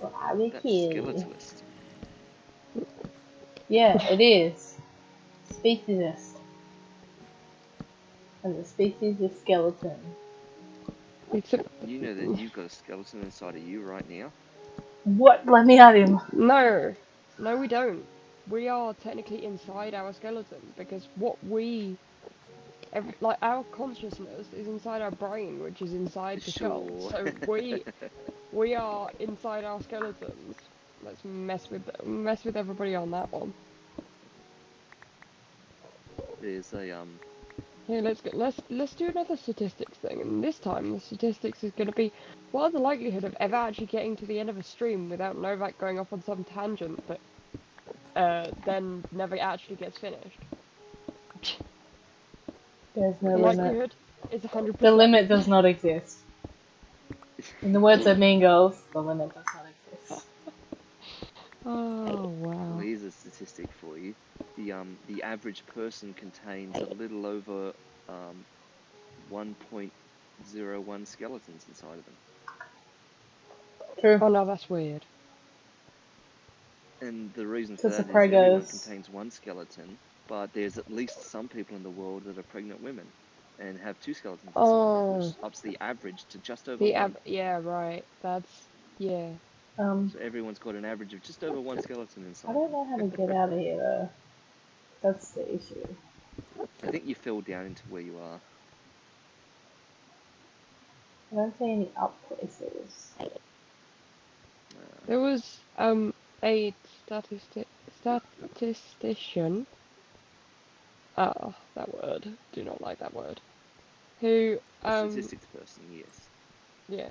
Well, I will That kill you. skeletalist. Yeah, it is. Speciesist. And the species is skeleton. Except, You know that you've got a skeleton inside of you right now? What? Let me at him. no, no, we don't. We are technically inside our skeleton because like our consciousness is inside our brain, which is inside the skull. Sure. So we are inside our skeletons. Let's mess with everybody on that one. There's a Here, let's do another statistics thing, and this time the statistics is going to be what are the likelihood of ever actually getting to the end of a stream without Novak going off on some tangent that then never actually gets finished. There's no The limit. likelihood It's 100%. The limit does not exist. In the words of Mean Girls, the limit does not exist. Oh Well, wow. here's a statistic for you. The average person contains a little over 1.01 skeletons inside of them. True. Oh no, that's weird. And the reason for Because the that is everyone preggers. contains one skeleton, but there's at least some people in the world that are pregnant women and have two skeletons inside of them, which ups the average to just over one. Yeah, right. That's yeah. So everyone's got an average of just over one skeleton I inside don't them. know how to get out of here though. That's the issue. I think you fell down into where you are. I don't see any up places. There was a statistician. Oh, that word. Do not like that word. Who Statistics person, yes. yeah.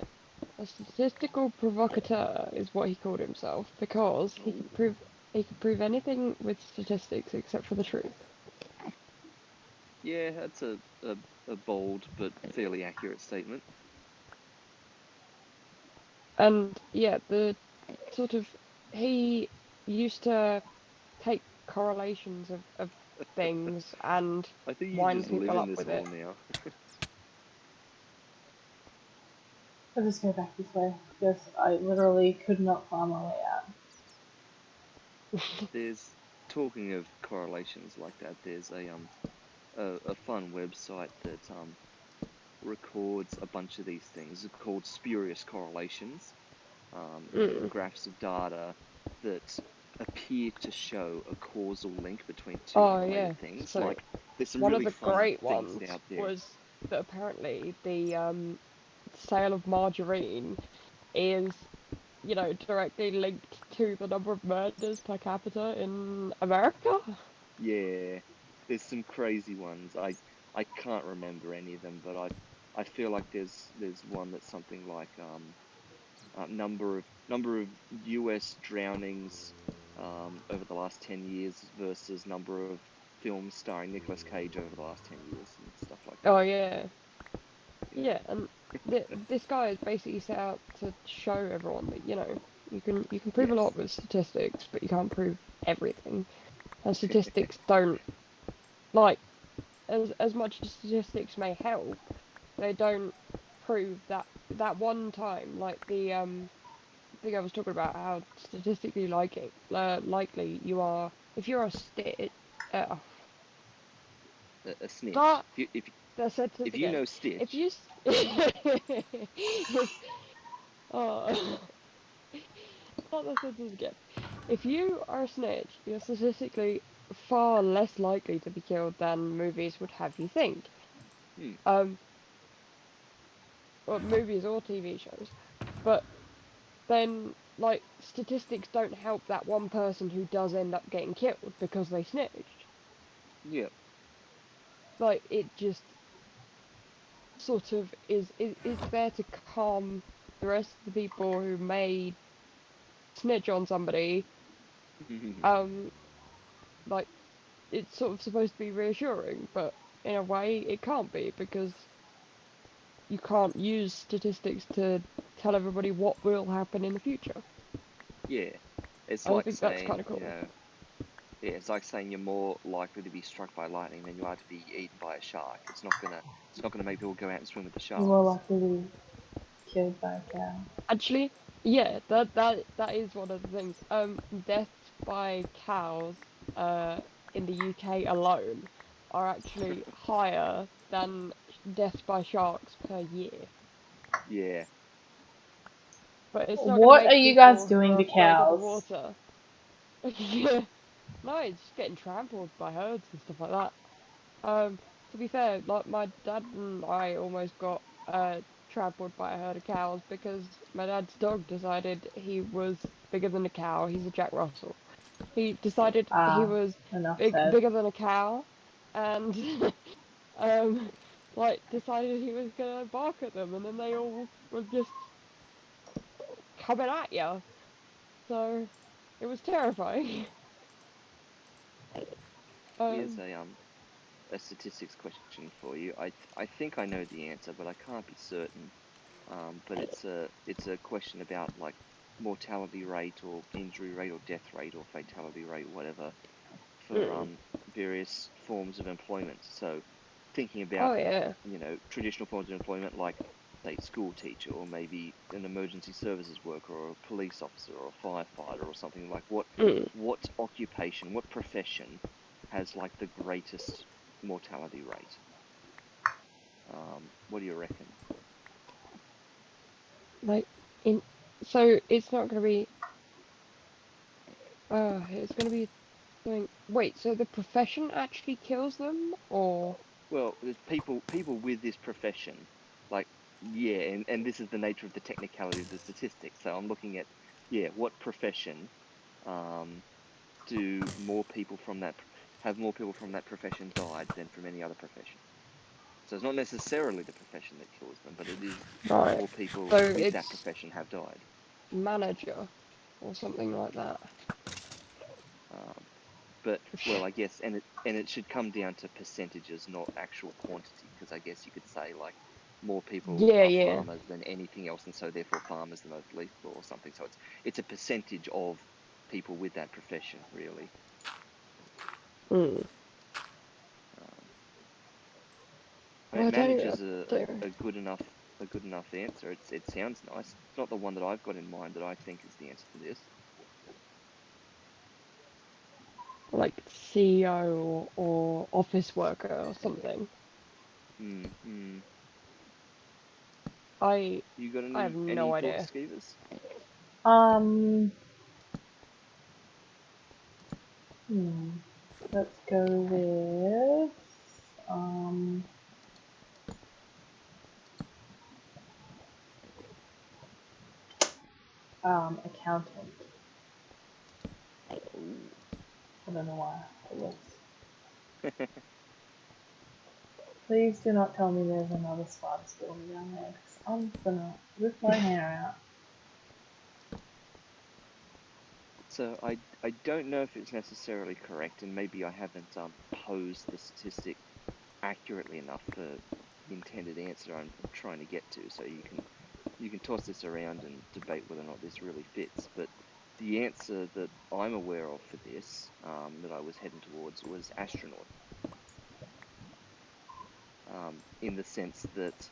A statistical provocateur is what he called himself because he could prove anything with statistics except for the truth. Yeah, that's a bold but fairly accurate statement. And yeah, the sort of he used to take correlations of things and I think you wind just live people in up this with it. hole now. I'll just go back this way because I literally could not find my way out. There's talking of correlations like that. There's a fun website that records a bunch of these things. It's called spurious correlations. Graphs of data that appear to show a causal link between two Oh unrelated yeah. things. So Like there's some one of really the fun great things ones out there. was that apparently the sale of margarine is, you know, directly linked to the number of murders per capita in America. Yeah, there's some crazy ones. I can't remember any of them, but I feel like there's one that's something like number of U.S. drownings over the last 10 years versus number of films starring Nicolas Cage over the last 10 years and stuff like that. Oh yeah. Yeah. Yeah, and this guy is basically set out to show everyone that, you know, you can prove a Yes. lot with statistics, but you can't prove everything. And statistics don't, like, as much as statistics may help, they don't prove that one time, like the thing I was talking about, how statistically likely you are if you're a stitch. A snitch. Start If the sentence if you again. know If Stitch, you if, oh. Start the sentence again. If you are a snitch, you're statistically far less likely to be killed than movies would have you think. hmm, Um, or movies or TV shows. But then, like, statistics don't help that one person who does end up getting killed because they snitched. yeah, Like, it just sort of is there to calm the rest of the people who may snitch on somebody. Um, like, it's sort of supposed to be reassuring, but in a way it can't be because you can't use statistics to tell everybody what will happen in the future. yeah. It's I like think that's saying, kind of cool. yeah, it's like saying you're more likely to be struck by lightning than you are to be eaten by a shark. It's not gonna make people go out and swim with the You're more sharks. likely to be killed by a cow. Actually, yeah, that is one of the things. Deaths by cows, in the UK alone, are actually higher than deaths by sharks per year. Yeah. But it's not going to What are make you guys people who doing are to afraid of the cows? water. Yeah. No, it's just getting trampled by herds and stuff like that. To be fair, like my dad and I almost got trampled by a herd of cows because my dad's dog decided he was bigger than a cow. He's a Jack Russell. He decided he Ah, was enough said. bigger than a cow, and um, like decided he was gonna bark at them, and then they all were just coming at you. So it was terrifying. Here's Um, a statistics question for you. I think I know the answer, but I can't be certain. But it's a question about like mortality rate or injury rate or death rate or fatality rate, whatever, for various forms of employment. So thinking about Oh yeah. traditional forms of employment like say school teacher or maybe an emergency services worker or a police officer or a firefighter or something like what occupation, what profession has like the greatest mortality rate? What do you reckon? Like so it's not gonna be. It's gonna be something. Wait, so the profession actually kills them, or? Well, there's people with this profession, like and this is the nature of the technicality of the statistics. So I'm looking at what profession do more people from that have more people from that profession died than from any other profession. So it's not necessarily the profession that kills them, but it is Right. more people So with that it's profession have died. manager or something like that. But well, I guess, and it should come down to percentages, not actual quantity, because I guess you could say like more people Yeah, are yeah. farmers than anything else, and so therefore farmers the most lethal or something. So it's a percentage of people with that profession, really. Hmm. I mean, I manager's don't a good enough answer. It sounds nice. It's not the one that I've got in mind that I think is the answer to this. like CEO or office worker or something. Hmm. I You got I have any no thoughts, idea. Skeevers? Um, hmm, let's go with um, accountant. Ooh. I don't know why it was. Please do not tell me there's another spider storm down there, because I'm just gonna rip my hair out. So I don't know if it's necessarily correct, and maybe I haven't posed the statistic accurately enough for the intended answer I'm trying to get to. So you can toss this around and debate whether or not this really fits. But the answer that I'm aware of for this, that I was heading towards, was astronaut. In the sense that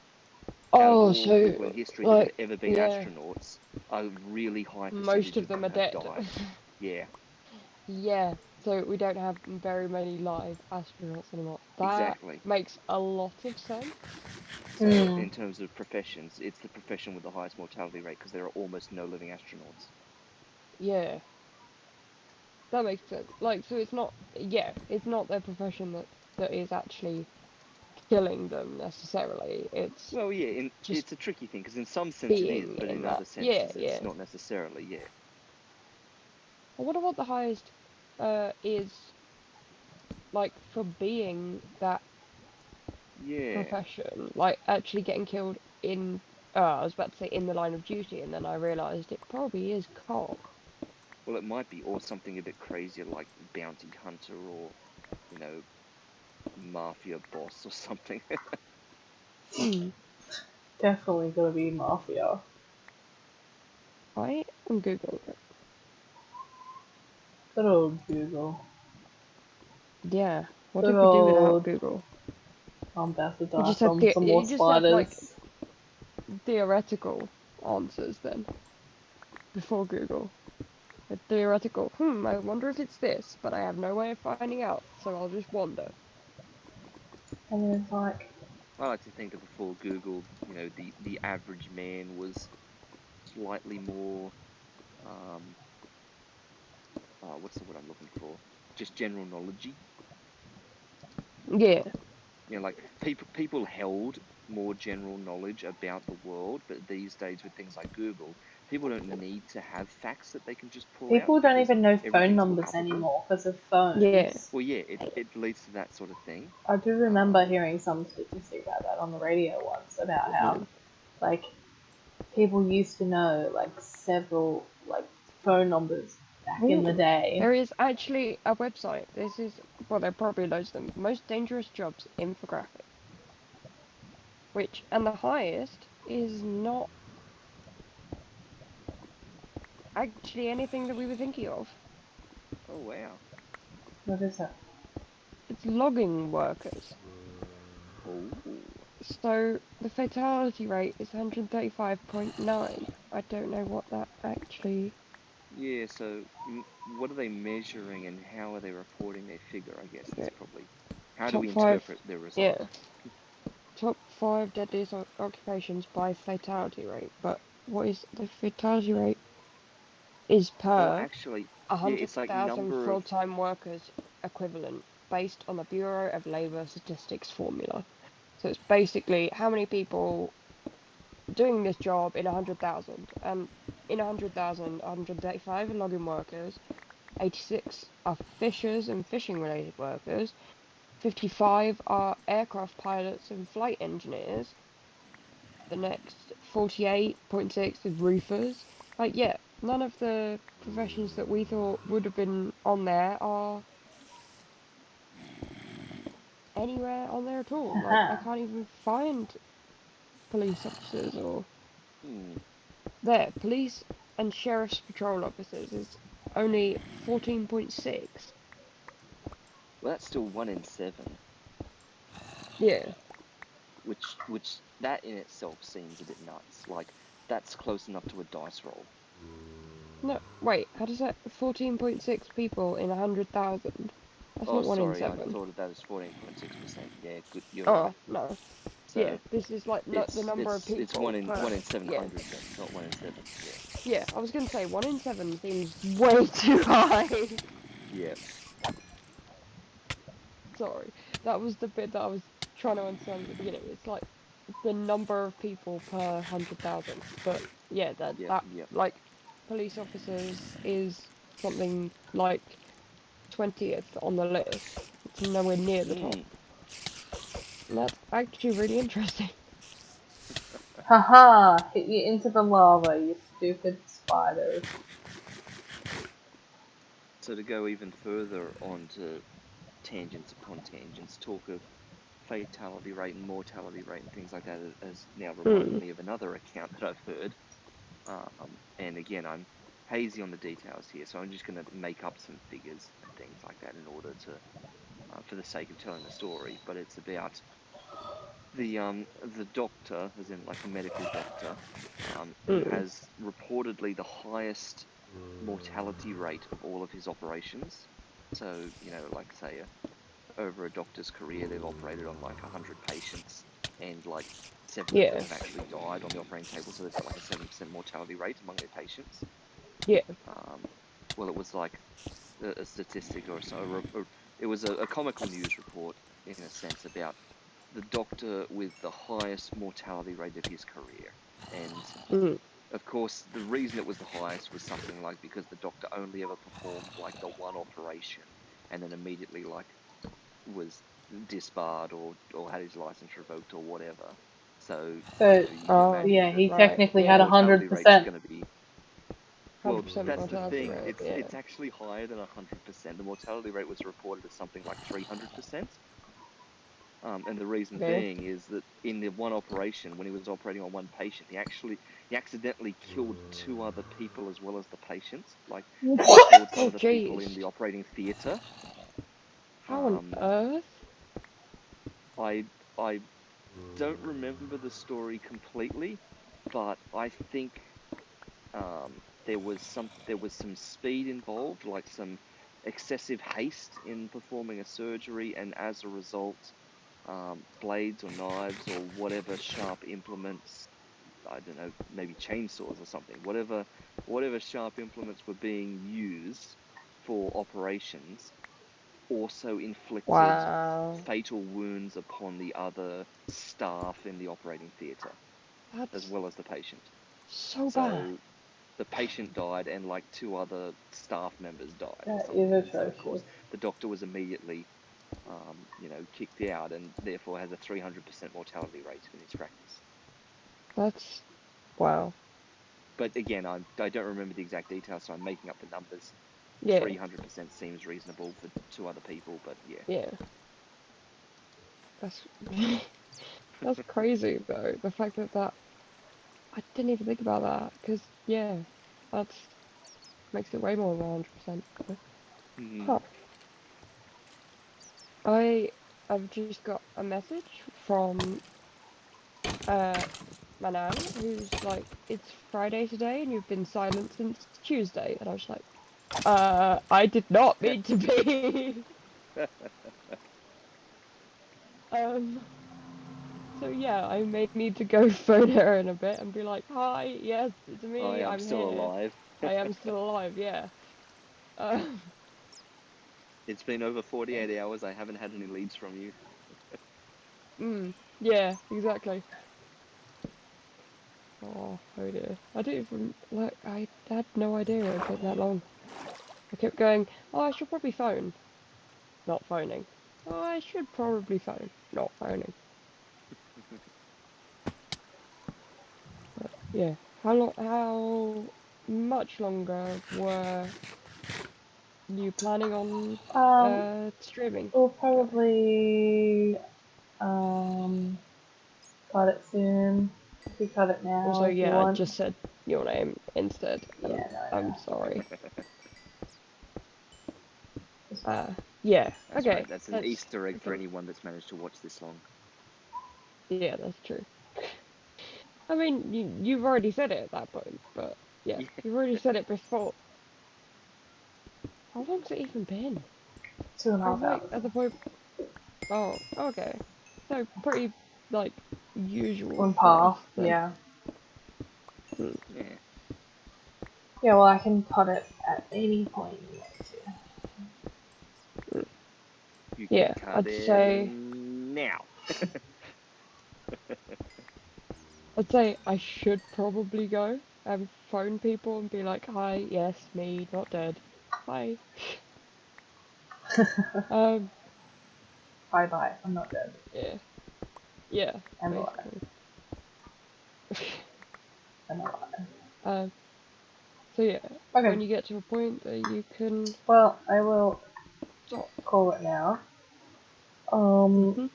out of Oh, all people in so history that have like ever been yeah, astronauts, a really high most percentage of of them them are have dead. died. Yeah, Yeah, so we don't have very many live astronauts anymore. That exactly. makes a lot of sense. So Hmm. in terms of professions, it's the profession with the highest mortality rate because there are almost no living astronauts. Yeah, that makes sense. Like, so it's not, yeah, it's not their profession that is actually killing them necessarily. It's Well, yeah, just it's a tricky thing because in some sense it is, being but in in that. other Yeah, senses it's yeah. not necessarily. Yeah, I wonder what the highest is like for being that yeah. profession, like actually getting killed in. I was about to say in the line of duty, and then I realised it probably is cop. Well, it might be, or something a bit crazier like bounty hunter or you know mafia boss or something. Hmm. Definitely gonna be mafia. I am googling it. Good old Google. Yeah. What Good did we do without old Google? I'm about to You die just had from some more you just had like spiders. theoretical answers then before Google. A theoretical. I wonder if it's this, but I have no way of finding out, so I'll just wonder. And then it's like, I like to think that before Google, the average man was slightly more what's the word I'm looking for? Just general knowledge. Yeah. Like people held more general knowledge about the world, but these days with things like Google, people don't need to have facts that they can just pull out people don't because even know phone everything's numbers lookable. anymore because of Yeah. phones. Well, yeah, it leads to that sort of thing. I do remember hearing some statistic about that on the radio once about how, Mm. like, people used to know, like, several, like, phone numbers back in the day. There is actually a website. This is, well, there are probably loads of them. Most dangerous jobs infographic. And the highest is not actually anything that we were thinking of. Oh wow. What is that? It's logging workers. Oh. So the fatality rate is 135.9. I don't know what that actually. Yeah. So, what are they measuring, and how are they reporting their figure? I guess Yeah. that's probably how do Top we 5. interpret the result? Yeah. Top 5 deadliest occupations by fatality rate. But what is the fatality rate? Is Well, per actually, yeah, it's like 100,000 number of. full-time workers equivalent based on the Bureau of Labor Statistics formula. So it's basically how many people doing this job in 100,000. And in 100,000, 135 are logging workers, 86 are fishers and fishing-related workers, 55 are aircraft pilots and flight engineers. The next 48.6 is roofers. Like, yeah, none of the professions that we thought would have been on there are anywhere on there at all. Like, I Haha. can't even find police officers or Hmm. there. Police and sheriff's patrol officers is only 14.6. Well, that's still 1 in 7, Yeah. which that in itself seems a bit nuts. Like that's close enough to a dice roll. No, wait, how does that 14.6 people in 100,000? That's Oh, not 1 in sorry, I 7. thought that was 14.6%. Yeah, good, you're right. Oh, no. Yeah, So this is like the it's number of it's it's one people in per. one in Yeah. 700 then, not 1 in 7. Yeah, I was gonna say 1 in 7 seems way too high. Yeah. Sorry, that was the bit that I was trying to understand at the beginning. It's like the number of people per 100,000. But yeah, Yeah. that Yeah. like police officers is something like 20th on the list. It's nowhere near the top. Mm. And that's actually really interesting. Haha, hit you into the lava, you stupid spiders. So to go even further onto tangents upon tangents, talk of fatality rate and mortality rate and things like that has now reminded Mm. me of another account that I've heard. And again, I'm hazy on the details here, so I'm just going to make up some figures and things like that in order to, for the sake of telling the story. But it's about the doctor, as in like the medical doctor, who Mm. has reportedly the highest mortality rate of all of his operations. So like say over a doctor's career, they've operated on like 100 patients, and like 7 of them Yeah. have actually died on the operating table. So they've got like a 7% mortality rate among their patients. Yeah. Well, it was like a statistic or so. It was a comical news report in a sense about the doctor with the highest mortality rate of his career. And Mm. of course, the reason it was the highest was something like because the doctor only ever performed like the one operation and then immediately like was disbarred or had his license revoked or whatever. So, So, you can Oh, imagine yeah, that he the right. technically had Yeah. mortality rate's 100%. going to be. Well, 100% that's the mortality thing. rate. It's Yeah. it's actually higher than 100%. The mortality rate was reported as something like 300%. And the reason Okay. being is that in the one operation, when he was operating on one patient, he accidentally killed 2 other people as well as the patient. Like he killed What? some Oh, of the people in jeez. the operating theatre. How on Um, earth? I I don't remember the story completely, but I think there was some speed involved, like some excessive haste in performing a surgery, and as a result, blades or knives or whatever sharp implements, I don't know, maybe chainsaws or something, whatever sharp implements were being used for operations, also inflicted Wow. fatal wounds upon the other staff in the operating theatre, as That's well as the patient. so bad. So the patient died and like 2 other staff members died or That is something. And so, of course, atrocious. the doctor was immediately, kicked out and therefore has a 300% mortality rate in his practice. That's wow. But again, I don't remember the exact details, so I'm making up the numbers. Yeah. 300% seems reasonable for 2 other people, but yeah. Yeah. That's that's crazy though. The fact that I didn't even think about that because yeah, that's makes it way more than 100%. Mm. Huh. I've just got a message from my nan who's like, it's Friday today and you've been silent since Tuesday, and I was like, I did not mean to be. um. So yeah, I may need to go phone her in a bit and be like, "Hi, yes, it's I me. am I'm still here. alive. I am still alive." Yeah. Um, It's been over 48 hours. I haven't had any leads from you. yeah, exactly. Oh dear. I didn't even like. I had no idea it would take that long. I kept going. Oh, I should probably phone. Not phoning. Oh, I should probably phone. Not phoning. But yeah. How long? How much longer were you planning on Um, streaming? we'll For? probably cut it soon. We cut it now Also, if you yeah, I want. just said your name instead, and Yeah, I'm no, sorry. it's fine. Yeah, That's right. okay, That's an that's Easter egg for okay. anyone that's managed to watch this long. Yeah, that's true. I mean, you've already said it at that point, but yeah, Yeah. you've already said it before. How long's it even been? Two and a I'm half like hours. at the point. Oh, okay. So pretty like usual On for us par, then. yeah. Hmm. Yeah. Yeah, well, I can cut it at any point you want Hmm. You can Yeah, cut I'd it say now. I'd say I should probably go and phone people and be like, "Hi, yes, me, not dead. Hi." to. Um, Bye bye, I'm not dead. yeah, yeah, I'm alive. basically. I'm alive. Um, so yeah, Okay, when you get to a point that you can well, I will stop. call it now. Um, Mhm.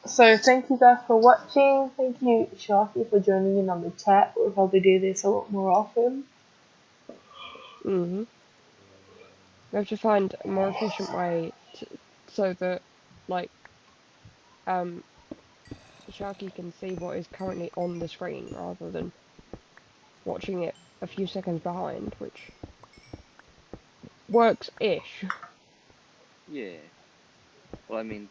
so thank you guys for watching. Thank you, Sharky, for joining in on the chat. We'll probably do this a lot more often. Mhm. We have to find a more efficient way to, so that like um Sharky can see what is currently on the screen rather than watching it a few seconds behind, which works-ish. Yeah. Well, I mean,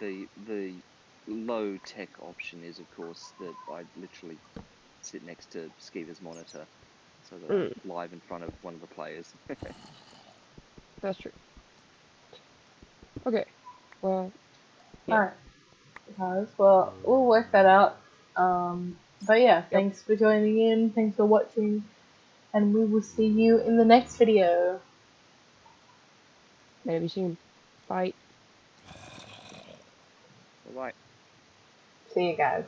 the low tech option is, of course, that I literally sit next to Skievers' monitor so that I'm Mm, live in front of one of the players. that's true. Okay. Well, yeah. Alright, guys. Well, we'll work that out. But yeah, Yep. thanks for joining in. Thanks for watching. And we will see you in the next video. Maybe soon. Bye. Bye bye. See you guys.